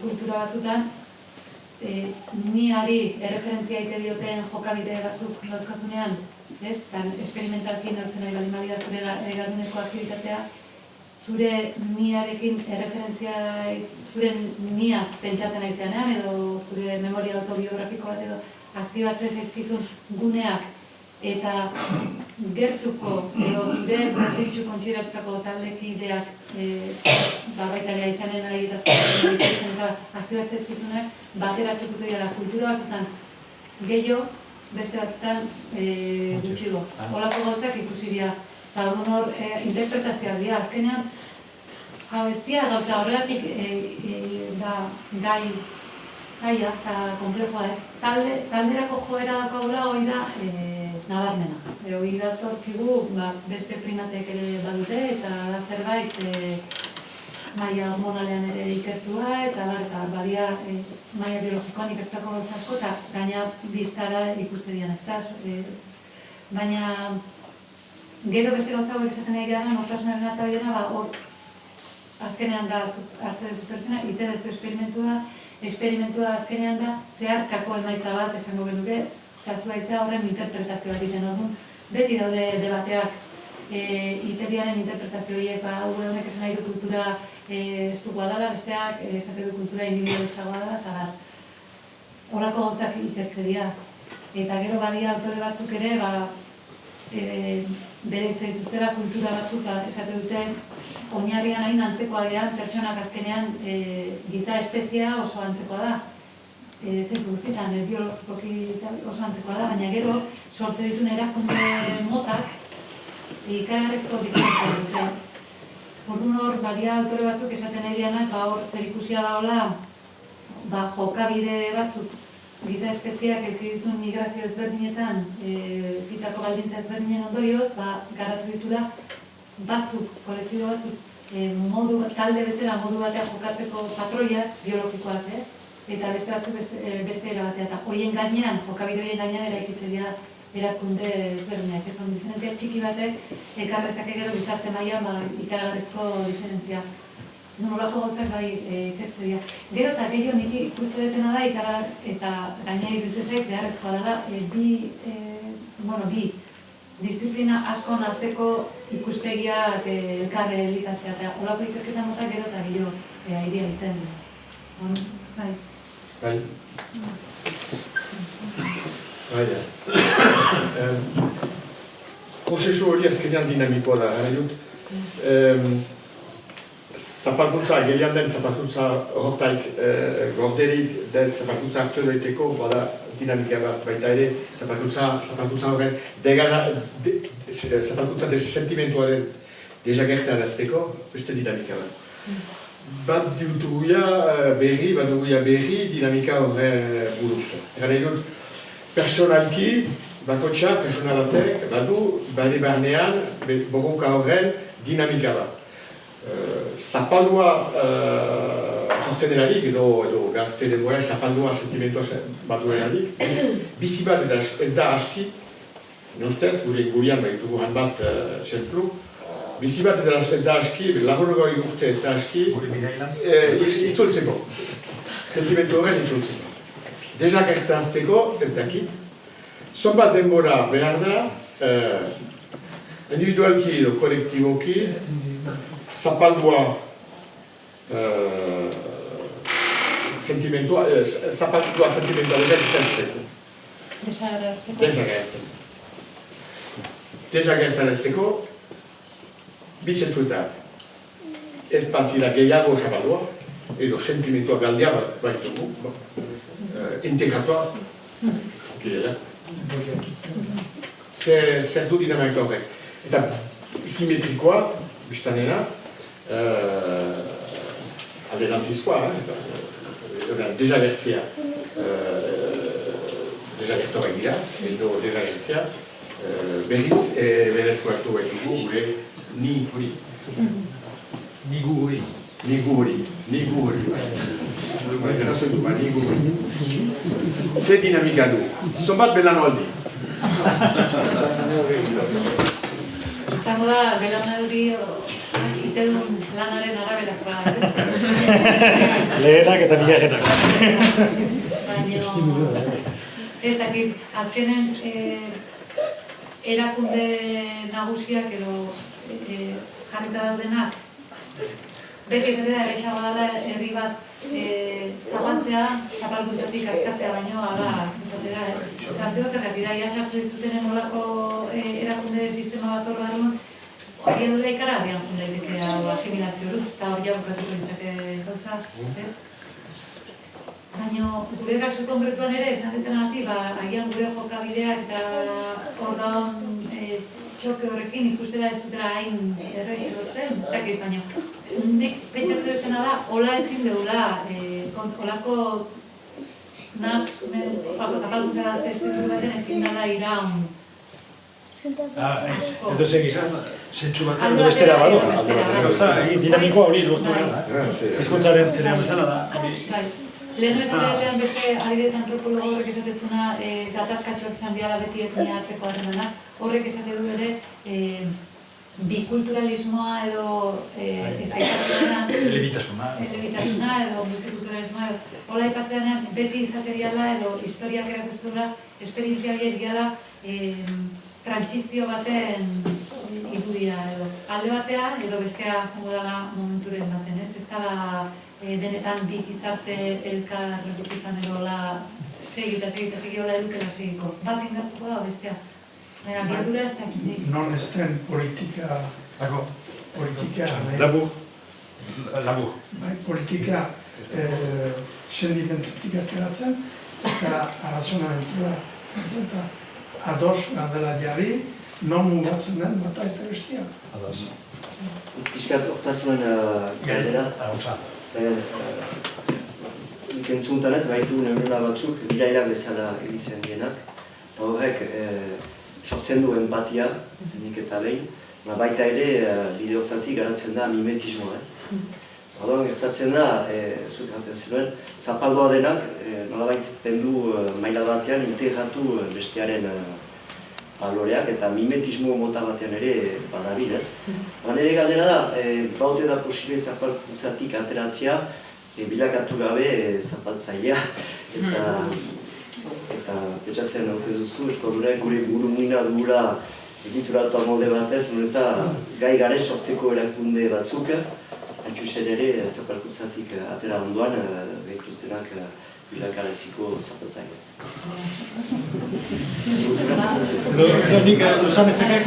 kultura batzutan niari erreferentzia egiten dioten jokabide batzuk dauzkazunean, esperimentalki neurtzen nahi baldin badira zure garuneko aktibitatea, zure niarekin erreferentzia, zure niaz pentsatzen ari zenean edo zure memoria autobiografiko bat edo aktibatzen zaizkizun guneak eta gertuko edo zure berdintxu kontxiratutako taldekideak baitaria izanen ari eta aktibatzen zaizkizunak batera txukutu dira kultura batzutan gehiago, beste batzutan gutxigo. Olako gauzak ikusi dira. Eta hor interpretazioak dira. Azkenean, ez dira gauza horretik gai zaila eta komplexua ez. Talderako joera daukagula hori da nabarmena. Hori datorkigu beste primateek ere badute eta da zerbait maila hormonalean ere ikertua eta badia maila biologikoan ikertuako gauza asko eta gaina biztara ikuste dian. Baina gero beste gauza horiek esaten nahi gara, nortasunaren eta hori dena, azkenean da hartzen duzu pertsona, iten ez du esperimentua azkenean da zeharkako emaitza bat esango genuke, kazua izan horren interpretazioa egiten orduan. Beti daude debateak iteriaren interpretazio horiek, gure honek esan nahi du kultura estukoa dela, besteak esate du kultura individualistagoa dela, eta horako gauzak ikertze dira. Eta gero badia autore batzuk ere, bere dituztera kultura batzuk esate dute oinarrian hain antzekoa dira, pertsonak azkenean giza espeziea oso antzekoa da. Zentzu guztietan, biologikoki oso antzekoa da, baina gero sortze dituen erakunde motak ikaragarrizko diferentzia dute. Orduan hor, badia autore batzuk esaten nahi dianak, hor zer ikusia dagoela jokabide batzuk giza espeziak dituen migrazio ezberdinetan, bizako baldintza ezberdinen ondorioz, garatu ditula batzuk, kolektibo batzuk, talde bezala modu batean jokatzeko patroiak biologikoak, eta beste batzuk beste era batean. Eta horien gainean, jokabide horien gainean eraikitze dira erakunde ezberdinak. Ez on diferentzia txiki batek, ekarrezake gero gizarte mailan ikaragarrizko diferentzia. Nolako gauzak ikertze dira. Gero eta gehiago nik ikuste dutena da, eta gainera iruditzen zait beharrezkoa dela, bi disiplina askon arteko ikuspegiak elkarre elikatzea, eta olako ikerketa mota gero eta gehiago airea egiten. Bai. Prozesu hori azkenean dinamikoa da, gara dut. Zapalkuntza, gelian den zapalkuntza horretaik gorderik den zapalkuntza hartu daiteko, bada dinamika bat baita ere, zapalkuntza horren zapalkuntza sentimentuaren dejagertan azteko, beste dinamika bat. Bat dutuguia berri dinamika horren buruz. Gara dut, personalki, bakotxa, personalatek, badu, bade barnean, borroka horren dinamika bat. Zapaldua sortzen delarik, edo gazte denbora, zapaldua sentimentua bat duelarik, bizi bat ez da aski, nostez, gurean baitugu han bat txemplu, bizi bat ez da aski, laborogoi urte ez da aski, itzultzeko, sentimentu horren itzultzeko. Deja gertazteko, ez dakit, zonbat denbora behar da, individualki edo kolektiboki, zapaldua sentimentua desagertarazteko. Desagertarazteko, bi zentzuetan, ez bazira gehiago zapaldua, edo sentimentua galdea bat dugu, integratua, zer du dinamika horrek. Eta simetrikoa, biztanena, alderantzizkoa, desagertoak dira, edo desagertzea, berriz berezko hartu baitugu gure ni hori. Nigu hori. Nigu hori. Ze dinamika du. Zonbat belanaldi. Izango da, belanaldi itedun lanaren araberakoa. Lehenak eta bigarrenak. Baina, ez dakit, azkenen erakunde nagusiak edo jarrita daudenak, beti esatea errexago dela herri bat zapaltzea, zapalkuntzatik askatzea baino, ala, esatera, zergatik da, ia sartu dizutenen olako erakunde sistema bat horra darun, hori edo daikara, agian daiteke asimilazio hori, eta hori jau bukatuko ditzake gauza, ez? Baina, gure kasu konkretuan ere, esan detenagatik, agian gure jokabideak eta hor daun txoke horrekin ikustela ez dutela hain errexi lotzen, ez dakit, baina nik pentsatzen dutena da, hola ezin deula, holako zapalkuntza bat testu baten ezin dela iraun. Edo segizan, zentsu batean edo bestera badoa. Dinamikoa hori lortu gara. Hizkuntzaren zerean bezala da. Lehen ez beste adibidez antropologo horrek esatetzuna gatazkatxoak izan dira beti etnia arteko harremanak, horrek esate du ere bikulturalismoa edo elebitasuna edo multikulturalismoa hola aipatzean beti izate diala edo historiak erakustuela esperientzia horiek diala trantsizio baten irudia edo alde batea edo bestea jongo dela momenturen baten, ez dela benetan bi gizarte elkar repetitzen edo segi hola edukela segiko. Bat indartuko da bestea. Abiadura ez dakit. Non ez den politika... Labur. Politika sendimentutik ateratzen eta arrazonamentua eta ados gandela jarri non mugatzen den bata eta bestia. Piskat hortazuen galdera. Zer, entzuntan ez, baitu neurela batzuk, bilaira bezala egiten dienak. Eta horrek sortzen du empatia, nik eta behin, baita ere bide hortatik garatzen da mimetismoa ez. Orduan gertatzen da, zuk erraten zenuen, zapaldua denak nolabait tendu maila batean integratu bestearen baloreak eta mimetismo mota batean ere badabil ez. Nire galdera da, baute da posible zapalkuntzatik ateratzea bilakatu gabe zapaltzailea eta pentsatzen haute duzu, eskorurek gure burumuina dugula egituratu molde batez, eta gai garen sortzeko erakunde batzuk, haintxuzen ere zapalkuntzatik atera ondoan behituztenak bilakaraziko zapaltzailea. Nik duzan ezakak,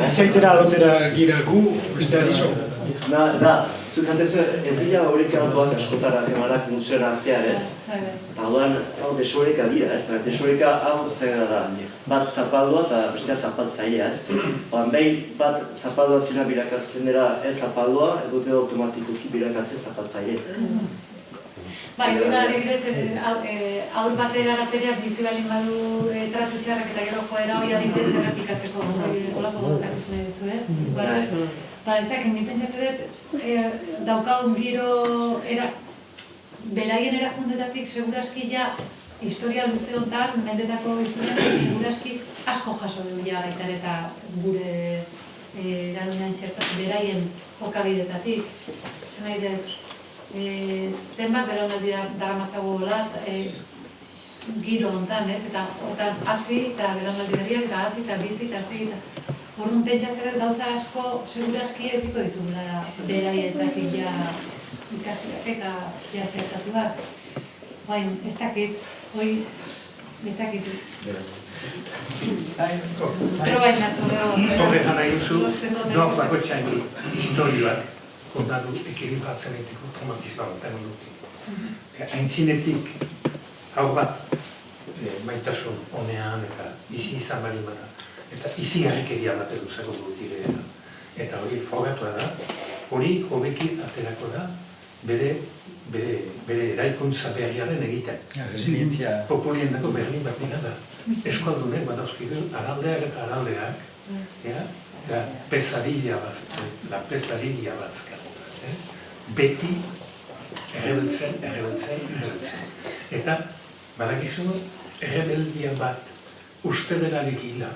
izaitera alotera gira gu, besteari so. Da, zuk jantezu ez dira horrekatuak askotara emanak muzioen artean ez. Eta hauan, desoreka dira ez, desoreka hau zaila da. Bat zapaldua eta bestea zapaltzailea ez. Behin bat zapaldua zena bilakatzen dira ez zapaldua, ez dute automatikoki bilakatzen zapaltzaile. Bai, hori da, adibidez, aur bat garatereak bizi balin badu tratu txarrak eta gero joera hori adibidez errepikatzeko. Olako gauzak izan duzu, ez? Ezak, nik pentsatzen dut, daukagun giro beraien erakundetatik seguraski ja historia luze honetan, mendetako historia seguraski asko jaso dugu ja baita eta gure erarunean txertatu beraien jokabidetatik. Zenbait zenbat belaunaldi daramatzago hola, giro hontan, ez? Eta hazi eta belaunaldi berriak eta hazi eta bizi eta segi eta orduan pentsatzen gauza asko seguraski edukiko ditugula beraietatik ja ikasiak eta zehatatuak. Baina ez dakit, ez dakit. Proba izango Horretan nahi duzu, doak bakotxain historioak kontatu ekilibratzen egiteko traumatismoa batean dute. Aintzinetik, hau bat, maitasun honean eta bizi izan bali bada. Eta izi harrikeria bat eduzako dutik eta hori fogatua da, hori hobeki aterako da bere eraikuntza berriaren egiten. Resilientzia. Populiendako berdin bat dira da. Eskualdunek badauzkidu araldeak eta araldeak, la pesadilla bazka. Beti errebeltzen. Eta badakizu errebeldia bat uste delarik hila,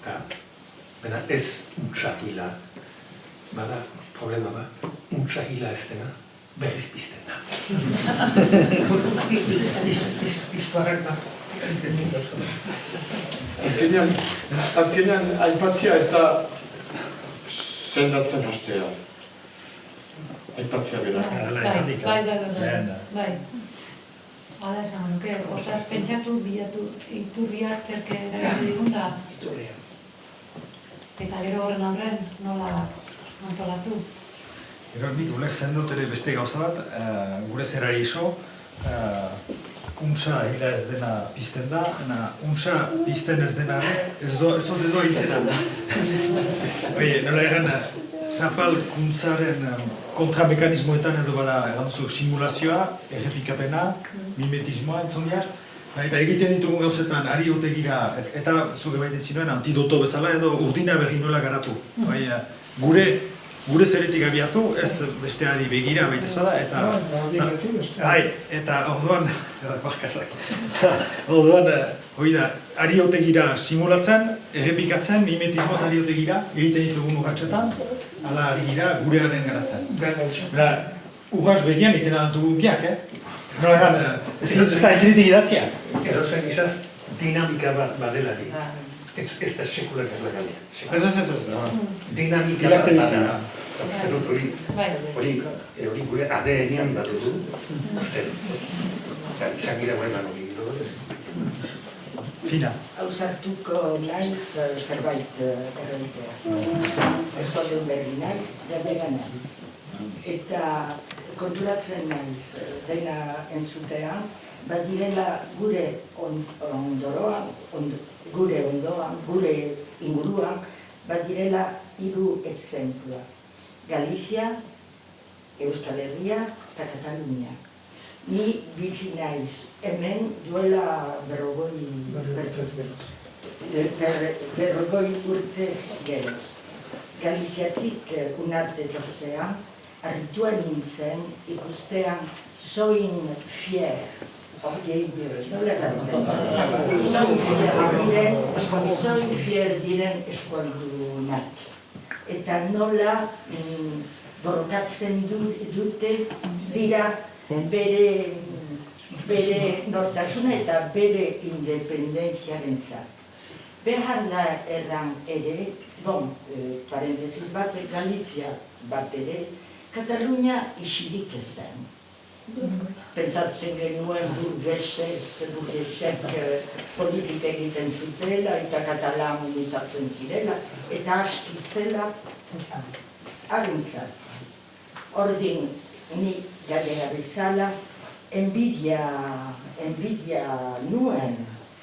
eta ez untsak hila, bada problema bat, untsak hila ez dena, berriz pizten da. Izparrak da. Azkenean, aipatzia ez da sendatzen hastea. Aipatzia bera. Bai. Hala esan nuke, osaz pentsatu, bilatu, iturriak zerke eragin digun da. Eta gero horren aurren nola antolatu. Gero nik ulertzen dut ere beste gauza bat, gure zerari iso, untsa hila ez dena pizten da, untsa pizten ez dena ez dut doa hitzena. Nola egan, zapalkuntzaren kontramekanismoetan edo bada eganzu simulazioa, errepikapena, mimetismoa entzun behar. Eta egiten ditugun gauzetan ari otegira, eta zuge baiten zinuen antidoto bezala edo urdina berri nola garatu. Gure zeretik abiatu, ez besteari begira baitez bada, eta orduan, hori da, ari otegira simulatzen, errepikatzen, mimetismoaz ari otegira, egiten ditugun urratxetan, ala ari gira gurearen garatzen. Urratx begian egiten alantugu biak, ez da izenitik idatzia. Erozen izaz, dinamika bat badelarik. Ez da sekula gerlagalia. Ez. Dinamika bat badela. Uste dut hori gure ADN-ean bat dugu. Uste dut. Izan gira gure lan hori gero. Fina. Ausartuko naiz zerbait erraditea. Eskoldeun berri naiz, galdera naiz. Eta konturatzen naiz dena entzutean, badirela gure ondoan, gure inguruan, badirela 3 exemplua. Galizia, Euskal Herria eta Katalunia. Ni bizi naiz hemen duela berrogoi urtez geroz. Galiziatik unarte etortzean, harritua nintzen ikustean soin fier. Soin fier diren eskualdunak. Eta nola borrokatzen dute dira bere nortasuna eta bere independentziarentzat. Behar da erran ere, parentesis bat, Galizia bat ere, Katalunia isirik ezen. Pentsatzen genuen burgesek politika egiten zutela eta katalan unizatzen zirela eta aski zela harentzat. Ordin, ni galera bezala, enbidia nuen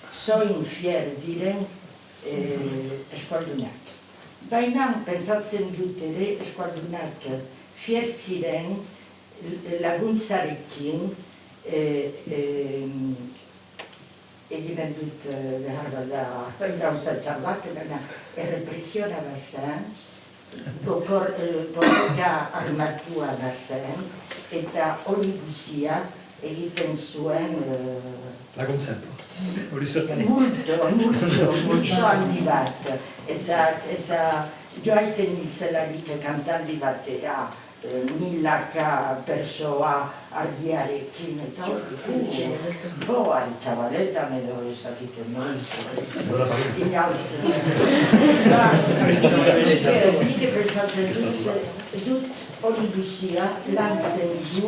soin fier diren eskualdunak. Baina pentsatzen dut ere eskualdunak fier ziren laguntzarekin egiten dut behar da gauza txarrak, errepresiona da zen, borroka armatua da zen, eta hori guzia egiten zuen laguntzen. Multzo handi bat, eta joaiten nintzelarik kantaldi batera, milaka persoa argiarekin eta txabaletan edo esakiten noiz. Nik pentsatzen dut hori duzia lantzen du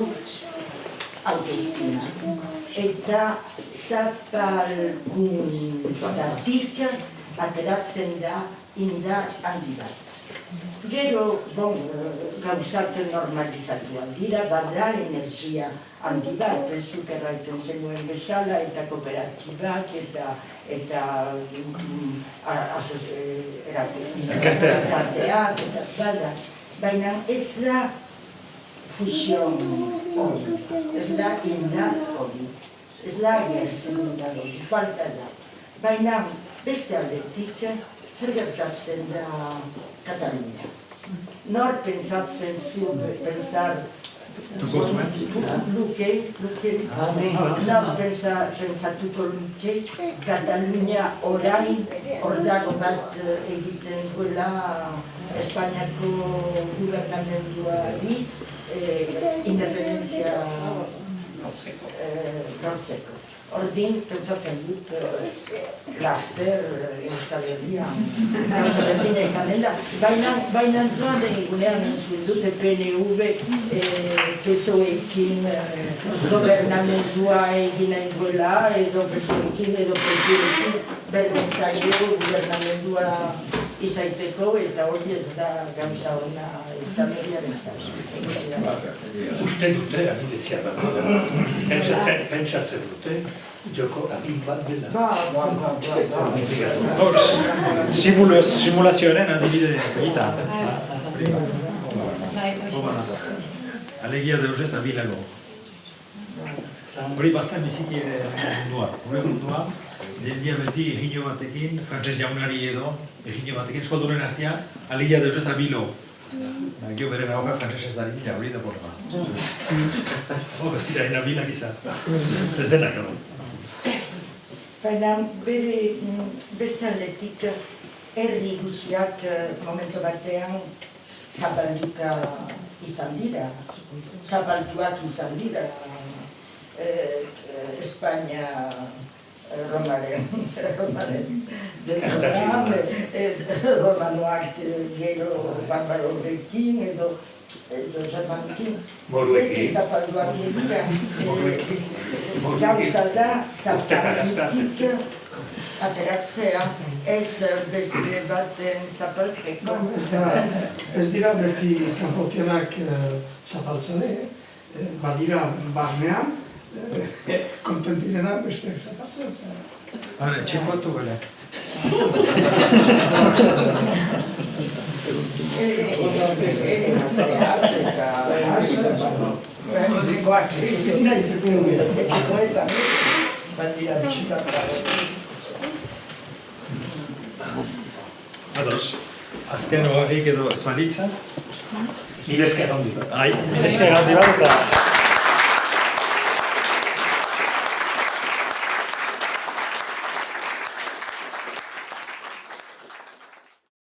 autoestima. Eta zapalkuntzatik ateratzen da indar handi bat. Gero, gauzak normalizatuak dira, bada energia handi bat, zuk erraiten zenuen bezala, eta kooperatibak, eta erakarteak, eta bada. Baina ez da fusion hori, ez da indar hori, ez da agertzen indar hori, falta da. Baina beste aldetik, zer gertatzen da Katalunia. Nor pentsatzen zu, nor pentsatuko luke, Katalunia orain hor dago bat egiten duela Espainiako gubernamenduari independentzia lortzeko. Ordin, pentsatzen dut, laster Euskal Herria. Euskal Herria izanen da. Baina doan denigunean entzun dute PNV PSOEkin gobernamendua egin nahi duela, edo PSOEkin edo PSOEkin berdin zaio gobernamendua izaiteko, eta hori ez da gauza hona Euskal Herriaren zaio. Uste dute, abidezia bat, pentsatzen dute, joko abin bat dela. Simulazioaren adibide egita. Alegia deusez abilago. Hori bazen biziki ere mundua. Hori mundua, jendia beti egino batekin, frantses jaunari edo, egino batekin eskolduren artean, alegia deusez abilo. Gio bere nagoa frantzesez dari dira, hori da problema. Ez dira inabilak izan. Ez denak, no? Baina beste aldetik herri guziak momentu batean zapalduka izan dira, zapalduak izan dira. Espainia Romaren Romanoak gero Barbaro horrekin edo Zapankin. Beti zapalduak dira. Gauza da zapaldutik ateratzea ez beste baten zapaltzeko. Ez dira beti kanpotianak zapaltzane, badira barnean, kontentirena besteak zapatzen. Txinkoatu gara. Ados, azken hogarrik edo ez balitza? Mila esker handi bat. Mila esker handi bat eta...